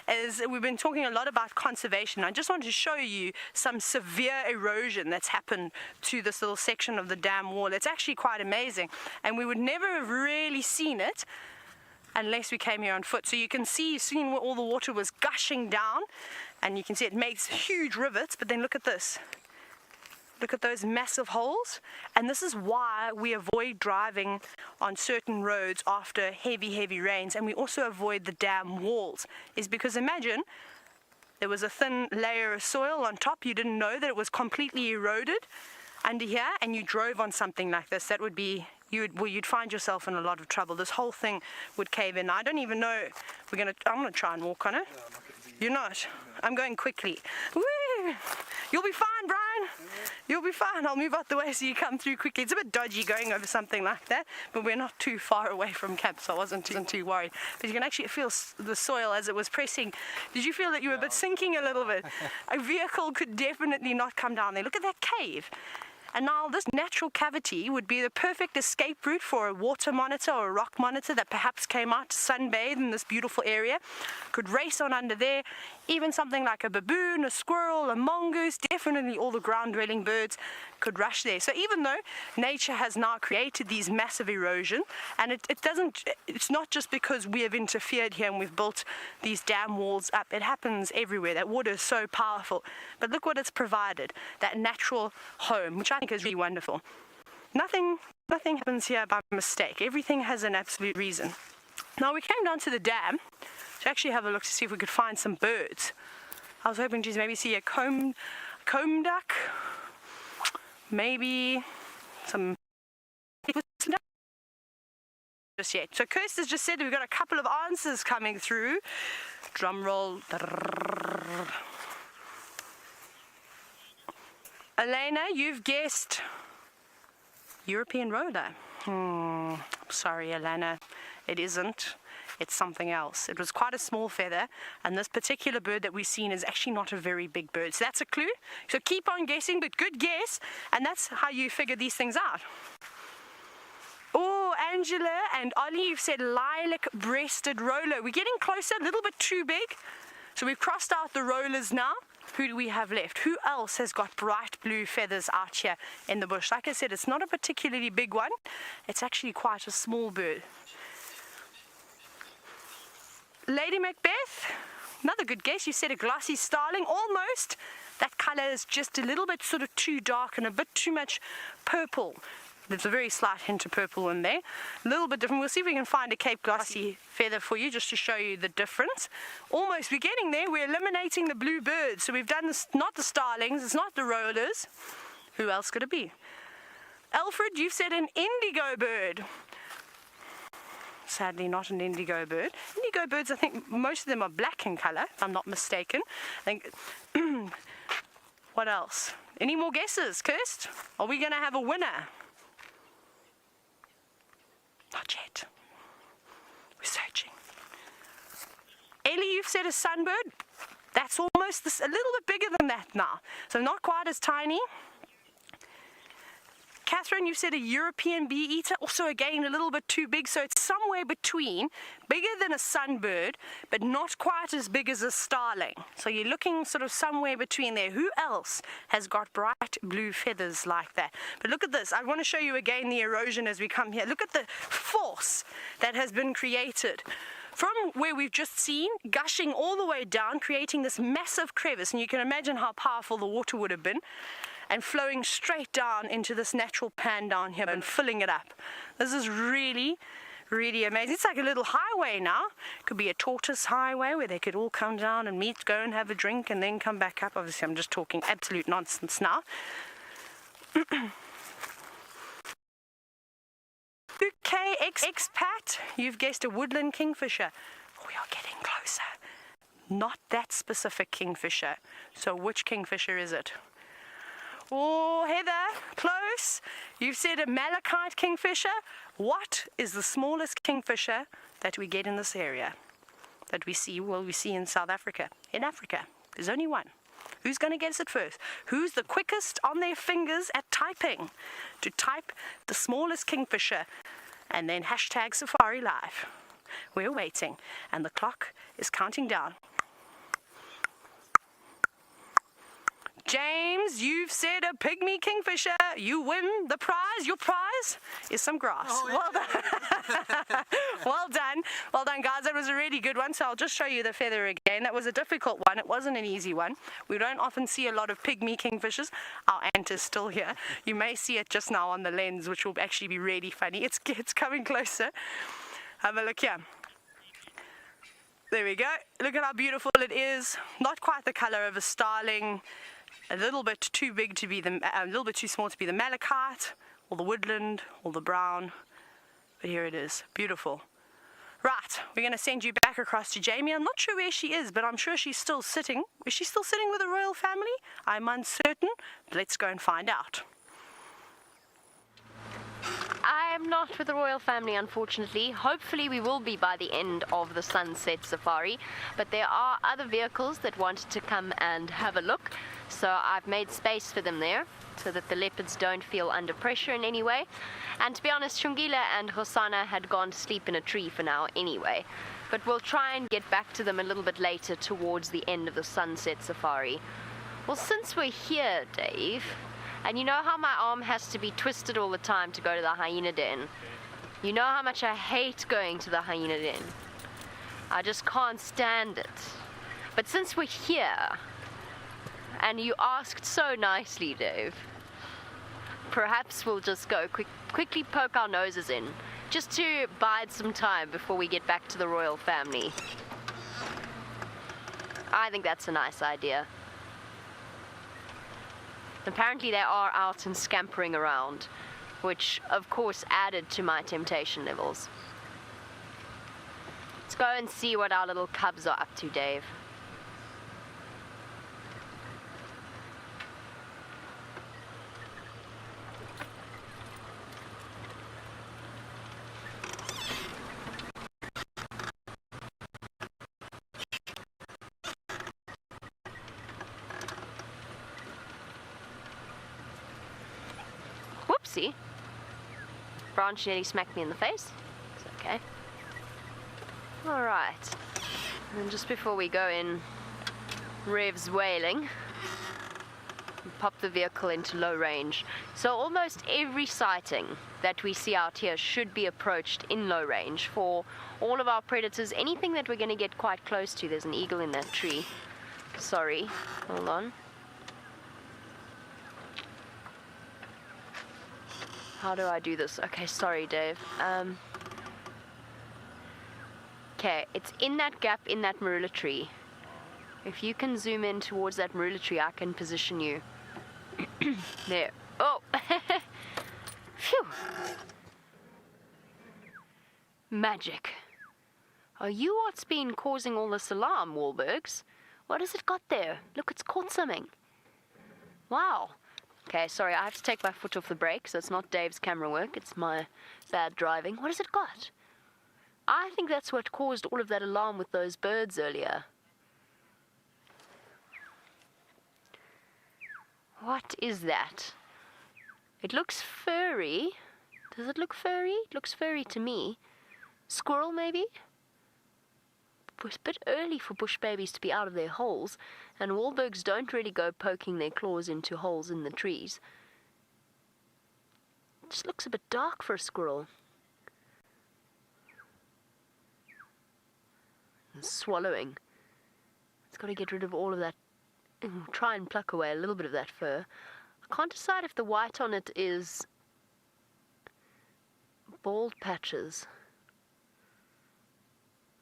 As we've been talking a lot about conservation, I just wanted to show you some severe erosion that's happened to this little section of the dam wall. It's actually quite amazing, and we would never have really seen it unless we came here on foot. So you can see, you've seen where all the water was gushing down, and you can see it makes huge rivets, but then look at this. Look at those massive holes, and this is why we avoid driving on certain roads after heavy rains, and we also avoid the dam walls, is because imagine there was a thin layer of soil on top, you didn't know that it was completely eroded under here, and you drove on something like this. That would be, you'd find yourself in a lot of trouble. This whole thing would cave in. I don't even know, I'm gonna try and walk on it. You're not? I'm going quickly. Woo! You'll be fine, Brian. You'll be fine. I'll move out the way so you come through quickly. It's a bit dodgy going over something like that, but we're not too far away from camp, so I wasn't too worried. But you can actually feel the soil as it was pressing. Did you feel that you were a bit sinking a little bit? A vehicle could definitely not come down there. Look at that cave. And now this natural cavity would be the perfect escape route for a water monitor or a rock monitor that perhaps came out to sunbathe in this beautiful area. Could race on under there. Even something like a baboon, a squirrel, a mongoose, definitely all the ground-dwelling birds could rush there. So even though nature has now created these massive erosion, and it's not just because we have interfered here and we've built these dam walls up. It happens everywhere. That water is so powerful. But look what it's provided, that natural home, which I think is really wonderful. Nothing happens here by mistake. Everything has an absolute reason. Now we came down to the dam to actually have a look to see if we could find some birds. I was hoping to maybe see a comb duck, maybe some just yet. So Kirsten's just said we've got a couple of answers coming through. Drum roll. Elena, you've guessed European roller. Sorry, Elena, it isn't. It's something else. It was quite a small feather, and this particular bird that we've seen is actually not a very big bird. So that's a clue. So keep on guessing, but good guess, and that's how you figure these things out. Oh, Angela and Ollie, you've said lilac-breasted roller. We're getting closer, a little bit too big. So we've crossed out the rollers now. Who do we have left? Who else has got bright blue feathers out here in the bush? Like I said, it's not a particularly big one. It's actually quite a small bird. Lady Macbeth, another good guess. You said a glossy starling, almost. That color is just a little bit sort of too dark and a bit too much purple. There's a very slight hint of purple in there. A little bit different. We'll see if we can find a Cape glossy feather for you just to show you the difference. Almost, we're getting there. We're eliminating the blue birds. So we've done this, not the starlings, it's not the rollers. Who else could it be? Alfred, you've said an indigo bird. Sadly, not an indigo bird. Indigo birds, I think most of them are black in color, if I'm not mistaken. I think What else? Any more guesses, Kirst? Are we going to have a winner? Not yet. We're searching. Ellie, you've said a sunbird. That's almost a little bit bigger than that now. So not quite as tiny. Catherine, you said a European bee eater. Also, again, a little bit too big. So it's somewhere between, bigger than a sunbird, but not quite as big as a starling. So you're looking sort of somewhere between there. Who else has got bright blue feathers like that? But look at this. I want to show you again the erosion as we come here. Look at the force that has been created from where we've just seen, gushing all the way down, creating this massive crevice. And you can imagine how powerful the water would have been, and flowing straight down into this natural pan down here and filling it up. This is really, really amazing. It's like a little highway now. It could be a tortoise highway where they could all come down and meet, go and have a drink, and then come back up. Obviously, I'm just talking absolute nonsense now. UK expat, you've guessed a woodland kingfisher. We are getting closer. Not that specific kingfisher. So which kingfisher is it? Oh, Heather, close. You've said a malachite kingfisher. What is the smallest kingfisher that we get in this area? That we see, well, we see in South Africa. In Africa, there's only one. Who's going to guess it first? Who's the quickest on their fingers at typing? To type the smallest kingfisher and then hashtag safariLIVE. We're waiting and the clock is counting down. James, you've said a pygmy kingfisher. You win the prize. Your prize is some grass. Oh, yeah. Well done. Well done. Well done, guys. That was a really good one. So I'll just show you the feather again. That was a difficult one. It wasn't an easy one. We don't often see a lot of pygmy kingfishers. Our ant is still here. You may see it just now on the lens, which will actually be really funny. It's coming closer. Have a look here. There we go. Look at how beautiful it is. Not quite the color of a starling. A little bit too big to be a little bit too small to be the malachite, or the woodland, or the brown. But here it is, beautiful. Right, we're going to send you back across to Jamie. I'm not sure where she is, but I'm sure she's still sitting. Is she still sitting with the royal family? I'm uncertain, but let's go and find out. I am not with the royal family, unfortunately. Hopefully we will be by the end of the sunset safari, but there are other vehicles that wanted to come and have a look, so I've made space for them there so that the leopards don't feel under pressure in any way. And to be honest, Shungila and Hosanna had gone to sleep in a tree for now anyway, but we'll try and get back to them a little bit later towards the end of the sunset safari. Well, since we're here, Dave, and you know how my arm has to be twisted all the time to go to the hyena den. You know how much I hate going to the hyena den. I just can't stand it. But since we're here, and you asked so nicely, Dave, perhaps we'll just go quickly poke our noses in, just to bide some time before we get back to the royal family. I think that's a nice idea. Apparently they are out and scampering around, which of course added to my temptation levels. Let's go and see what our little cubs are up to, Dave. Whoopsie. Branch nearly smacked me in the face. It's okay. Alright. And just before we go in, revs wailing, pop the vehicle into low range. So almost every sighting that we see out here should be approached in low range for all of our predators. Anything that we're going to get quite close to. There's an eagle in that tree. Sorry. Hold on. How do I do this? Okay, sorry, Dave. Okay, it's in that gap in that marula tree. If you can zoom in towards that marula tree, I can position you. There. Oh! Phew! Magic. Are you what's been causing all this alarm, Wahlbergs? What has it got there? Look, it's caught something. Wow. Okay, sorry, I have to take my foot off the brake, so it's not Dave's camera work, it's my bad driving. What has it got? I think that's what caused all of that alarm with those birds earlier. What is that? It looks furry. Does it look furry? It looks furry to me. Squirrel, maybe? It's a bit early for bush babies to be out of their holes, and Wahlbergs don't really go poking their claws into holes in the trees. It just looks a bit dark for a squirrel. And swallowing. It's got to get rid of all of that. Try and pluck away a little bit of that fur. I can't decide if the white on it is bald patches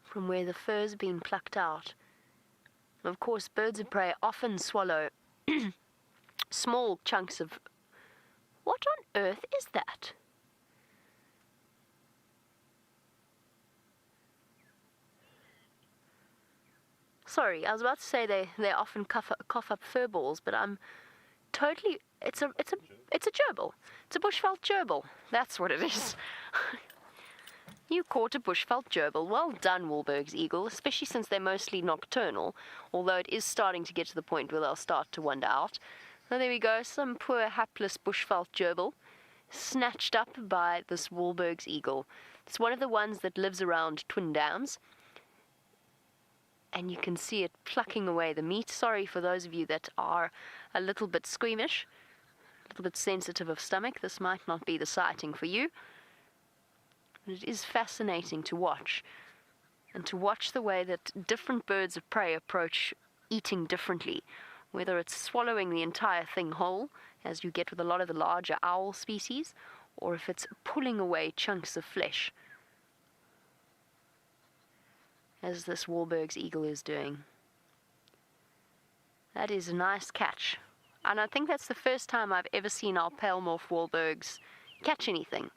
from where the fur's been plucked out. Of course, birds of prey often swallow small chunks of... What on earth is that? Sorry, I was about to say they often cough up fur balls, but I'm totally... It's a gerbil. It's a bushveld gerbil. That's what it is. You caught a bushveld gerbil. Well done, Wahlberg's eagle, especially since they're mostly nocturnal, although it is starting to get to the point where they'll start to wander out. So there we go, some poor hapless bushveld gerbil snatched up by this Wahlberg's eagle. It's one of the ones that lives around twin dams, and you can see it plucking away the meat. Sorry for those of you that are a little bit squeamish, a little bit sensitive of stomach. This might not be the sighting for you. It is fascinating to watch, and to watch the way that different birds of prey approach eating differently, whether it's swallowing the entire thing whole, as you get with a lot of the larger owl species, or if it's pulling away chunks of flesh, as this Wahlberg's eagle is doing. That is a nice catch, and I think that's the first time I've ever seen our pale morph Wahlbergs catch anything.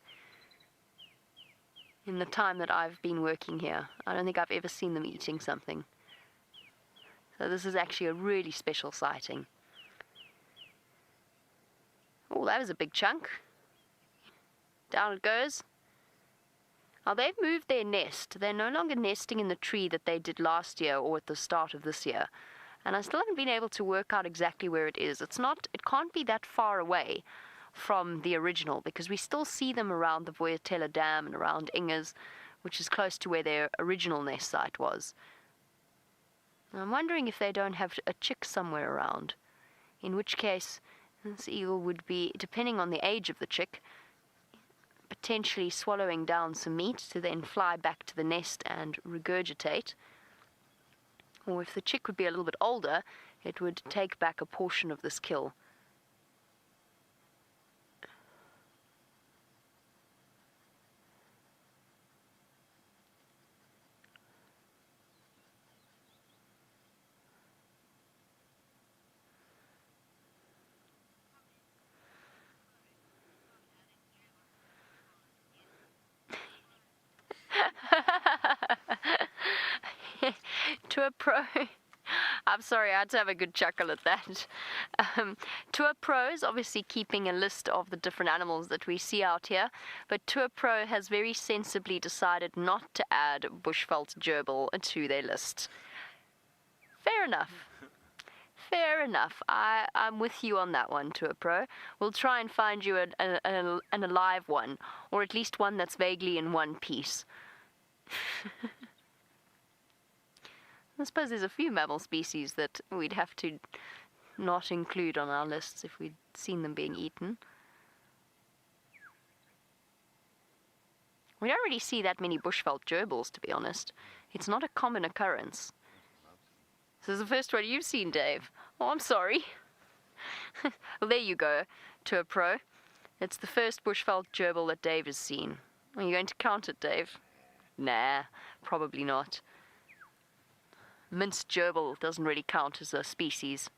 In the time that I've been working here, I don't think I've ever seen them eating something. So this is actually a really special sighting. Oh, that was a big chunk. Down it goes. Now they've moved their nest. They're no longer nesting in the tree that they did last year or at the start of this year. And I still haven't been able to work out exactly where it is. It can't be that far away from the original, because we still see them around the Voyatella Dam and around Ingers, which is close to where their original nest site was. And I'm wondering if they don't have a chick somewhere around, in which case this eagle would be, depending on the age of the chick, potentially swallowing down some meat to then fly back to the nest and regurgitate. Or if the chick would be a little bit older, it would take back a portion of this kill. To a pro, I'm sorry, I had to have a good chuckle at that. Tour Pro is obviously keeping a list of the different animals that we see out here, but Tour Pro has very sensibly decided not to add bushveld gerbil to their list. Fair enough. Fair enough. I'm with you on that one, Tour Pro. We'll try and find you an alive one, or at least one that's vaguely in one piece. I suppose there's a few mammal species that we'd have to not include on our lists if we'd seen them being eaten. We don't really see that many bushveld gerbils, to be honest. It's not a common occurrence. This is the first one you've seen, Dave. Oh, I'm sorry. Well, there you go, Tour Pro. It's the first bushveld gerbil that Dave has seen. Are you going to count it, Dave? Nah, probably not. Minced gerbil doesn't really count as a species.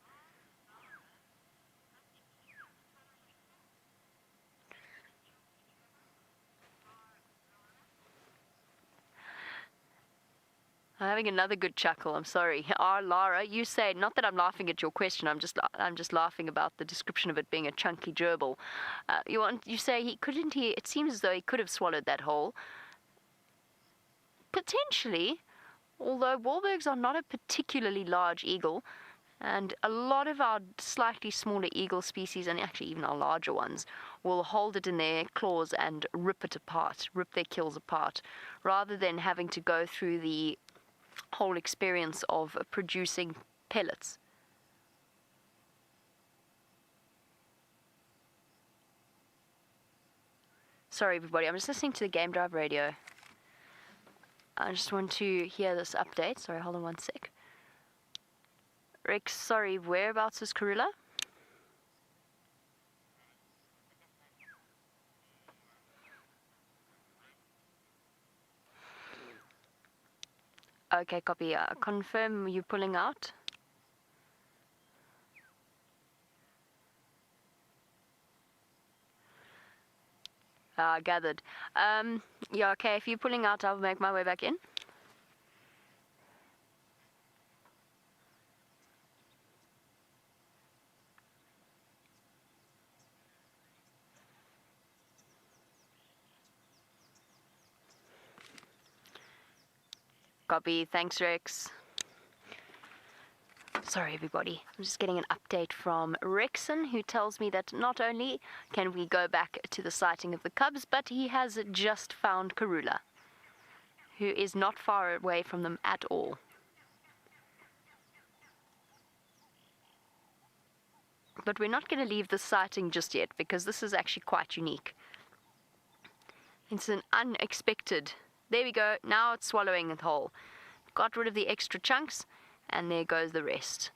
I'm having another good chuckle. I'm sorry. Lara, you say, not that I'm laughing at your question. I'm just laughing about the description of it being a chunky gerbil. You say he couldn't. It seems as though he could have swallowed that whole. Potentially, although Wahlbergs are not a particularly large eagle, and a lot of our slightly smaller eagle species, and actually even our larger ones, will hold it in their claws and rip it apart, rip their kills apart, rather than having to go through the whole experience of producing pellets. Sorry everybody, I'm just listening to the Game Drive radio. I just want to hear this update. Sorry, hold on one sec. Rex, sorry, whereabouts is Karula? Okay, copy. Confirm you pulling out. Gathered. Yeah, okay, if you're pulling out, I'll make my way back in. Copy. Thanks, Rex. Sorry, everybody. I'm just getting an update from Rexon, who tells me that not only can we go back to the sighting of the cubs, but he has just found Karula, who is not far away from them at all. But we're not going to leave the sighting just yet, because this is actually quite unique. It's an unexpected... There we go. Now it's swallowing it whole. Got rid of the extra chunks, and there goes the rest.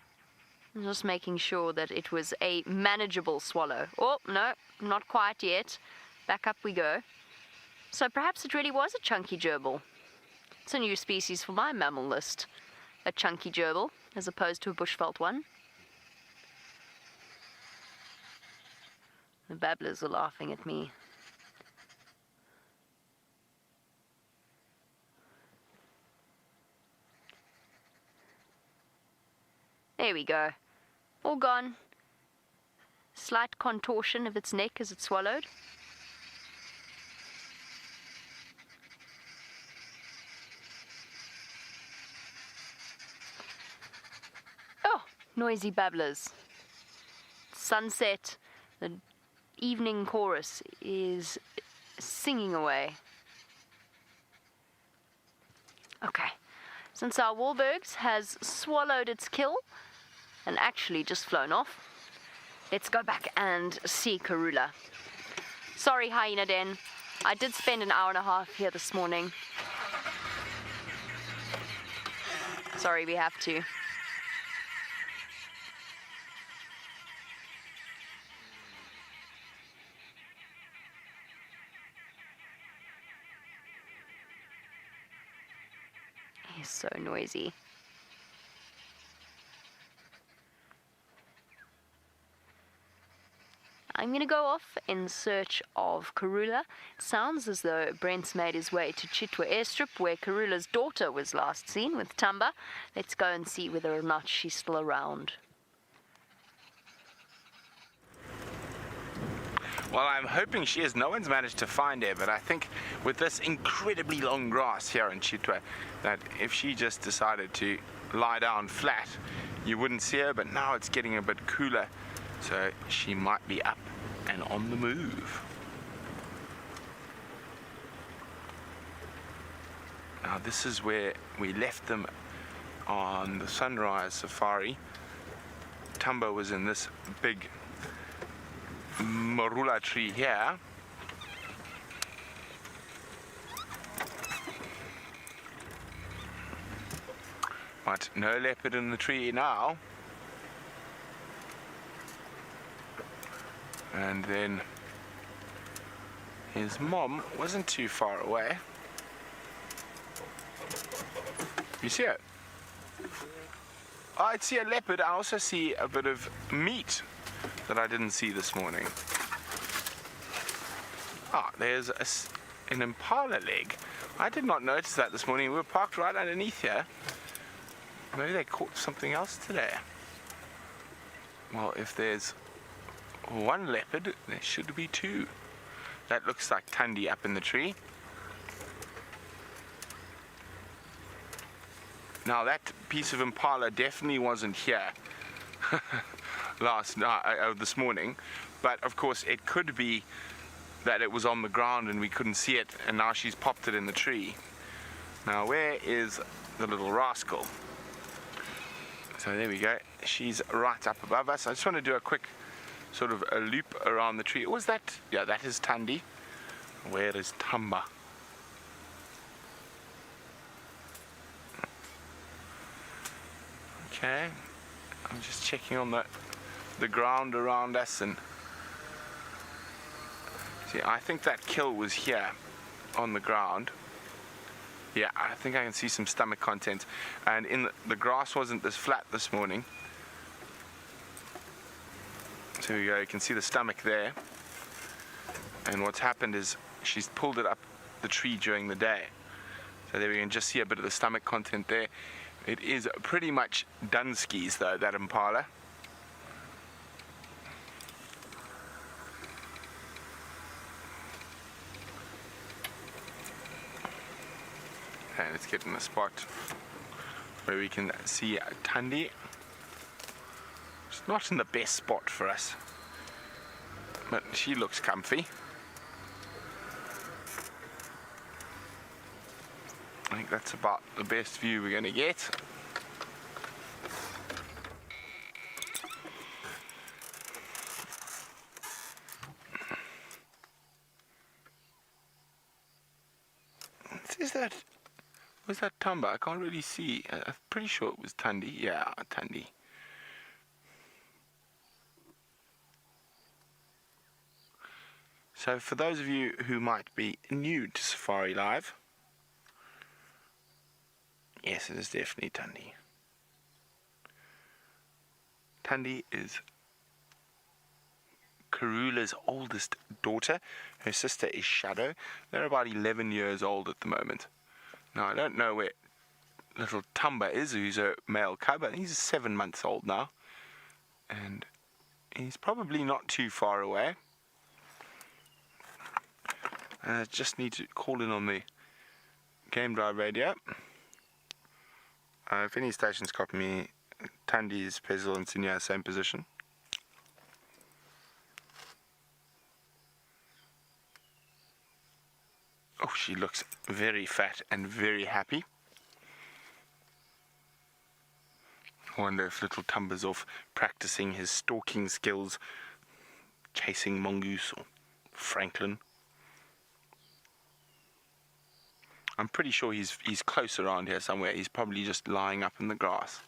I'm just making sure that it was a manageable swallow. Oh, no, not quite yet. Back up we go. So perhaps it really was a chunky gerbil. It's a new species for my mammal list. A chunky gerbil, as opposed to a bushveld one. The babblers are laughing at me. There we go. All gone. Slight contortion of its neck as it swallowed. Oh, noisy babblers. Sunset. The evening chorus is singing away. Okay. Since our Wahlbergs has swallowed its kill, and actually just flown off, let's go back and see Karula. Sorry, Hyena Den. I did spend an hour and a half here this morning. Sorry, we have to. He's so noisy. I'm going to go off in search of Karula. Sounds as though Brent's made his way to Chitwa Airstrip, where Karula's daughter was last seen with Tamba. Let's go and see whether or not she's still around. Well, I'm hoping she is. No one's managed to find her, but I think with this incredibly long grass here in Chitwa, that if she just decided to lie down flat, you wouldn't see her, but now it's getting a bit cooler, so she might be up and on the move. Now this is where we left them on the sunrise safari. Tamba was in this big marula tree here. But no leopard in the tree now. And then his mom wasn't too far away. You see it? I see a leopard. I also see a bit of meat that I didn't see this morning. Ah, there's an impala leg I did not notice that this morning. We were parked right underneath here. Maybe they caught something else today. Well, if there's one leopard, there should be two. That looks like Tundi up in the tree. Now that piece of impala definitely wasn't here this morning, but of course it could be that it was on the ground and we couldn't see it, and now she's popped it in the tree. Now where is the little rascal? So there we go, she's right up above us. I just want to do a quick sort of a loop around the tree. Was that? Yeah, that is Tundi. Where is Tamba? Okay, I'm just checking on the ground around us, and see, I think that kill was here on the ground. Yeah, I think I can see some stomach content, and the grass wasn't this flat this morning. So here we go, you can see the stomach there, and what's happened is she's pulled it up the tree during the day. So there we can just see a bit of the stomach content there. It is pretty much Dunskies though, that impala. Okay, let's get in the spot where we can see Tundi. It's not in the best spot for us, but she looks comfy. I think that's about the best view we're going to get. Was that Tamba? I can't really see. I'm pretty sure it was Tundi. Yeah, Tundi. So for those of you who might be new to safariLIVE, yes, it is definitely Tundi. Tundi is Karula's oldest daughter. Her sister is Shadow. They're about 11 years old at the moment. Now, I don't know where little Tamba is, who's a male cub. He's 7 months old now. And he's probably not too far away. I just need to call in on the game drive radio. If any stations copy me, Tundi's, Pezel and Sinya, same position. Oh, she looks very fat and very happy. I wonder if little Tumba's off practicing his stalking skills, chasing mongoose or francolin. I'm pretty sure he's close around here somewhere. He's probably just lying up in the grass.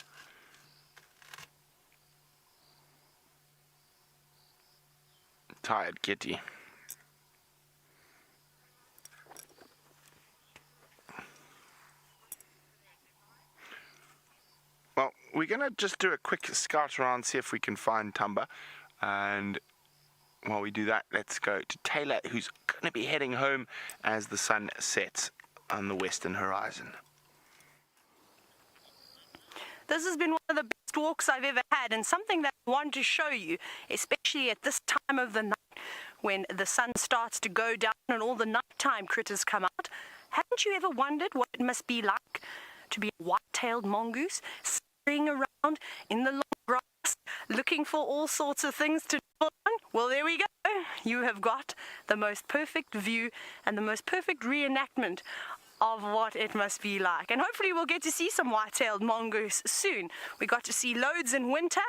Tired kitty. Well, we're going to just do a quick scout around, see if we can find Tamba. And while we do that, let's go to Taylor, who's going to be heading home as the sun sets on the western horizon. This has been one of the best walks I've ever had, and something that I want to show you, especially at this time of the night when the sun starts to go down and all the nighttime critters come out. Haven't you ever wondered what it must be like to be a white-tailed mongoose scurrying around in the long grass looking for all sorts of things to nibble on? Well, there we go. You have got the most perfect view and the most perfect reenactment of what it must be like. And hopefully we'll get to see some white-tailed mongoose soon. We got to see loads in winter,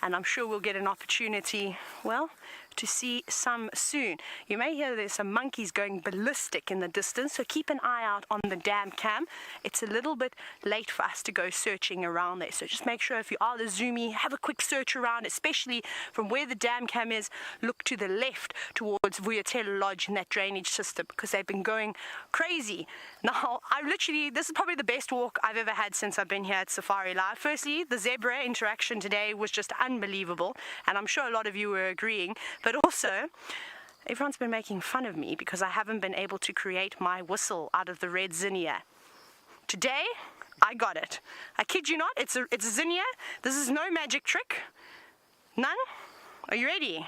and I'm sure we'll get an opportunity, well, to see some soon. You may hear there's some monkeys going ballistic in the distance, so keep an eye out on the dam cam. It's a little bit late for us to go searching around there, so just make sure if you are the zoomy, have a quick search around, especially from where the dam cam is. Look to the left towards Vuyatela Lodge and that drainage system, because they've been going crazy. Now, this is probably the best walk I've ever had since I've been here at safariLIVE. Firstly, the zebra interaction today was just unbelievable, and I'm sure a lot of you were agreeing. But also, Everyone's been making fun of me because I haven't been able to create my whistle out of the red zinnia. Today, I got it. I kid you not, it's a zinnia. This is no magic trick. None? Are you ready?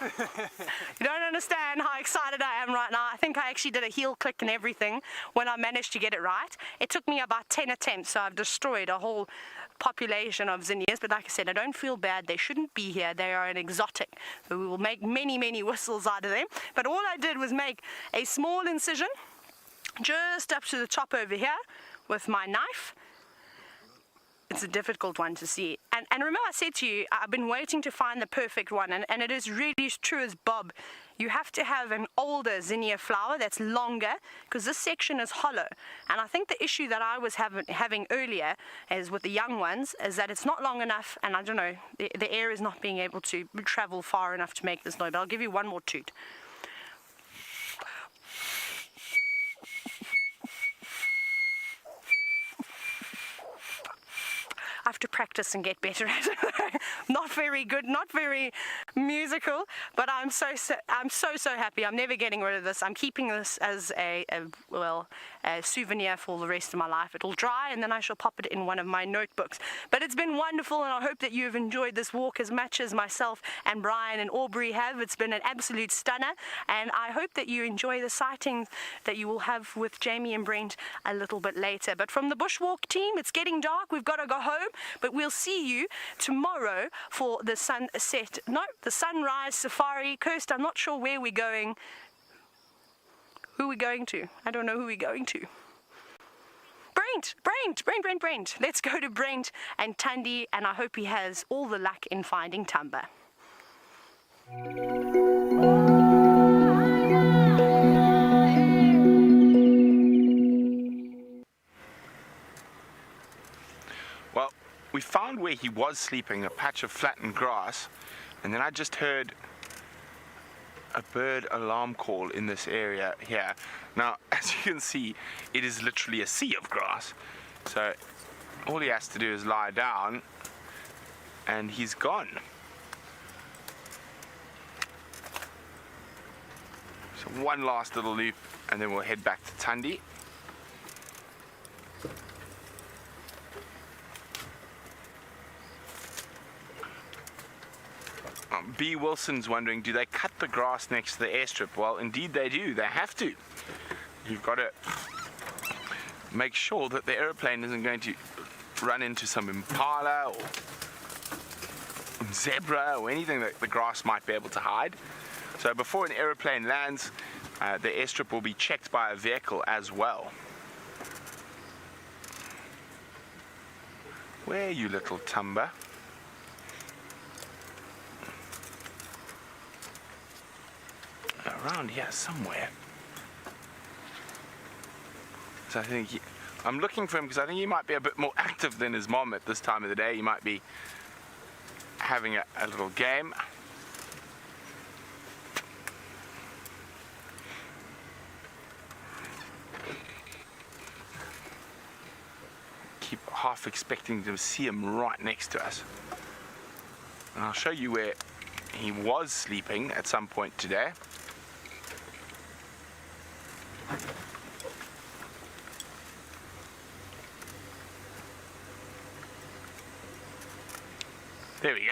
You don't understand how excited I am right now. I think I actually did a heel click and everything when I managed to get it right. It took me about 10 attempts, so I've destroyed a whole population of zinnias. But like I said, I don't feel bad. They shouldn't be here. They are an exotic. So we will make many, many whistles out of them. But all I did was make a small incision just up to the top over here with my knife. It's a difficult one to see. And remember I said to you, I've been waiting to find the perfect one. And it is really true as Bob. You have to have an older zinnia flower that's longer because this section is hollow. And I think the issue that I was having earlier is with the young ones is that it's not long enough. And I don't know, the air is not being able to travel far enough to make this noise. But I'll give you one more toot. I have to practice and get better at it. Not very good, not very musical, but I'm so happy. I'm never getting rid of this. I'm keeping this as a souvenir for the rest of my life. It'll dry and then I shall pop it in one of my notebooks. But it's been wonderful, and I hope that you've enjoyed this walk as much as myself and Brian and Aubrey have. It's been an absolute stunner, and I hope that you enjoy the sightings that you will have with Jamie and Brent a little bit later. But from the Bushwalk team, it's getting dark. We've got to go home. But we'll see you tomorrow for the sunrise safari. Kirst, I'm not sure where we're going. Who are we going to? I don't know who we're going to. Brent. Let's go to Brent and Tundi, and I hope he has all the luck in finding Tumba. We found where he was sleeping, a patch of flattened grass, and then I just heard a bird alarm call in this area here. Now, as you can see, it is literally a sea of grass. So all he has to do is lie down and he's gone. So one last little loop and then we'll head back to Tundi. B. Wilson's wondering, do they cut the grass next to the airstrip? Well, indeed they do. They have to. You've got to make sure that the aeroplane isn't going to run into some impala or zebra or anything that the grass might be able to hide. So before an aeroplane lands, the airstrip will be checked by a vehicle as well. Where are you, little Tumba? Around here somewhere. So I think I'm looking for him because I think he might be a bit more active than his mom at this time of the day. He might be having a little game. Keep half expecting to see him right next to us. And I'll show you where he was sleeping at some point today. There we go.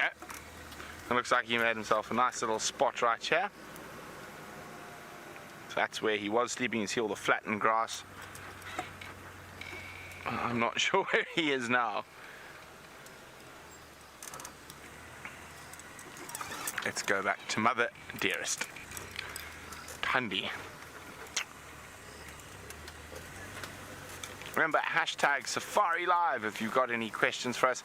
It looks like he made himself a nice little spot right here. So that's where he was sleeping. You see all the flattened grass. I'm not sure where he is now. Let's go back to Mother Dearest. Tundi. Remember, hashtag safariLIVE if you've got any questions for us.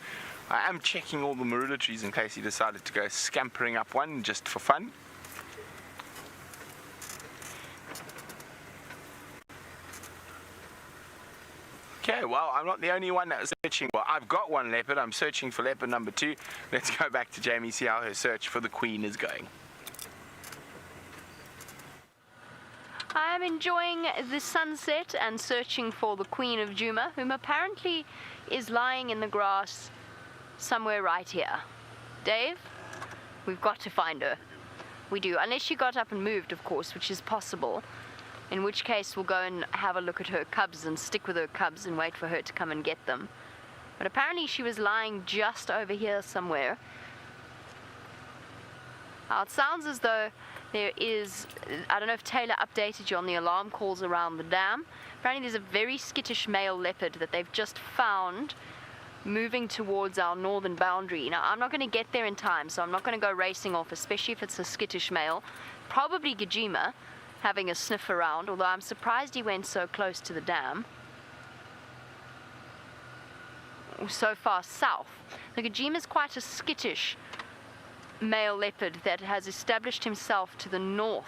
I am checking all the marula trees in case he decided to go scampering up one just for fun. Okay, well, I'm not the only one that was searching. Well, I've got one leopard. I'm searching for leopard number 2. Let's go back to Jamie, see how her search for the queen is going. I am enjoying the sunset and searching for the Queen of Juma, whom apparently is lying in the grass somewhere right here. Dave, we've got to find her. We do, unless she got up and moved, of course, which is possible. In which case, we'll go and have a look at her cubs and stick with her cubs and wait for her to come and get them. But apparently she was lying just over here somewhere. Now, it sounds as though there is, I don't know if Taylor updated you on the alarm calls around the dam. Apparently there's a very skittish male leopard that they've just found moving towards our northern boundary. Now, I'm not going to get there in time, so I'm not going to go racing off, especially if it's a skittish male. Probably Gajima, having a sniff around, although I'm surprised he went so close to the dam. So far south. The Gajima is quite a skittish male leopard that has established himself to the north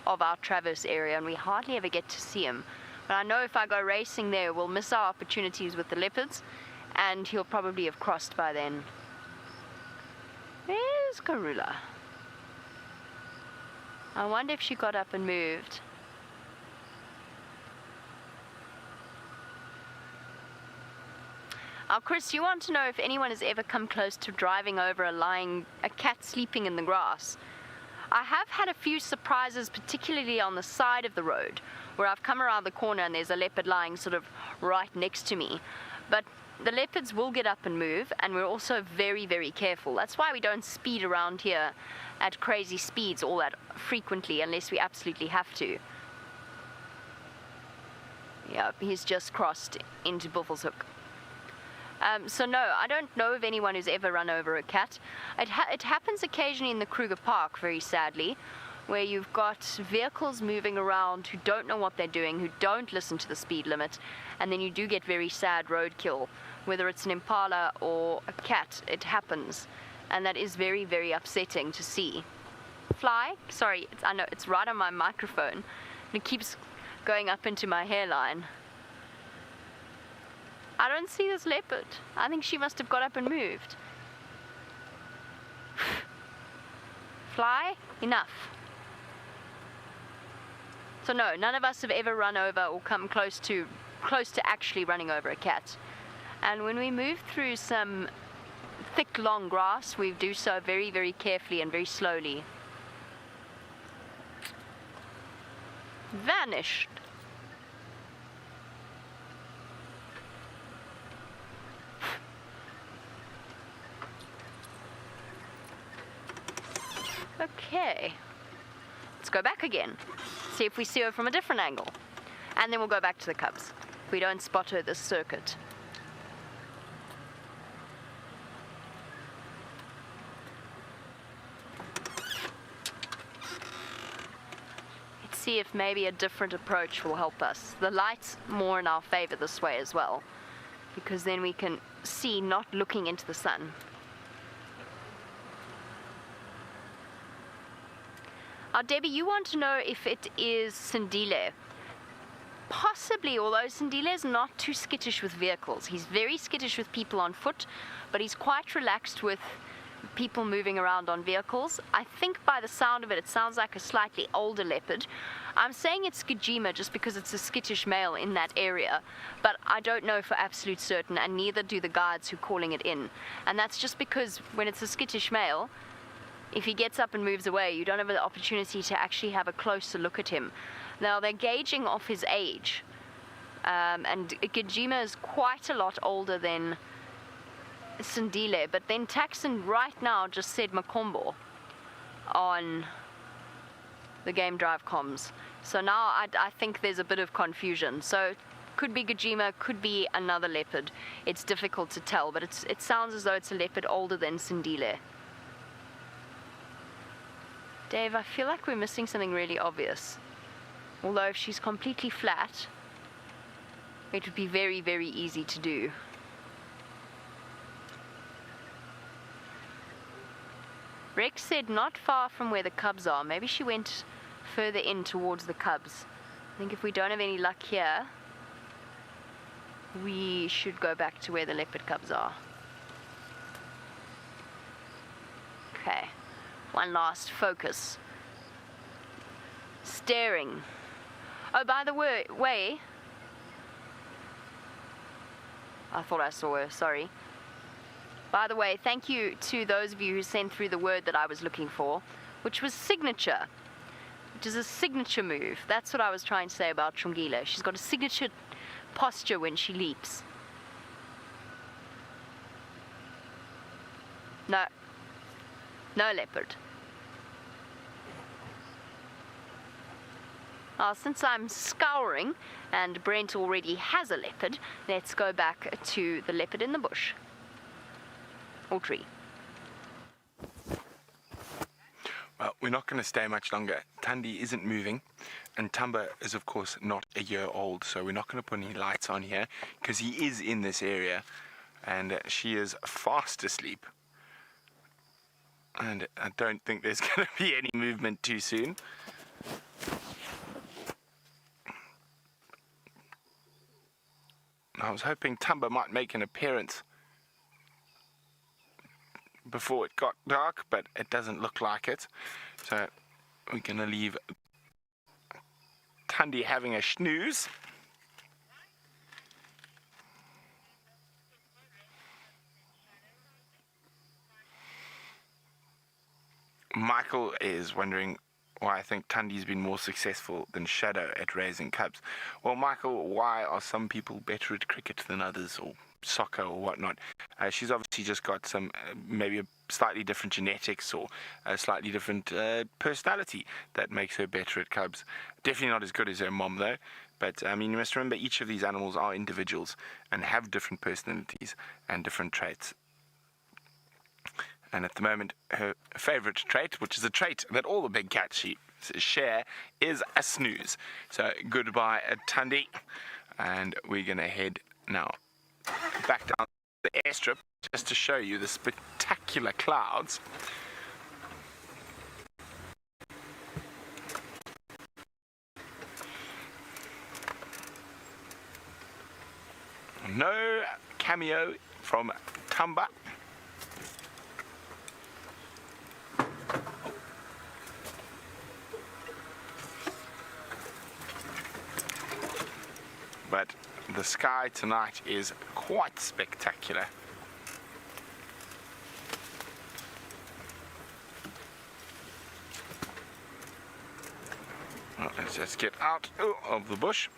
of our Traverse area, and we hardly ever get to see him. But I know if I go racing there, we'll miss our opportunities with the leopards, and he'll probably have crossed by then. Where's Karula? I wonder if she got up and moved. Now, Chris, you want to know if anyone has ever come close to driving over a cat sleeping in the grass. I have had a few surprises, particularly on the side of the road, where I've come around the corner and there's a leopard lying sort of right next to me. But the leopards will get up and move, and we're also very, very careful. That's why we don't speed around here at crazy speeds all that frequently, unless we absolutely have to. Yeah, he's just crossed into Buffelshoek. So no, I don't know of anyone who's ever run over a cat. It happens occasionally in the Kruger Park, very sadly, where you've got vehicles moving around who don't know what they're doing, who don't listen to the speed limit, and then you do get very sad roadkill. Whether it's an impala or a cat, it happens, and that is very, very upsetting to see. Fly, sorry, I know it's right on my microphone, and it keeps going up into my hairline. I don't see this leopard. I think she must have got up and moved. Fly, enough. So no, none of us have ever run over or come close to actually running over a cat. And when we move through some thick, long grass, we do so very, very carefully and very slowly. Vanished. Okay, let's go back again, see if we see her from a different angle, and then we'll go back to the cubs if we don't spot her this circuit. Let's see if maybe a different approach will help us. The light's more in our favor this way as well, because then we can see not looking into the sun. Now, Debbie, you want to know if it is Sindile. Possibly, although Sindile is not too skittish with vehicles. He's very skittish with people on foot, but he's quite relaxed with people moving around on vehicles. I think by the sound of it, it sounds like a slightly older leopard. I'm saying it's Gajima just because it's a skittish male in that area, but I don't know for absolute certain, and neither do the guides who are calling it in. And that's just because when it's a skittish male, if he gets up and moves away, you don't have the opportunity to actually have a closer look at him. Now, they're gauging off his age, and Gajima is quite a lot older than Sindile, but then Taxon right now just said Makombo on the Game Drive comms. So now I think there's a bit of confusion. So could be Gajima, could be another leopard. It's difficult to tell, but it sounds as though it's a leopard older than Sindile. Dave, I feel like we're missing something really obvious. Although if she's completely flat, it would be very, very easy to do. Rex said not far from where the cubs are. Maybe she went further in towards the cubs. I think if we don't have any luck here, we should go back to where the leopard cubs are. Okay. One last focus. Staring. Oh, by the way, I thought I saw her, sorry. By the way, thank you to those of you who sent through the word that I was looking for, which was signature, which is a signature move. That's what I was trying to say about Chungila. She's got a signature posture when she leaps. No. No leopard. Since I'm scouring and Brent already has a leopard, let's go back to the leopard in the bush. Or tree. Well, we're not going to stay much longer. Thandi isn't moving, and Tumba is, of course, not a year old, so we're not going to put any lights on here, because he is in this area, and she is fast asleep. And I don't think there's going to be any movement too soon. I was hoping Tumba might make an appearance before it got dark, but it doesn't look like it. So we're going to leave Thandi having a snooze. Michael is wondering why I think Thandi's been more successful than Shadow at raising cubs. Well, Michael, why are some people better at cricket than others, or soccer or whatnot? She's obviously just got some, maybe a slightly different genetics or a slightly different personality that makes her better at cubs. Definitely not as good as her mom, though. But, I mean, you must remember each of these animals are individuals and have different personalities and different traits. And at the moment, her favorite trait, which is a trait that all the big cats share, is a snooze. So goodbye, Thandi. And we're going to head now back down the airstrip just to show you the spectacular clouds. No cameo from Tumba. But the sky tonight is quite spectacular. Well, let's just get out of the bush.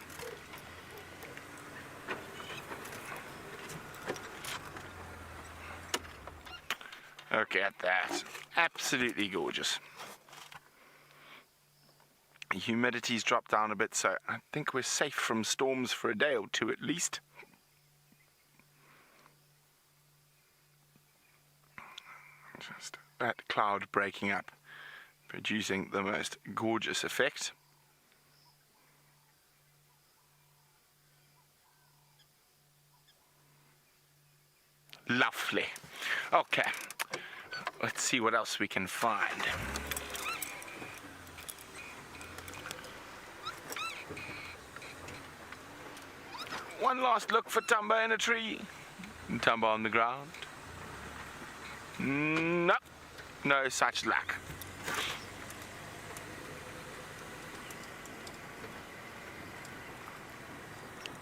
Look at that. Absolutely gorgeous. Humidity's dropped down a bit, so I think we're safe from storms for a day or two at least. Just that cloud breaking up, producing the most gorgeous effect. Lovely. Okay, let's see what else we can find. One last look for Tumba in a tree. Tumba on the ground. No, no such luck.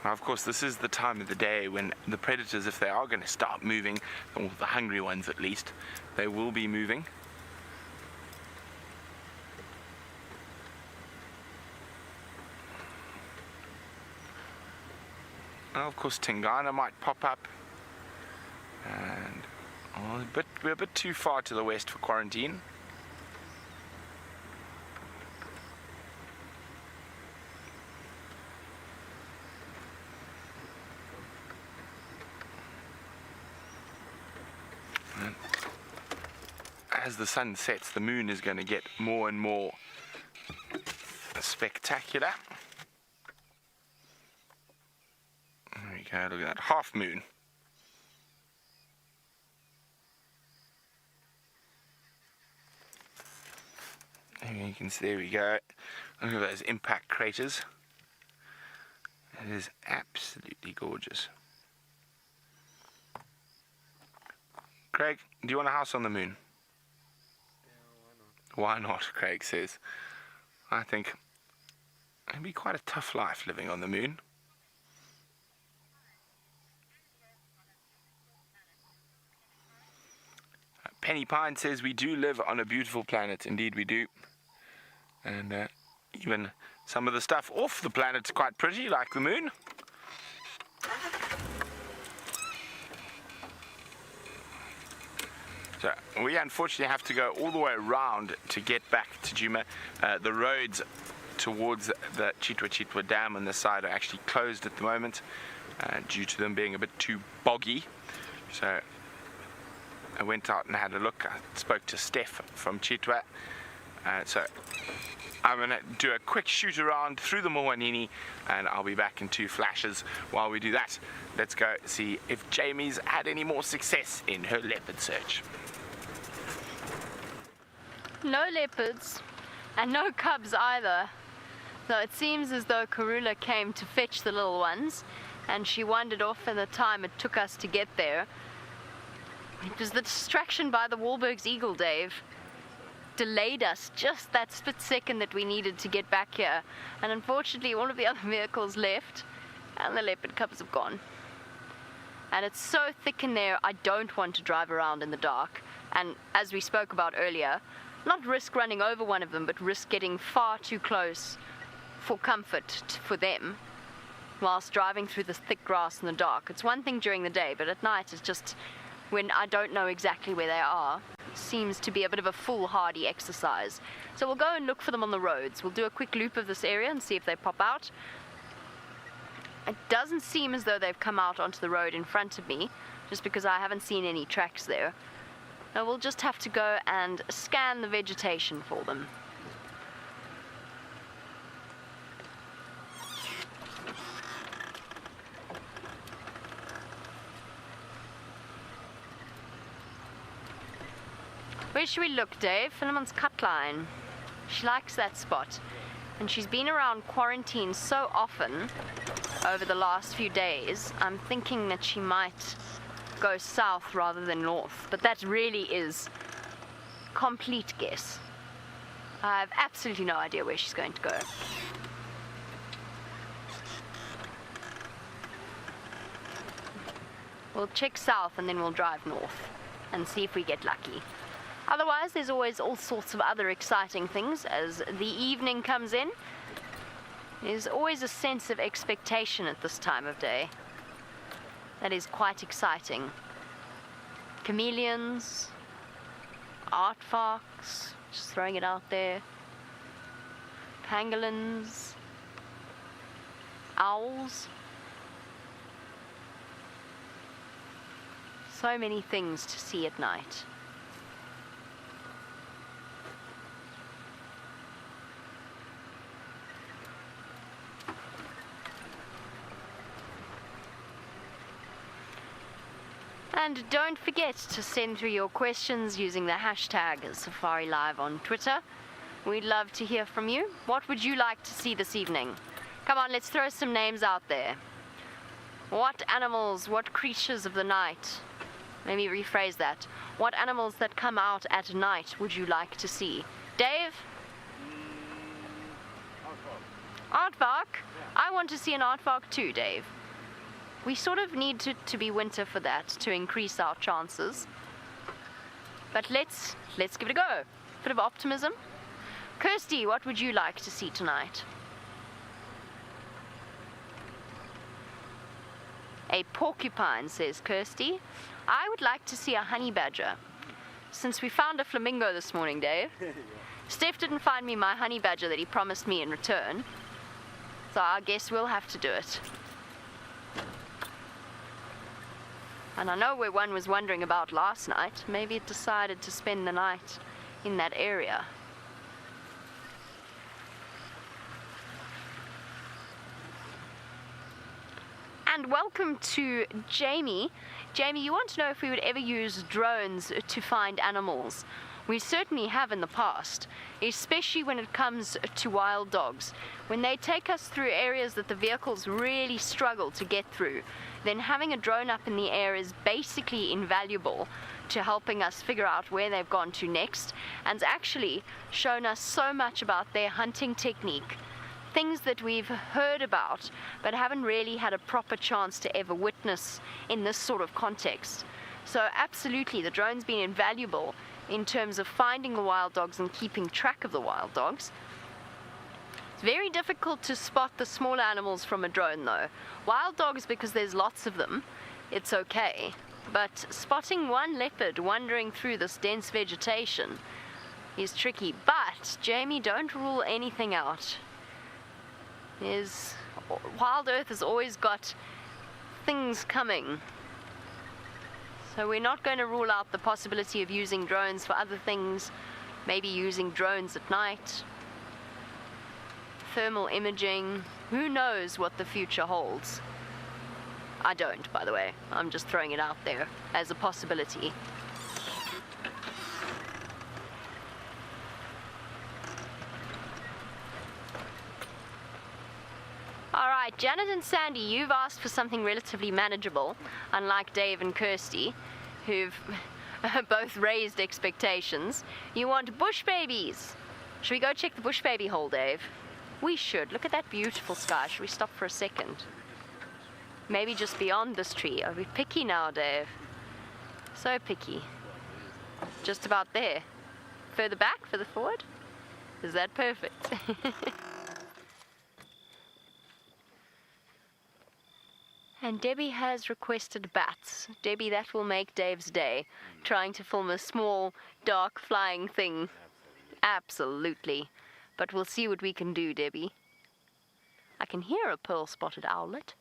Now, of course, this is the time of the day when the predators, if they are going to start moving, or the hungry ones at least, they will be moving. Now, of course, Tingana might pop up, and we're a bit too far to the west for quarantine. And as the sun sets, the moon is going to get more and more spectacular. There we go, look at that half moon. You can see, there we go. Look at those impact craters. It is absolutely gorgeous. Craig, do you want a house on the moon? Yeah, why not? Why not, Craig says. I think It'd be quite a tough life living on the moon. Penny Pine says we do live on a beautiful planet. Indeed we do. And even some of the stuff off the planet's quite pretty, like the moon. So we unfortunately have to go all the way around to get back to Djuma. The roads towards the Chitwa Dam on this side are actually closed at the moment due to them being a bit too boggy. So I went out and had a look. I spoke to Steph from Chitwa. So I'm going to do a quick shoot around through the Moanini, and I'll be back in 2 flashes. While we do that, let's go see if Jamie's had any more success in her leopard search. No leopards, and no cubs either. So it seems as though Karula came to fetch the little ones, and she wandered off in the time it took us to get there. It was the distraction by the Wahlberg's eagle, Dave. Delayed us just that split second that we needed to get back here. And unfortunately, all of the other vehicles left, and the leopard cubs have gone. And it's so thick in there, I don't want to drive around in the dark. And as we spoke about earlier, not risk running over one of them, but risk getting far too close for comfort for them whilst driving through the thick grass in the dark. It's one thing during the day, but at night it's just, when I don't know exactly where they are, seems to be a bit of a foolhardy exercise. So we'll go and look for them on the roads. We'll do a quick loop of this area and see if they pop out. It doesn't seem as though they've come out onto the road in front of me, just because I haven't seen any tracks there. Now we'll just have to go and scan the vegetation for them. Where should we look, Dave? Philemon's Cutline. She likes that spot. And she's been around quarantine so often over the last few days, I'm thinking that she might go south rather than north. But that really is complete guess. I have absolutely no idea where she's going to go. We'll check south and then we'll drive north and see if we get lucky. Otherwise, there's always all sorts of other exciting things as the evening comes in. There's always a sense of expectation at this time of day. That is quite exciting. Chameleons, aardvarks, just throwing it out there, pangolins, owls. So many things to see at night. And don't forget to send through your questions using the hashtag safariLIVE on Twitter. We'd love to hear from you. What would you like to see this evening? Come on, let's throw some names out there. What animals, what creatures of the night? Let me rephrase that. What animals that come out at night would you like to see? Dave? Aardvark. Aardvark? Yeah. I want to see an aardvark too, Dave. We sort of need to be winter for that, to increase our chances. But let's give it a go. Bit of optimism. Kirsty, what would you like to see tonight? A porcupine, says Kirsty. I would like to see a honey badger. Since we found a flamingo this morning, Dave. Steph didn't find me my honey badger that he promised me in return. So I guess we'll have to do it. And I know where one was wondering about last night. Maybe it decided to spend the night in that area. And welcome to Jamie. Jamie, you want to know if we would ever use drones to find animals. We certainly have in the past, especially when it comes to wild dogs. When they take us through areas that the vehicles really struggle to get through, then having a drone up in the air is basically invaluable to helping us figure out where they've gone to next, and actually shown us so much about their hunting technique things that we've heard about but haven't really had a proper chance to ever witness in this sort of context. So absolutely, the drone's been invaluable in terms of finding the wild dogs and keeping track of the wild dogs. It's very difficult to spot the small animals from a drone though. Wild dogs, because there's lots of them, it's okay. But spotting one leopard wandering through this dense vegetation is tricky. But, Jamie, don't rule anything out. Wild Earth has always got things coming. So we're not going to rule out the possibility of using drones for other things, maybe using drones at night, thermal imaging. Who knows what the future holds? I don't, by the way. I'm just throwing it out there as a possibility. Alright, Janet and Sandy, you've asked for something relatively manageable, unlike Dave and Kirsty, who've both raised expectations. You want bush babies. Should we go check the bush baby hole, Dave? We should. Look at that beautiful sky. Should we stop for a second? Maybe just beyond this tree. Are we picky now, Dave? So picky. Just about there. Further back, further forward? Is that perfect? And Debbie has requested bats. Debbie, that will make Dave's day. Trying to film a small, dark, flying thing. Absolutely. But we'll see what we can do, Debbie. I can hear a pearl-spotted owlet.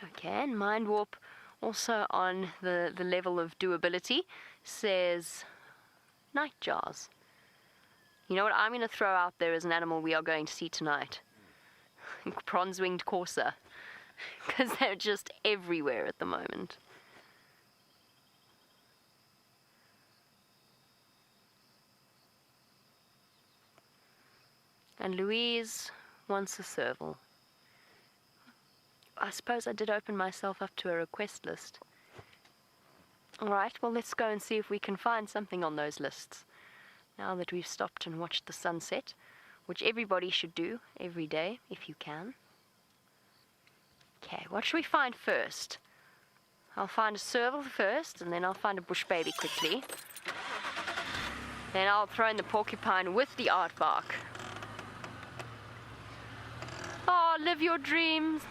Okay, and Mind Warp, also on the level of doability, says nightjars. You know what I'm going to throw out there as an animal we are going to see tonight? Bronze-winged courser, because they're just everywhere at the moment. And Louise wants a serval. I suppose I did open myself up to a request list. Alright, well let's go and see if we can find something on those lists. Now that we've stopped and watched the sunset, which everybody should do every day, if you can. Okay, what should we find first? I'll find a serval first, and then I'll find a bush baby quickly. Then I'll throw in the porcupine with the aardvark. Oh, live your dreams.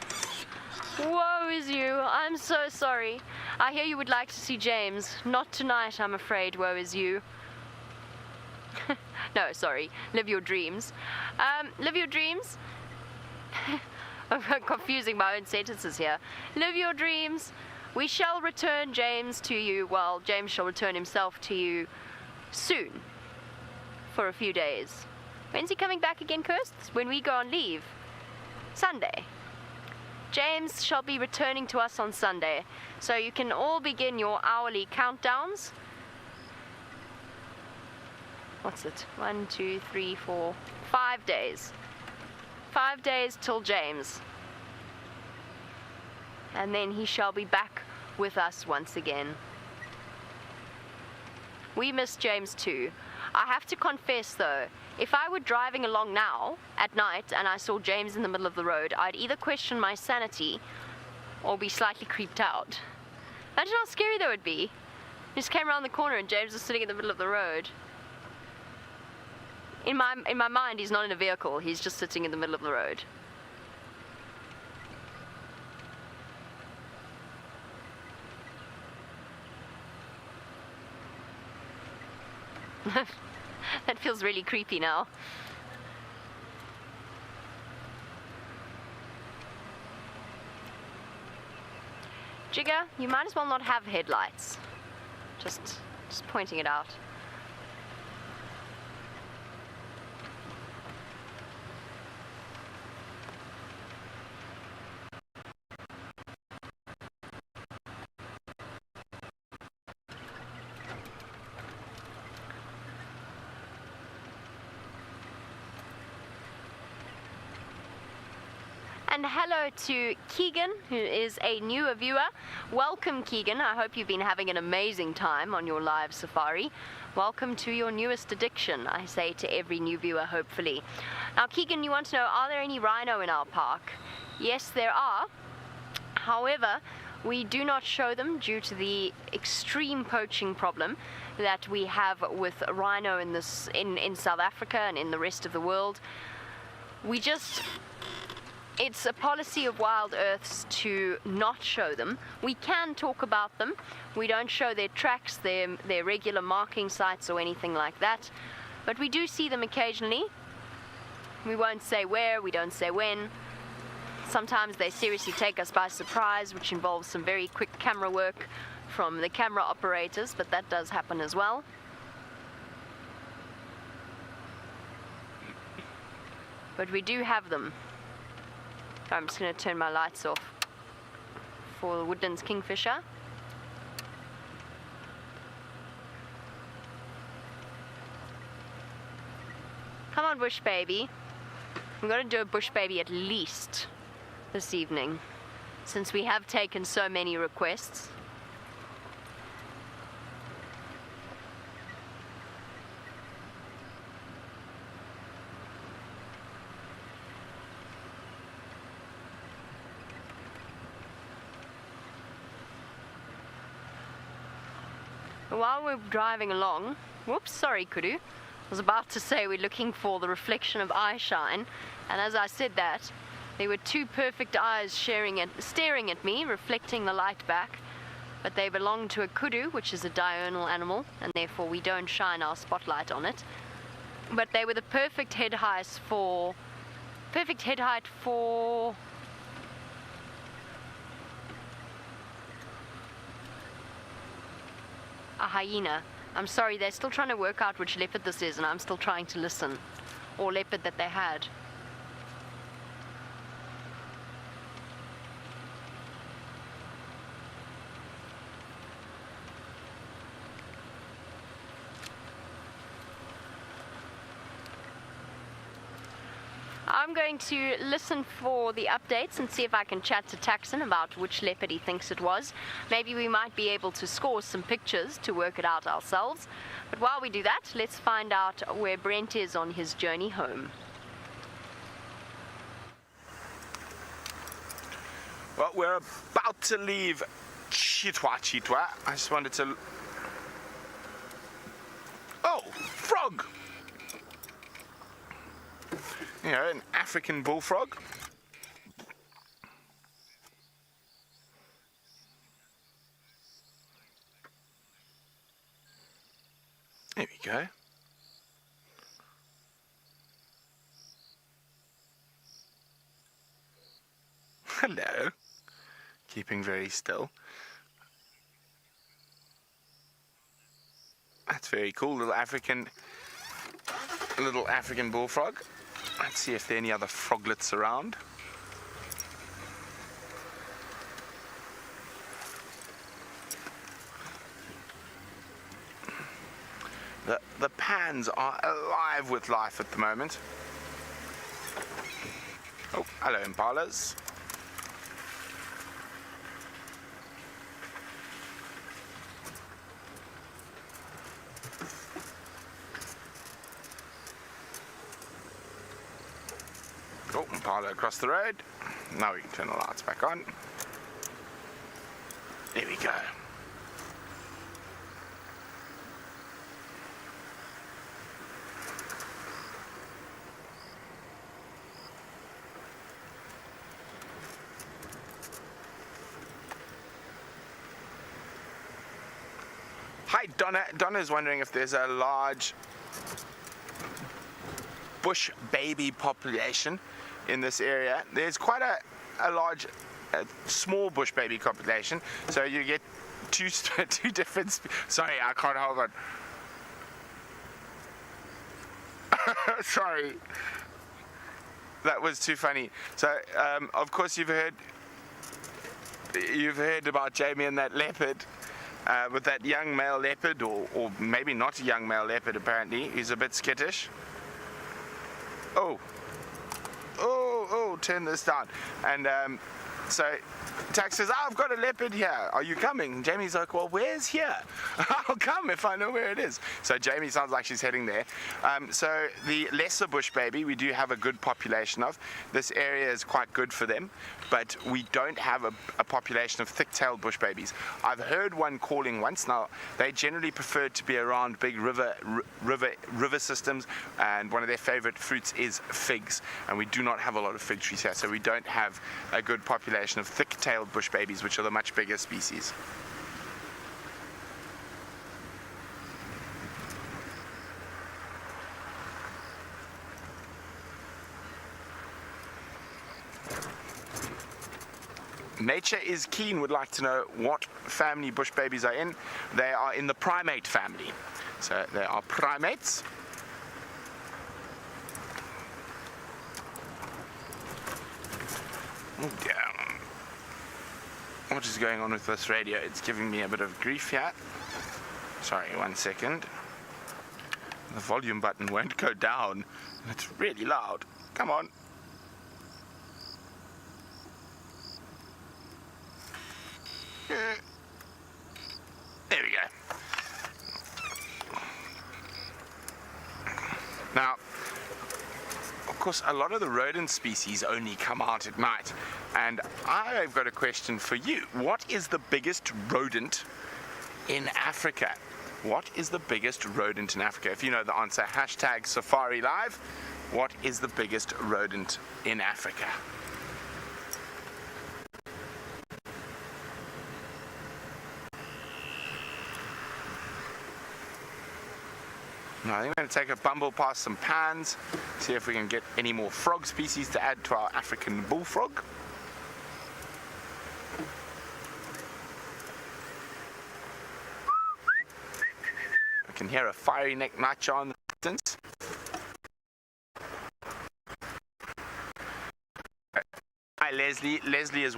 Woe is you. I'm so sorry. I hear you would like to see James. Not tonight, I'm afraid. Woe is you. No, sorry. Live your dreams. Live your dreams. I'm confusing my own sentences here. Live your dreams. We shall return James to you. Well, James shall return himself to you soon. For a few days. When's he coming back again, Kirst? When we go on leave. Sunday. James shall be returning to us on Sunday. So you can all begin your hourly countdowns. What's it? 1, 2, 3, 4, 5 days. 5 days till James. And then he shall be back with us once again. We miss James too. I have to confess though, if I were driving along now at night and I saw James in the middle of the road, I'd either question my sanity or be slightly creeped out. Imagine how scary that would be. He just came around the corner and James was sitting in the middle of the road. In my mind, he's not in a vehicle, he's just sitting in the middle of the road. That feels really creepy now. Jigger, you might as well not have headlights. Just pointing it out. And hello to Keegan, who is a newer viewer. Welcome, Keegan. I hope you've been having an amazing time on your live safari. Welcome to your newest addiction, I say to every new viewer, hopefully. Now, Keegan, you want to know, are there any rhino in our park? Yes, there are. However, we do not show them due to the extreme poaching problem that we have with rhino in South Africa and in the rest of the world. It's a policy of Wild Earths to not show them. We can talk about them. We don't show their tracks, their regular marking sites or anything like that. But we do see them occasionally. We won't say where, we don't say when. Sometimes they seriously take us by surprise, which involves some very quick camera work from the camera operators, but that does happen as well. But we do have them. I'm just going to turn my lights off for the Woodlands kingfisher. Come on, bush baby. We're going to do a bush baby at least this evening, since we have taken so many requests. While we're driving along, whoops, sorry Kudu, I was about to say we're looking for the reflection of eye shine, and as I said that, there were two perfect eyes staring at me, reflecting the light back, but they belong to a kudu, which is a diurnal animal, and therefore we don't shine our spotlight on it. But they were the perfect head height for a hyena. I'm sorry, they're still trying to work out which leopard this is, and I'm still trying to listen. Or leopard that they had. I'm going to listen for the updates and see if I can chat to Taxon about which leopard he thinks it was. Maybe we might be able to score some pictures to work it out ourselves. But while we do that, let's find out where Brent is on his journey home. Well, we're about to leave Chitwa. I just wanted to... Oh, frog! You know, an African bullfrog. There we go. Hello. Keeping very still. That's very cool, little African bullfrog. Let's see if there are any other froglets around. The pans are alive with life at the moment. Oh, hello impalas. Oh, impala across the road. Now we can turn the lights back on. There we go. Hi, Donna. Donna's wondering if there's a large bush baby population in this area. There's quite a large, small bush baby population. So you get two different. Sorry, I can't hold on. Sorry, that was too funny. So of course you've heard about Jamie and that leopard. With that young male leopard, or maybe not a young male leopard apparently, he's a bit skittish. Oh, will turn this down. And so Tax says, I've got a leopard here. Are you coming? Jamie's like, well, where's here? I'll come if I know where it is. So Jamie sounds like she's heading there. So the lesser bush baby, we do have a good population of. This area is quite good for them, but we don't have a population of thick-tailed bush babies. I've heard one calling once. Now, they generally prefer to be around big river systems, and one of their favorite fruits is figs. And we do not have a lot of fig trees here, so we don't have a good population of thick-tailed bush babies, which are the much bigger species. Nature is Keen would like to know what family bush babies are in. They are in the primate family. So they are primates. Oh dear. What is going on with this radio? It's giving me a bit of grief here. Sorry, 1 second. The volume button won't go down. It's really loud. Come on. There we go. Now, of course, a lot of the rodent species only come out at night. And I've got a question for you. What is the biggest rodent in Africa? What is the biggest rodent in Africa? If you know the answer, hashtag safariLIVE. What is the biggest rodent in Africa? Now, I think I'm going to take a bumble past some pans, see if we can get any more frog species to add to our African bullfrog. I can hear a fiery neck nightjar in the distance. Hi, Leslie. Leslie is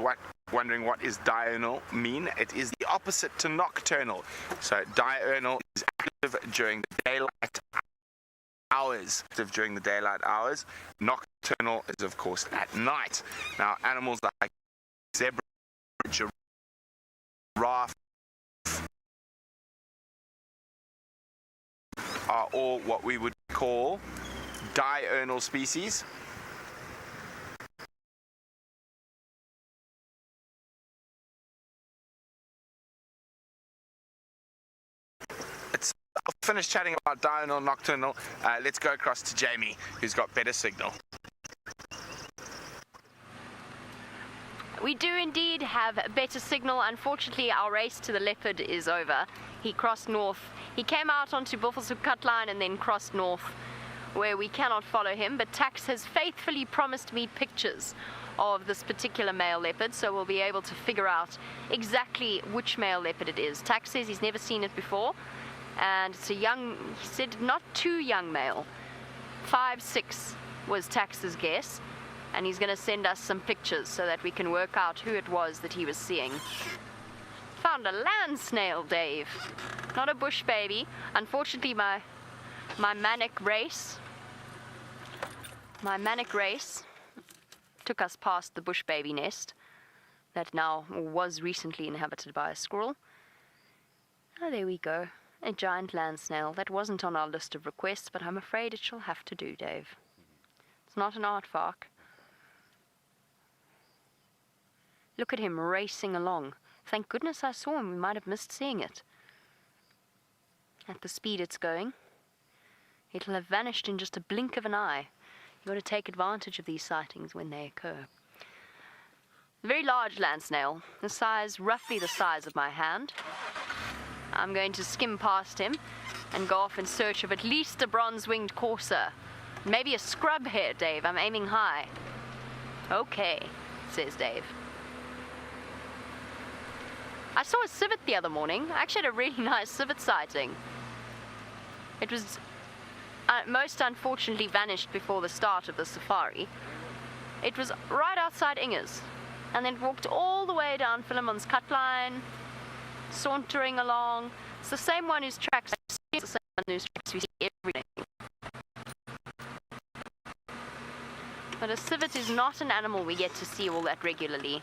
wondering what is diurnal mean. It is the opposite to nocturnal. So diurnal is active during the daylight hours. Nocturnal is, of course, at night. Now, animals like zebra, giraffe are all what we would call diurnal species. I'll finish chatting about diurnal, nocturnal. Let's go across to Jamie, who's got better signal. We do indeed have better signal. Unfortunately, our race to the leopard is over. He crossed north. He came out onto Buffelshoek cut line and then crossed north, where we cannot follow him. But Tax has faithfully promised me pictures of this particular male leopard, so we'll be able to figure out exactly which male leopard it is. Tax says he's never seen it before. And it's a young, he said not too young male. 5, 6 was Tax's guess. And he's going to send us some pictures so that we can work out who it was that he was seeing. Found a land snail, Dave. Not a bush baby. Unfortunately, my manic race took us past the bush baby nest that now was recently inhabited by a squirrel. Oh, there we go. A giant land snail. That wasn't on our list of requests, but I'm afraid it shall have to do, Dave. It's not an aardvark. Look at him racing along. Thank goodness I saw him. We might have missed seeing it. At the speed it's going, it'll have vanished in just a blink of an eye. You've got to take advantage of these sightings when they occur. A very large land snail, roughly the size of my hand. I'm going to skim past him and go off in search of at least a bronze-winged courser. Maybe a scrub hare, Dave. I'm aiming high. Okay, says Dave. I saw a civet the other morning. I actually had a really nice civet sighting. It was most unfortunately vanished before the start of the safari. It was right outside Inger's, and then walked all the way down Philemon's cut line, sauntering along. It's the same one whose tracks we see every day. But But a civet is not an animal we get to see all that regularly.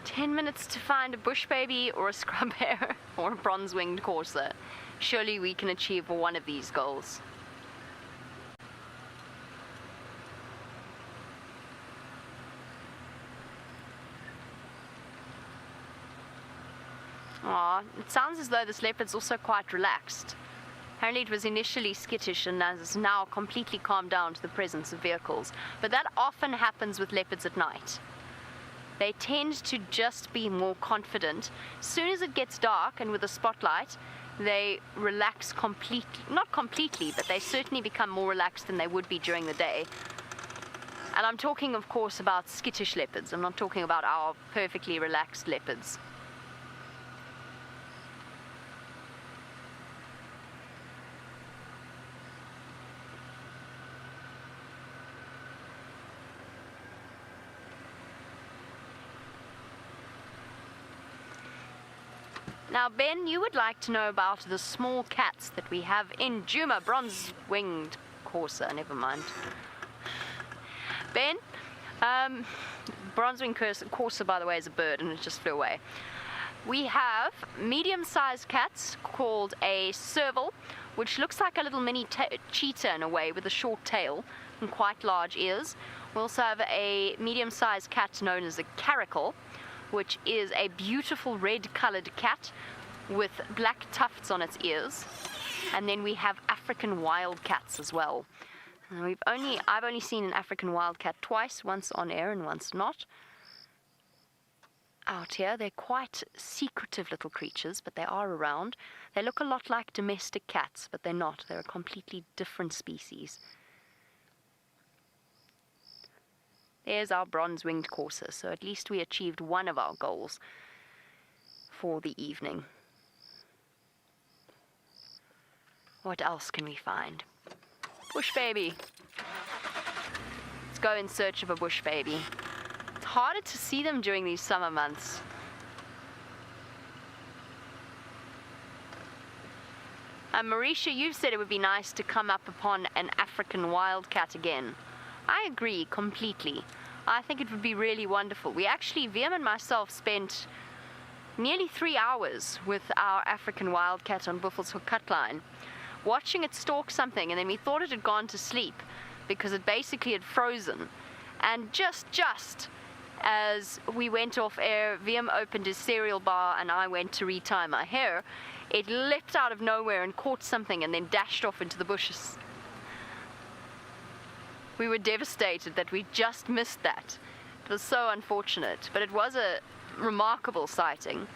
"10 minutes to find a bush baby or a scrub hare or a bronze-winged courser. Surely we can achieve one of these goals." Aw, it sounds as though this leopard's also quite relaxed. Apparently it was initially skittish and has now completely calmed down to the presence of vehicles. But that often happens with leopards at night. They tend to just be more confident. As soon as it gets dark and with a spotlight, they relax completely. Not completely, but they certainly become more relaxed than they would be during the day. And I'm talking, of course, about skittish leopards. I'm not talking about our perfectly relaxed leopards. Now, Ben, you would like to know about the small cats that we have in Djuma, bronze-winged courser, never mind. Ben, bronze-winged courser, by the way, is a bird and it just flew away. We have medium-sized cats called a serval, which looks like a little mini cheetah in a way with a short tail and quite large ears. We also have a medium-sized cat known as a caracal, which is a beautiful red-colored cat with black tufts on its ears. And then we have African wildcats as well. And I've only seen an African wildcat twice, once on air and once not. Out here, they're quite secretive little creatures, but they are around. They look a lot like domestic cats, but they're not. They're a completely different species. There's our bronze-winged courser, so at least we achieved one of our goals for the evening. What else can we find? Bush baby. Let's go in search of a bush baby. It's harder to see them during these summer months. Marisha, you've said it would be nice to come up upon an African wildcat again. I agree completely. I think it would be really wonderful. We actually, Wiem and myself, spent nearly 3 hours with our African wildcat on Buffelshoek Cutline, watching it stalk something, and then we thought it had gone to sleep because it basically had frozen. And just as we went off air, Wiem opened his cereal bar and I went to retie my hair. It leapt out of nowhere and caught something and then dashed off into the bushes. We were devastated that we just missed that. It was so unfortunate, but it was a remarkable sighting.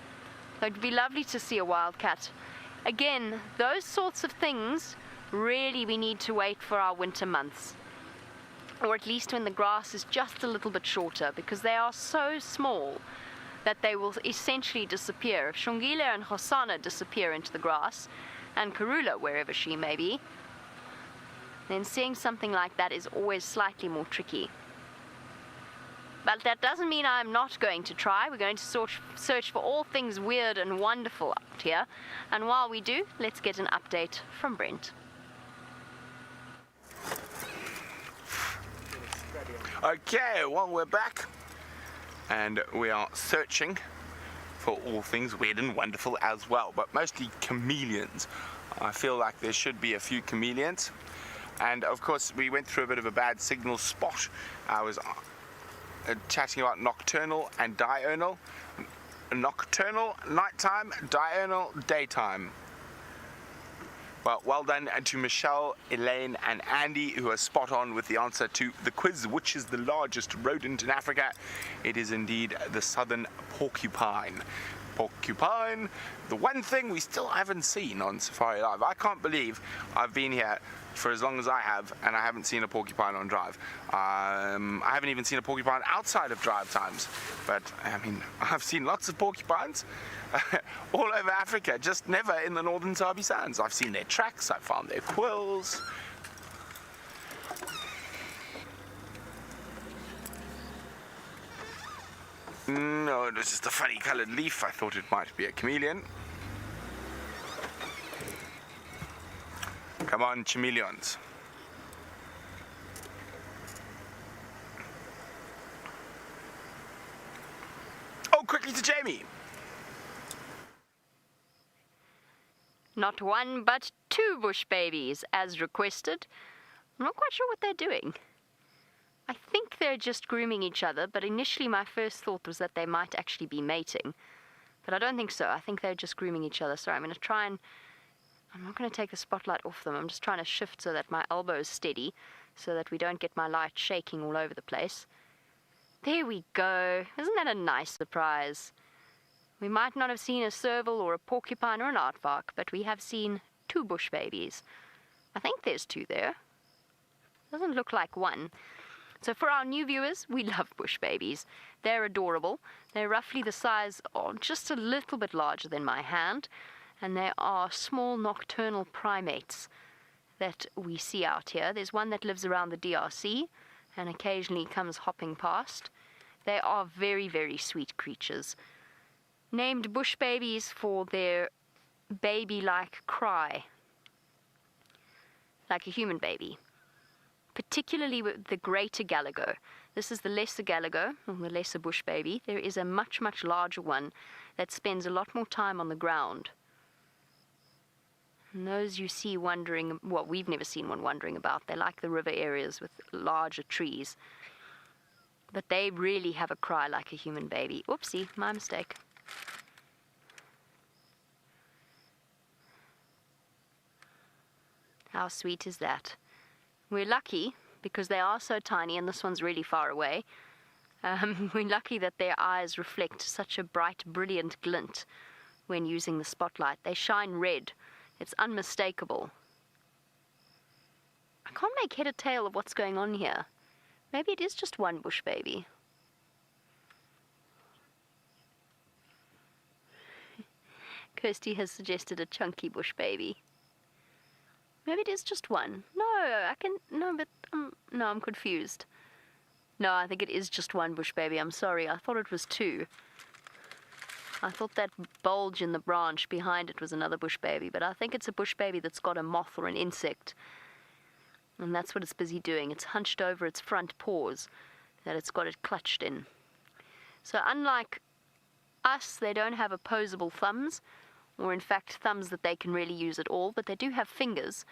It would be lovely to see a wildcat. Again, those sorts of things, really we need to wait for our winter months. Or at least when the grass is just a little bit shorter, because they are so small that they will essentially disappear. If Shongile and Hosanna disappear into the grass, and Karula, wherever she may be, then seeing something like that is always slightly more tricky. But that doesn't mean I'm not going to try. We're going to search for all things weird and wonderful out here. And while we do, let's get an update from Brent. Okay, well, we're back. And we are searching for all things weird and wonderful as well. But mostly chameleons. I feel like there should be a few chameleons. And of course we went through a bit of a bad signal spot. I was chatting about nocturnal and diurnal. Nocturnal, nighttime, diurnal, daytime. Well done to Michelle, Elaine and Andy, who are spot on with the answer to the quiz, which is the largest rodent in Africa. It is indeed the southern porcupine. Porcupine, the one thing we still haven't seen on safariLIVE. I can't believe I've been here for as long as I have and I haven't seen a porcupine on drive. I haven't even seen a porcupine outside of drive times, but I mean, I've seen lots of porcupines all over Africa, just never in the northern Sabi Sands. I've seen their tracks, I've found their quills. No, it was just a funny coloured leaf. I thought it might be a chameleon. Come on, chameleons. Oh, quickly to Jamie. Not one, but two bush babies, as requested. I'm not quite sure what they're doing. I think they're just grooming each other, but initially my first thought was that they might actually be mating. But I don't think so. I think they're just grooming each other. Sorry, I'm going to try and... I'm not going to take the spotlight off them. I'm just trying to shift so that my elbow is steady, so that we don't get my light shaking all over the place. There we go. Isn't that a nice surprise? We might not have seen a serval or a porcupine or an aardvark, but we have seen two bush babies. I think there's two there. Doesn't look like one. So for our new viewers, we love bush babies. They're adorable. They're roughly the size of just a little bit larger than my hand, and they are small nocturnal primates that we see out here. There's one that lives around the DRC and occasionally comes hopping past. They are very, very sweet creatures. Named bush babies for their baby-like cry, like a human baby. Particularly with the greater galago. This is the lesser galago, or the lesser bush baby. There is a much, much larger one that spends a lot more time on the ground. And those you see wandering, well, we've never seen one wandering about. They like the river areas with larger trees. But they really have a cry like a human baby. Oopsie, my mistake. How sweet is that? We're lucky, because they are so tiny, and this one's really far away. We're lucky that their eyes reflect such a bright, brilliant glint when using the spotlight. They shine red. It's unmistakable. I can't make head or tail of what's going on here. Maybe it is just one bush baby. Kirsty has suggested a chunky bush baby. Maybe it is just one. No, I'm confused. No, I think it is just one bush baby. I'm sorry, I thought it was two. I thought that bulge in the branch behind it was another bush baby, but I think it's a bush baby that's got a moth or an insect. And that's what it's busy doing. It's hunched over its front paws that it's got it clutched in. So unlike us, they don't have opposable thumbs, or in fact thumbs that they can really use at all, but they do have fingers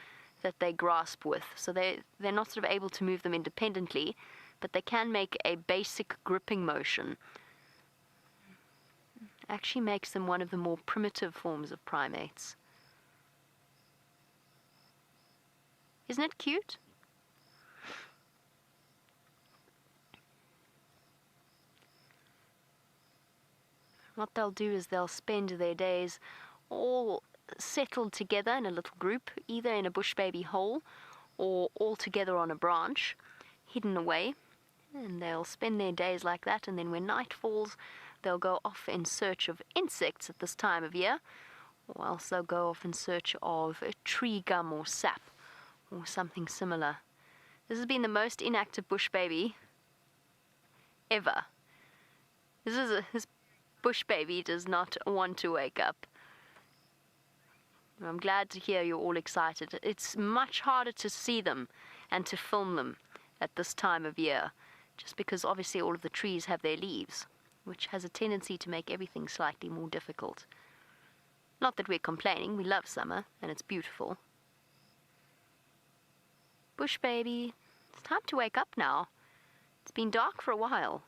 that they grasp with. So they're not sort of able to move them independently, but they can make a basic gripping motion. Actually makes them one of the more primitive forms of primates. Isn't it cute? What they'll do is they'll spend their days all settled together in a little group, either in a bush baby hole or all together on a branch, hidden away. And they'll spend their days like that, and then when night falls, they'll go off in search of insects at this time of year, or else they'll go off in search of a tree gum or sap or something similar. This has been the most inactive bush baby ever. This bush baby does not want to wake up. I'm glad to hear you're all excited. It's much harder to see them and to film them at this time of year, just because obviously all of the trees have their leaves, which has a tendency to make everything slightly more difficult. Not that we're complaining, we love summer, and it's beautiful. Bush baby, it's time to wake up now. It's been dark for a while.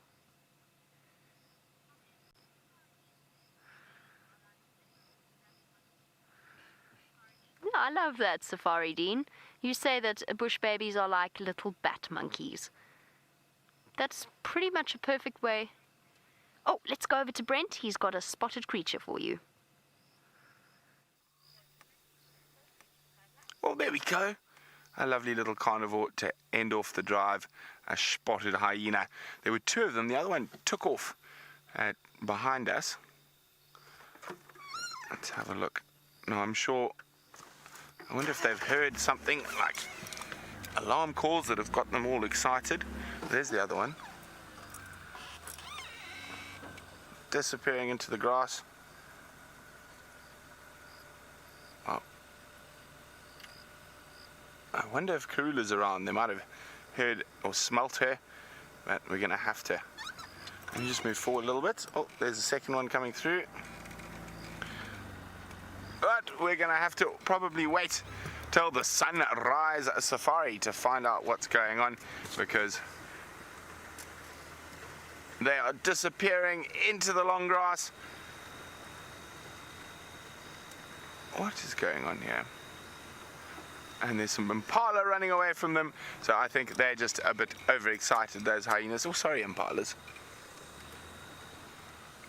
Yeah, I love that, Safari Dean. You say that bush babies are like little bat monkeys. That's pretty much a perfect way. Oh, let's go over to Brent. He's got a spotted creature for you. Well, there we go. A lovely little carnivore to end off the drive. A spotted hyena. There were two of them. The other one took off behind us. Let's have a look. No, I'm sure... I wonder if they've heard something like alarm calls that have got them all excited. There's the other one. disappearing into the grass. Oh. I wonder if Karula's around. They might have heard or smelt her, but we're going to have to. Let me just move forward a little bit. Oh, there's a second one coming through. But we're going to have to probably wait till the sunrise safari to find out what's going on, because they are disappearing into the long grass. What is going on here? And there's some impala running away from them, so I think they're just a bit overexcited, those hyenas. Oh, sorry, impalas.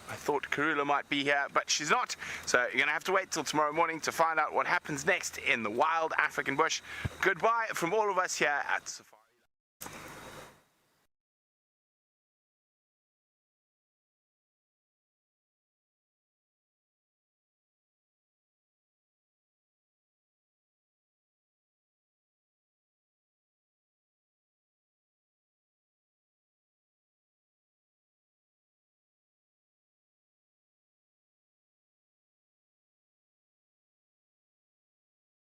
I thought Karula might be here, but she's not. So you're going to have to wait till tomorrow morning to find out what happens next in the wild African bush. Goodbye from all of us here at Safari.